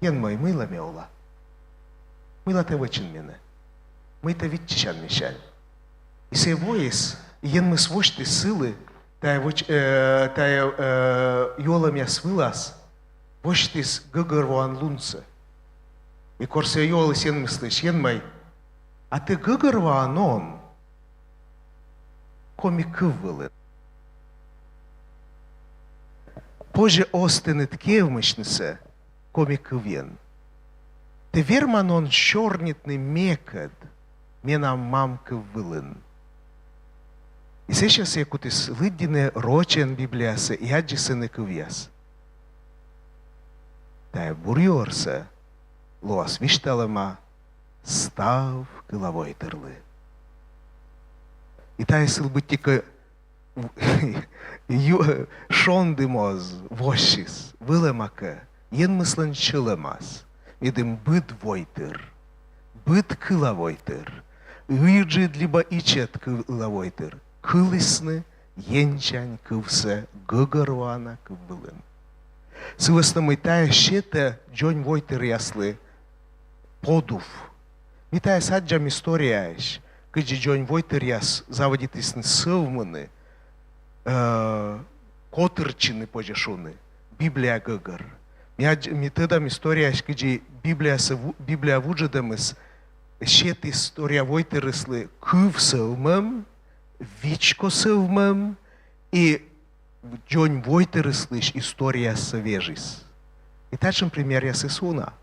Ен мой мыла меола. Мыла те вачин мене. Мы то витчичан мешаль. И се воис, ен мы свощты сылы, тая юала миас вылаз, вощтис гыгырвуан лунце. И корсе юала сен мыслыш, ен мой, а ты гыгырвуан он, коми кыввылы. Позже остыны ткевмышныся, коми кывен. Ты верман он щорнитный мекад, менам мам кыввылын. И сейчас я кутис лыддине рочен библиясы, и аджисыны кывьяс. Тая бурьорса, лоас вишталама, став головой тырлы. И тая сыл быть тика шондымоз, вошис, вылемака, ен мыслан чыламас, медым быт войтыр, быт кылавойтыр, уйджид либо ичет кылавойтыр, кылысны, енчань кывсе, гыгырвана кывылын. Сывысны тая щета джонь войтыр яслы, подув. Митая саджам историяш, кыджи джонь войтыр яс заводитысны сывмыны, котырчины пожешуны, Библия гыгыр. Ми тыдам история, кыджи Библия вуджадамыс, щет история войтырыслы кыв сывмым, вичко сывмым, и джонь войтырыслыш история свежис. И тачем пример яс Исуна.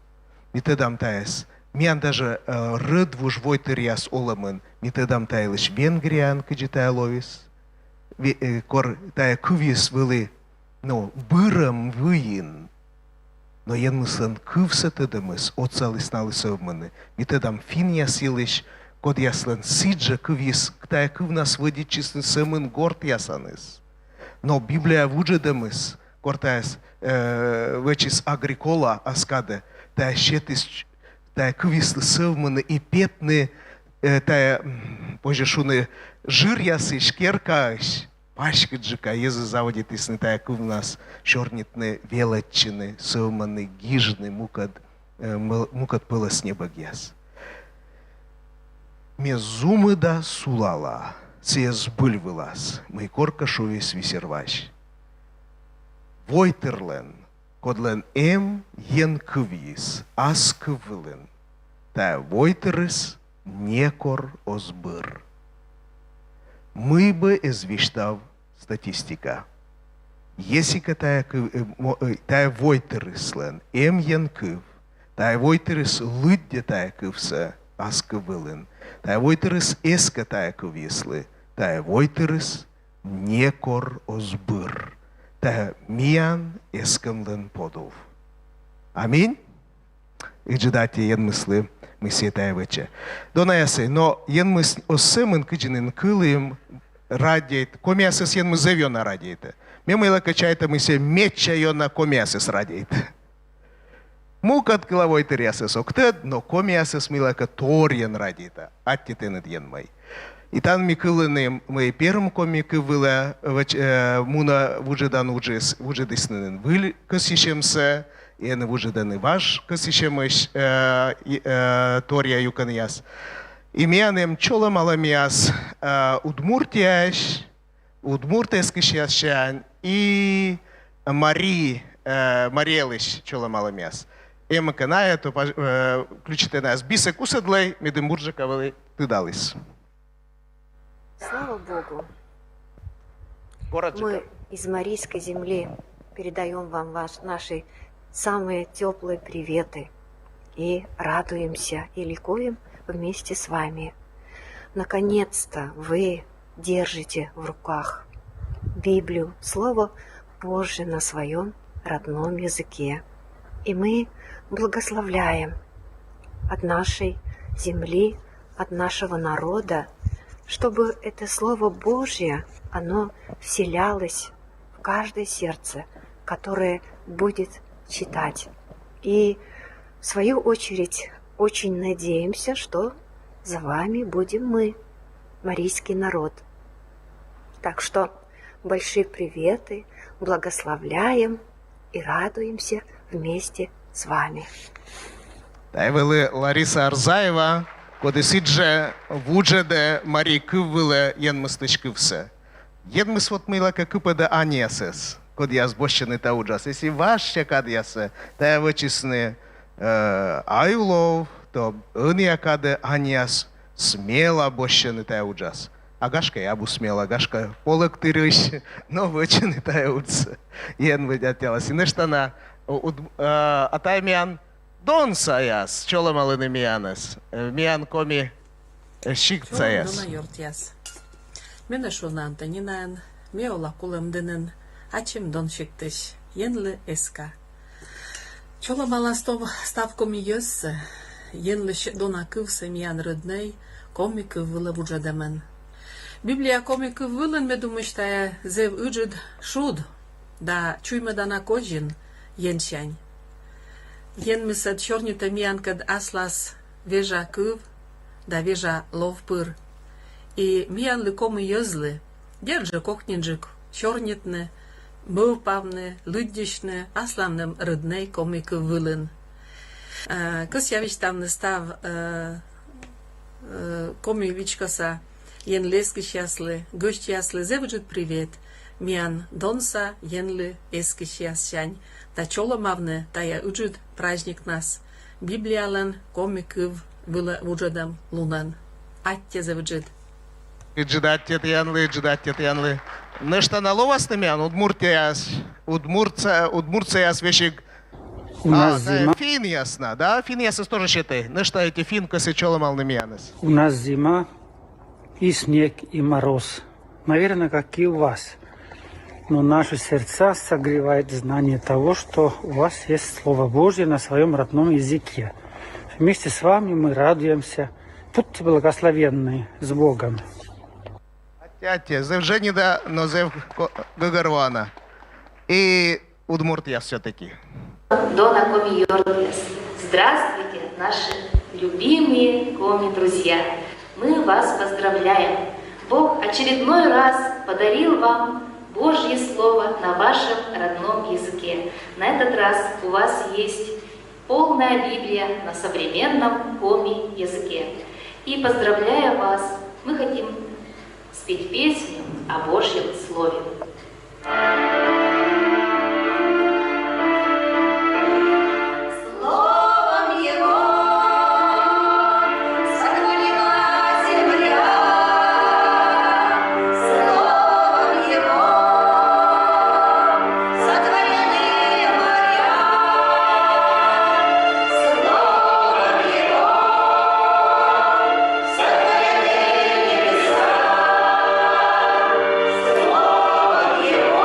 Ми тыдам таес, миан даже рыдвуж войтыр оламын, ми тыдам таелыш Венгриан, кыджи тая ловис, кор тая кывис вылы, ну, бырам выин, но ен мыслан кывса тыдамыс, отцалыс налысовманы, ми тыдам фин ясилыш, код яслан сиджа кывис, тая кыв нас выдит чистын сымын горд ясаныс. Но Библия вуджадамыс, кортаяс вычис агрикола аскаде, тая щетыс, тая кывислы сывманы и петны, тая пожешуны жир ясы шкеркаш, пашка джика, езы заводит исны тая кыв нас шорнитны велочины, сывманы гижны, мукад пыла с неба гяс. Мезумы да сулала, сез быль вылаз, мы корка шуис висерваш. Войтерлен, кодлен ен кывис, ас кывылен, тая войтерыс некор озбыр. Мы бы извиштав статистика. Если тая войтерыслен, ен кыв, тая войтерыс лыдде тая кывса, ас кывылен, тая войтерыс эска тая кывислы, тая войтерыс некор озбыр. Тая миян эскамлен подов. Аминь. И джедати ен мыслы, мы сетая вече. Дона ясы, но ен мысль осымын кыджинын кылым радиет, комясыс ен мызев йона радиет. Мемайла качайта мы се меча йона комясыс радиет. Мукат головой тырясыс октед, но комясыс милака торьен радиет. Аттитенет ен май. И там ми кылыны, мы первым комик выла, муна вужедан вужедыснын выль кысишемсе, и на вужеданы ваш кысишемыш торья юкан яс. И мианем чола маламяс удмуртияш, удмуртескиш яшан, и Мариелыш чола маламяс. Ема каная, то включите нас биса кусадлей, медембуржаковали тыдалыс. Слава Богу! Город Мы из Марийской земли передаем вам наши самые теплые приветы и радуемся и ликуем вместе с вами. Наконец-то вы держите в руках Библию, Слово Божие на своем родном языке. И мы благословляем от нашей земли, от нашего народа, чтобы это Слово Божье, оно вселялось в каждое сердце, которое будет читать. И в свою очередь очень надеемся, что за вами будем мы, марийский народ. Так что большие приветы, благословляем и радуемся вместе с вами. Тайвели Лариса Арзаева, коли сидже вуджеде Марии Кыввеле янмыстычкывсе. Янмыс вот милака кыпеде аньясес, код яс бощены тауджас. Если ваше кадьясе, та вычисны аюлов, то 은이야카데 аньяс смело бощены тауджас. Агашка я бу смело, агашка полок тырыш, но вычены тауджас. Ян выдятелась. И нештана атаймян Донса яс, чола малыны миянес. Миян коми шикца яс. Дона йортяс. Мене шона Антонинан, меола кулем дынын, ачем дон шиктыш, енлы эска. Чола мала став коми йоссы, енлы дона кывсы миян рыдней, коми кыввылы вуджадамен. Библия коми кыввылын медумыштая зев ыджид шуд, да чуймедана кожин еншань. Янмысад чорнита миянкад аслас вежа кыв, да вежа ловпыр. И миян лыкомы йозлы, держи кокнинджик, чорнитны, мывпавны, лыддишны, асланным рыдней коми кыввылын. Кыс явич там став коми вичкаса, ен лески счастлы, гость счастлы, зевыджит привет, миян донса, енлы эски счастьянь. Та чола мавне, тая уджит праздник нас. Библиялен комикыв было вуджадам лунан. Атте завуджит. Иджидаттет янлы, иджидаттет янлы. Нешта наловас намян, Удмурция свящик. У нас зима. Фин ясно, да? Фин ясно тоже считай. Нешта эти фин косы чола мал намянес. У нас зима и снег, и мороз. Наверное, как и у вас. Но наши сердца согревает знание того, что у вас есть Слово Божье на своем родном языке. Вместе с вами мы радуемся. Будьте благословенны с Богом. Атя, зев Женида, но зев Гагарвана. И Удмуртия все-таки. Дона коми йортяс. Здравствуйте, наши любимые коми-друзья. Мы вас поздравляем. Бог очередной раз подарил вам Божье Слово на вашем родном языке. На этот раз у вас есть полная Библия на современном коми-языке. И поздравляя вас, мы хотим спеть песню о Божьем Слове. Словом Его сотворена земля, Словом Его сотворены моря, Словом Его сотворены небеса, Словом Его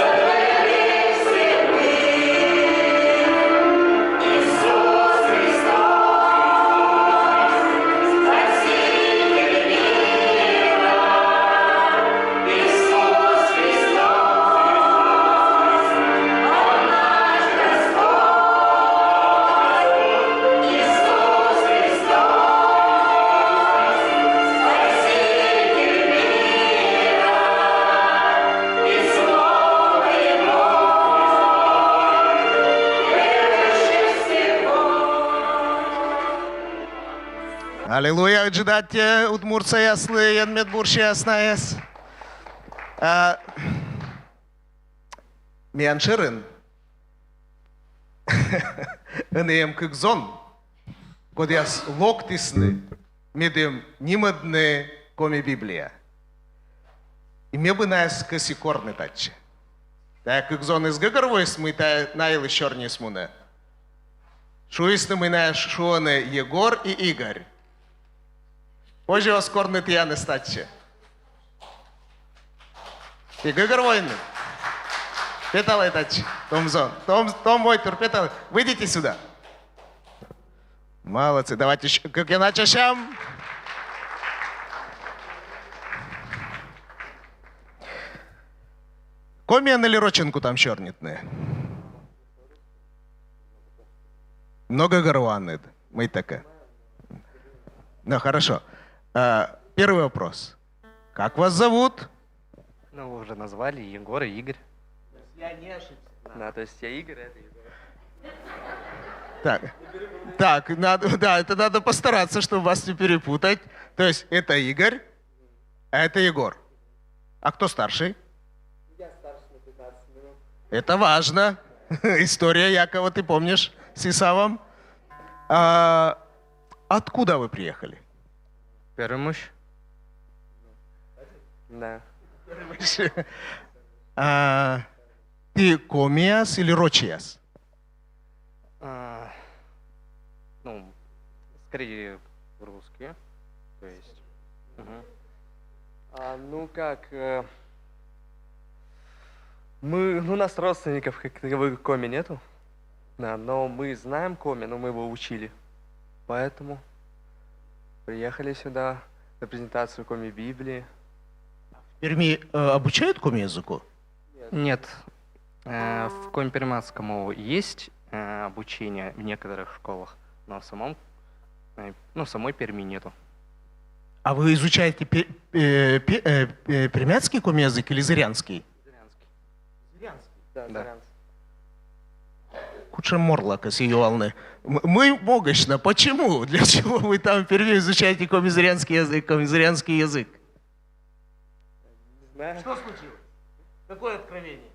сотворены все мы. Иисус Христос, Спаситель мира, Иисус Христос, Он наш Господь, Иисус Христос, Спаситель мира, и Слово Его превыше всего. Аллилуйя, иджидаття, Удмуртия яслы, Янмедбурщи яснаес. Мианширын. Энеем кыкзон. Кодяс локтисны. Медем нимадны коми Библия. И мне бы нас каси корны тачи. Та кыкзон из гагарвойс мы та наилы черни смуне. Шуисны мы наш шуоне Егор и Игорь. Позже вас корнет Яны стачи. И гагарвойны. Петалетач, Томзон. Том Войтер, Петал, выйдите сюда. Молодцы, давайте, как я начал щам. Комія на Ліроченку там чорнітне. Много горланит. Мы такая. Ну, хорошо. Первый вопрос. Как вас зовут? Ну, вы уже назвали. Егор и Игорь. Я не ошибся. Да, то есть я Игорь, это Егор. Так, надо, да, это надо постараться, чтобы вас не перепутать. То есть это Игорь, а это Егор. А кто старший? Я старше на 15 минут. Это важно. История Якова, ты помнишь, с Исавом. Откуда вы приехали? Перемыш. Да. Ты комиас или рочиас? Ну, скорее русские. То есть. Ну как, мы, ну, у нас родственников как таковых коми нету. Да, но мы знаем коми, но мы его учили. Поэтому приехали сюда на презентацию коми Библии. В Перми обучают коми языку? Нет. В коми перманскому есть обучение в некоторых школах, но в самой Перми нету. А вы изучаете пермяцкий коми язык или зырянский? Зырянский. Да, зырянский. Куча морлака с ее волны. Мы могочно. Почему? Для чего вы там в Перми изучаете комизырянский язык? Не знаю. Что случилось? Какое откровение?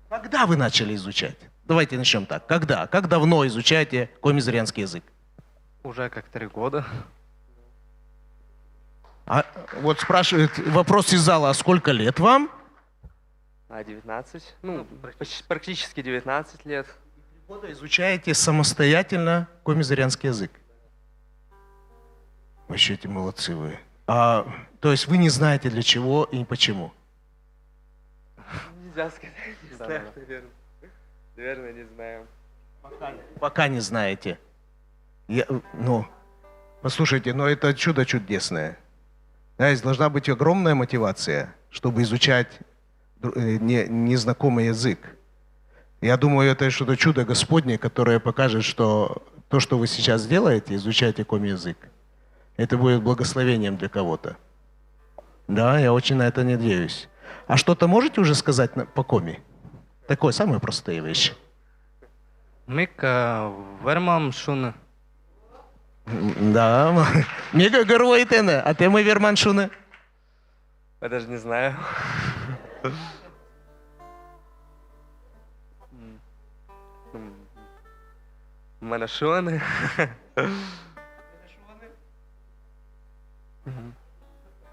Когда вы начали изучать? Давайте начнем так. Когда? Как давно изучаете комизырянский язык? Уже как 3 года. А вот спрашивает вопрос из зала, а сколько лет вам? 19. Ну, практически 19 лет. 3 года изучаете самостоятельно комизырянский язык. Вообще эти молодцы вы. То есть вы не знаете для чего и почему? Нельзя сказать. Не знаю, наверное. Наверное, не знаем. Пока не знаете. Послушайте, но это чудо чудесное. Знаете, должна быть огромная мотивация, чтобы изучать незнакомый язык. Я думаю, это что-то чудо Господне, которое покажет, что то, что вы сейчас делаете, изучаете коми-язык, это будет благословением для кого-то. Да, я очень на это надеюсь. А что-то можете уже сказать по коми? Такое, самые простые вещи. Мика вермам шуны. Да, мега горлойтене, а ты мой верман шуны? Я даже не знаю. Манашоны.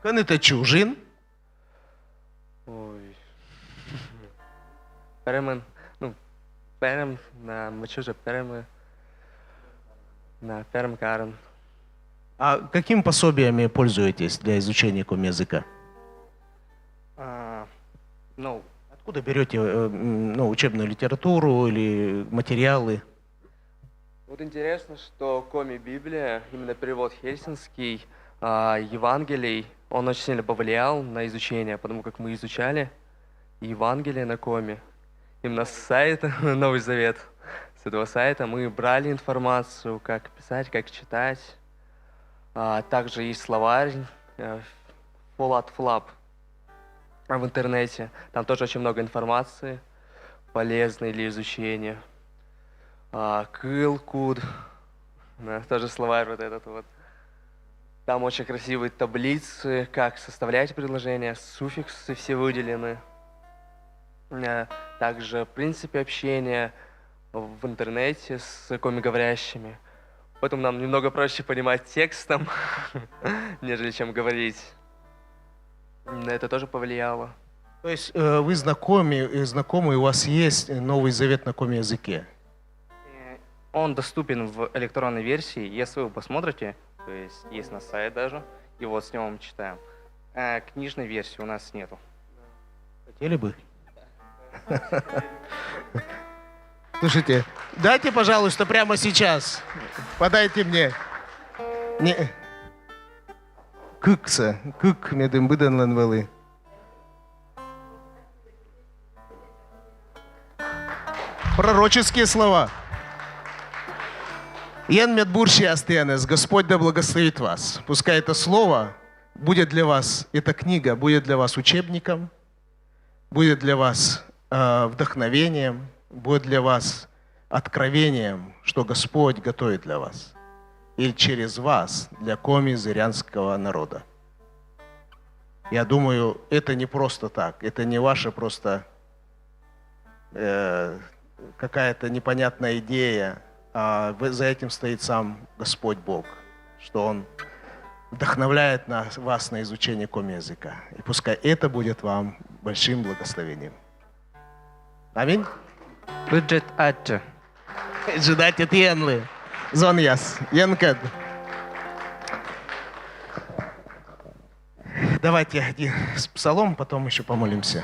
Кан это чужин? Ой. Перемен. Перем на мачужа перемы. На перем карен. А какими пособиями пользуетесь для изучения коми-языка? Откуда берете учебную литературу или материалы? Вот интересно, что коми Библия, именно перевод хельсинский, Евангелий, он очень сильно повлиял на изучение, потому как мы изучали Евангелие на коми. Именно с сайта Новый Завет, с этого сайта мы брали информацию, как писать, как читать. Также есть словарь Фолат Флап в интернете. Там тоже очень много информации, полезной для изучения. Кылкуд, тоже словарь вот этот вот. Там очень красивые таблицы, как составлять предложения, суффиксы все выделены. Также принципы общения в интернете с комиговорящими. Поэтому нам немного проще понимать текстом, нежели чем говорить. Это тоже повлияло. То есть вы знакомы, у вас есть Новый Завет на коми-языке? Он доступен в электронной версии. Если вы посмотрите, то есть на сайт даже, и вот с него мы читаем. Книжной версии у нас нету. Хотели бы? Слушайте, дайте, пожалуйста, прямо сейчас. Подайте мне. Не. Кыкса. Кык медым быданлан валы. Пророческие слова. Ян медбурщи астенес. Господь да благословит вас. Пускай это слово будет для вас, эта книга будет для вас учебником, будет для вас вдохновением, будет для вас откровением, что Господь готовит для вас. И через вас для коми-зырянского народа. Я думаю, это не просто так. Это не ваша просто какая-то непонятная идея, а за этим стоит сам Господь Бог, что Он вдохновляет вас на изучение коми-языка. И пускай это будет вам большим благословением. Аминь. Бюджет Атча. Ждать от Янлы. Зон яс. Янкад. Давайте один псалом, потом еще помолимся.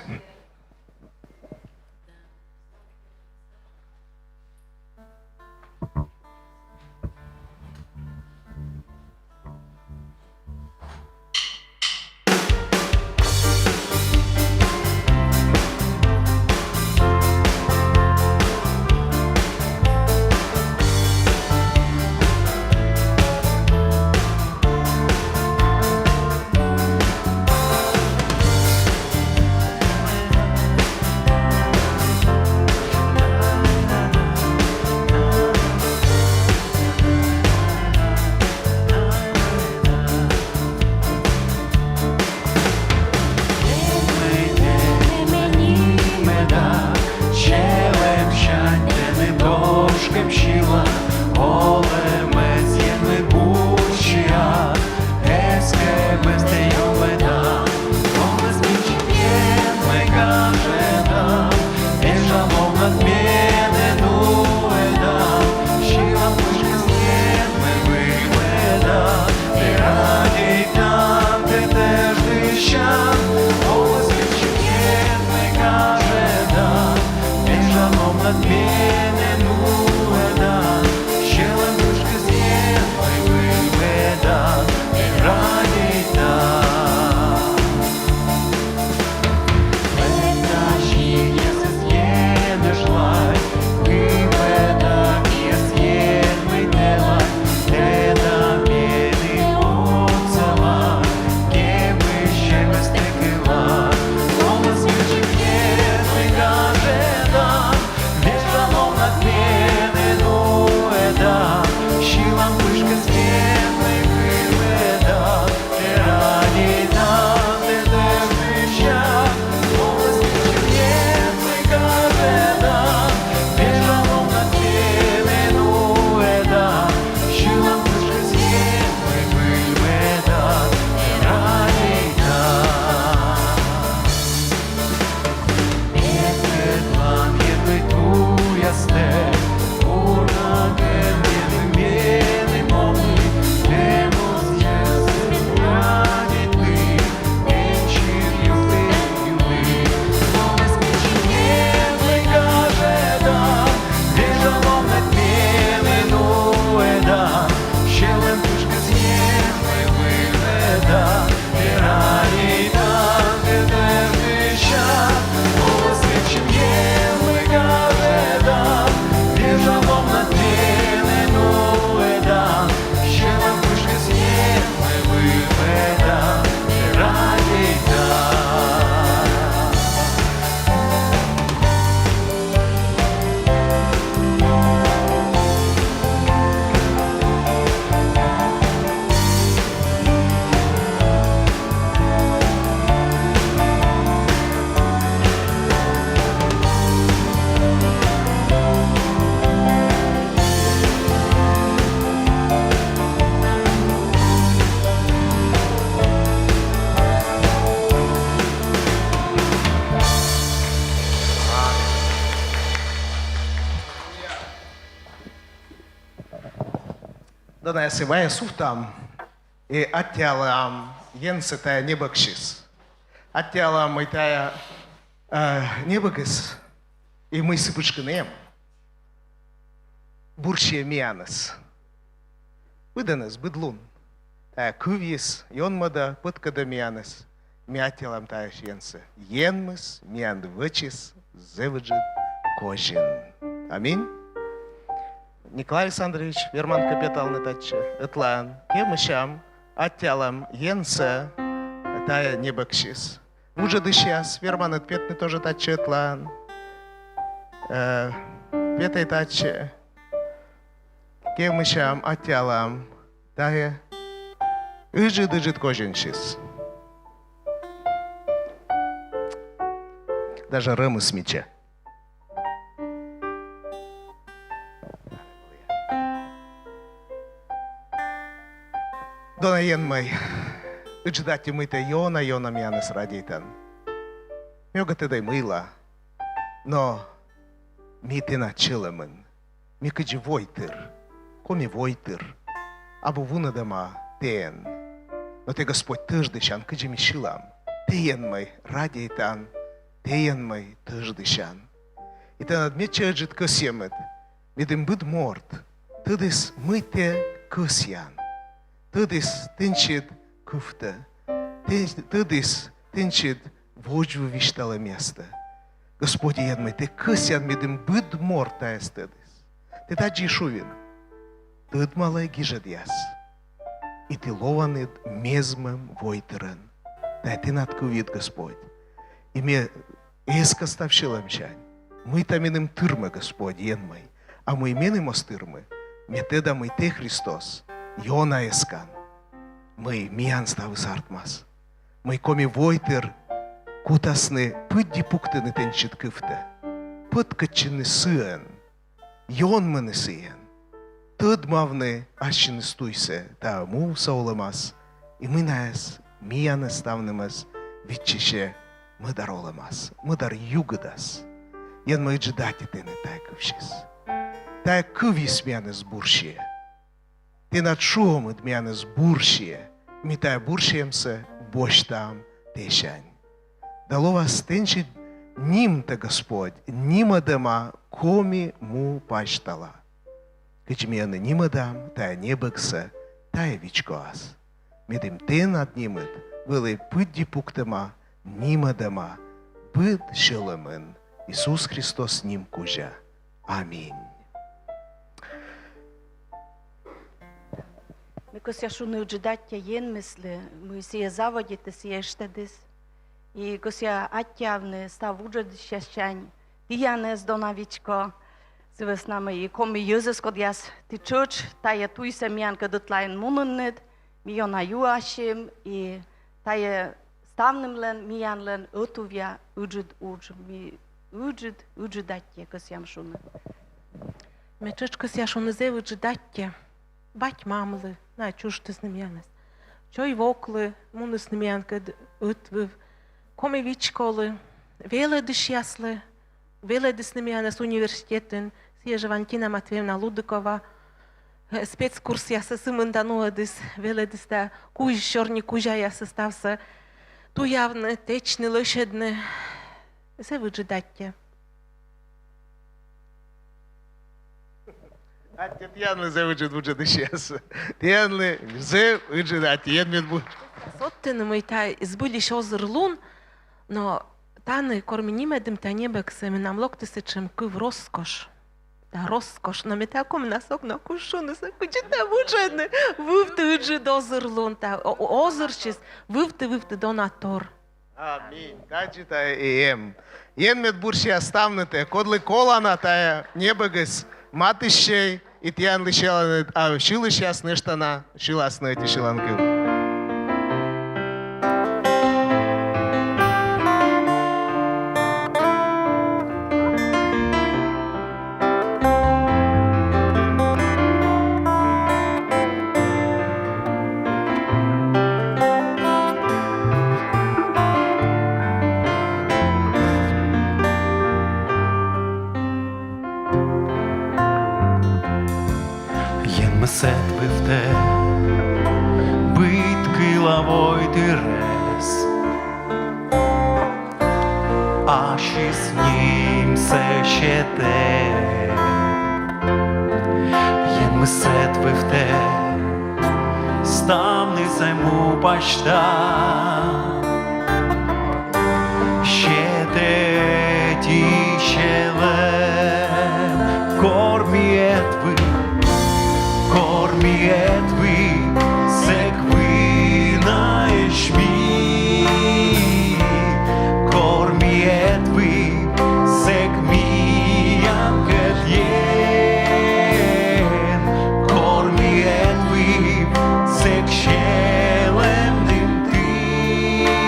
Донесиває суфтам і атялам енце тая небокшис. Оттяла мы тая небокис, и мы сыпучканем. Буршия мианас. Выданас, быдлун. Тая кувьес, йонмада, пыткада мианас. Мятелам тая енце. Енмыс, мианд вычис, зевыджит кожин. Аминь. Николай Александрович, Верман капитал на таче, Этлан, кемышам, оттялам, енце, тая небокшис. Уже дышас, Верман отпетный тоже таче, Этлан. Петай таче, кемышам, оттялам, тая ыжит кожиншис. Даже рымы с меча. Дона енмай, ыждати мыта йона мянес радитан. Мёга ты дай мыла, но ми ты начиламын. Ми кыджи войтыр, коми войтыр, абу вуна дама тен. Но ты, Господь, тыждыщан, кыджи ми шилам. Ты енмай радитан, ты енмай тыждыщан. И ты над меча ыжит кысемет, медым быд морт, ты дыс мыте кысян. Тăдис тынчит куфта, тăдис тынчит вожу виштала место. Господи, ядмай, ты кысян медым быд морта эстедис. Ты таджи шувин, тăд малай гижадяс. И ты лованыд мезмым войтерен. Дай ты надкувит, Господь. И мне эска ставшилам чань. Мы там иным тырмы, Господь, ядмай. А мы именым остырмы, мне теда мы те Христос. Йона ескан. Мы миян ставы сартмас. Мы коми войтер кутасны пыдди пуктыны тенчит кыфта. Пыткачыны сыен. Йон мыны сыен. Тыдмавны ащыны стуйсе. Та му сауламас. И мы наэс миян ставнымас. Витчище мы дароламас. Мы дар югадас. Ян мы джидати тены тайкывшис. Тай кывис мянес буршие. Ты над шумом дмянес буршие, митая буршиемся бощ там тещань. Дало вас тенчить ним-то, Господь, нима дама, коми му паштала. Кычмяны нима дам, тая небыкса, тая вичкоас. Медым ты над нимыт, вылы пыдди пуктама, нима дама, быд шелымын, Иисус Христос ним кужа. Аминь. Микос я шуну джидаття єн мисли, ми сіє заводіти сіє штедис. І кос я аттявне став уджад щащань, діяне з донавічко, сиве з нами, і коми Єзус, код яс ти чуч, та я туйся м'янка дотлайн мунуннид, мійона юашим, і та я ставним лен, міян лен, отув'я, уджад удж, мі уджидаття, кос ям шуну. Мечеч кос я шуну зе уджидаття. Бать мамлы, на чуж ты с ними чой вокли, муны с ними утвив, коми вичколи, веле дышясли, веле с ними с университетен, сieже Валентина Матвеевна Лудыкова, спецкурс я со сымын дануадис, веле диста куж черни кужа я состався, ту явно течны лошадны, се выжидатьте. Аття тянли зе виджит вуджа дишес. Тянли зе виджит аття єдмід буд. Соттен ми та збиліш озер лун, но тани кормінімедим та небексами нам локтиси чим кив розкош. Та розкош, но ми таком насок на кушу, не сакучи та вуджедне. Вивти виджит озер лун, та озер щось, вивти донатор. Амінь. Таджі та єм. Єдмід бурші оставнете, кодли колана та небегес, матищей, і тян лишила, а шили щас не штана, шилас на ті шиланки. Jen me settvifte, bytky силовой тырес, а și с ним сещете. Jen мысет вывте, ставны займу пашта. Щете тишелем, кормиет вы, секвы на ешми. Кормиет вы, секми янкет ен. Кормиет вы, сек щелем дым тыр.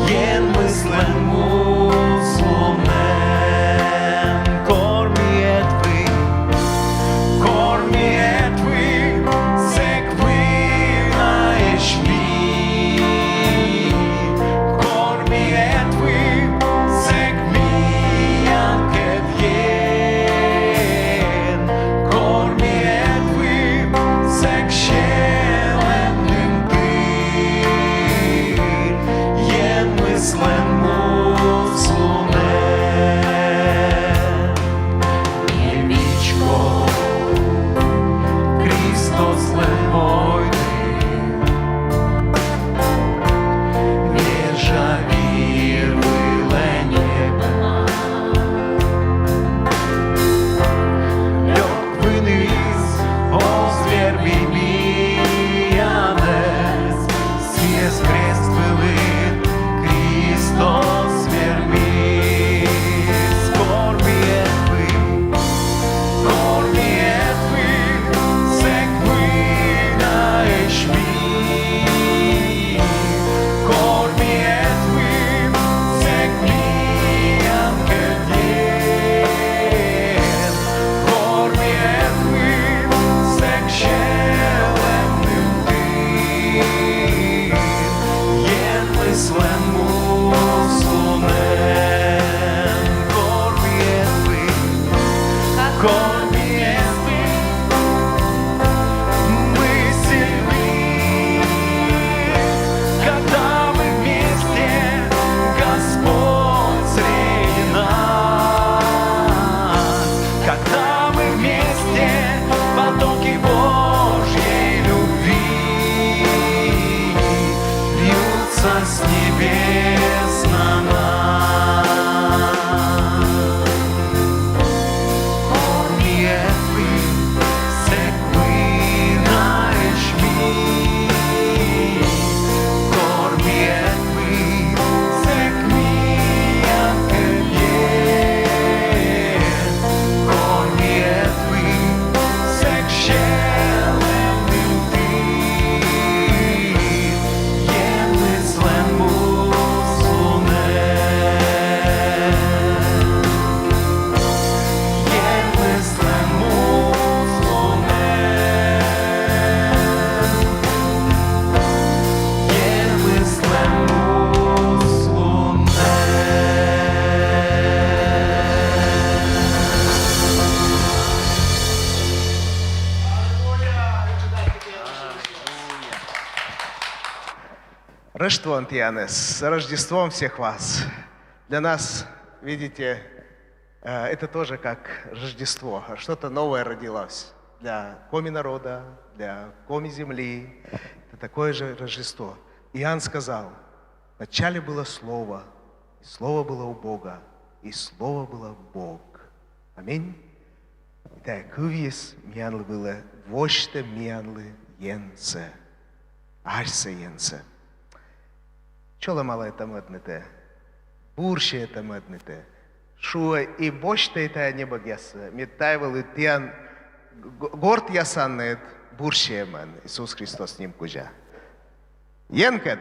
Ен мыслен муслонен. Кормиет вы, секвы на ешми. Кормиет вы, секми янкет ен. Кормиет вы, сек щелем дым тыр. Ен мыслен муслонен. Ебичко, Христос левой вежа вир вылене. Лёг вниз, о зверь бибиянес, съест крест вылыт, Христос вермис. Кормиет вы, секвы на ешми. Кормиет вы, секми янкет ен. Кормиет вы, сек щелем дым тыр. Ен мыслен муслонен. Кормиет вы, мы сильны, когда мы вместе, Господь среди нас. Когда мы вместе, потоки Божьей любви льются с небес на нас. Кормиет вы, секвы на ешми. Кормиет вы, секми янкет ен. Кормиет вы, сек щелем дым тыр. Ен мыслен муслонен. Ен мыслен муслонен. Ен мыслен Рождеством, Тианес, с Рождеством всех вас. Для нас, видите, это тоже как Рождество. Что-то новое родилось для коми народа, для коми земли. Это такое же Рождество. Иоанн сказал, вначале было Слово, и Слово было у Бога, и Слово было Бог. Аминь. Итак, кувис мянлы было, воште мянлы енце, арсе енце. Чола мала это маднете, бурше это маднете, шуа и боште это не богяса, метайвал и тян, горд ясанет, бурше ман, Иисус Христос с ним кужа. Енкет.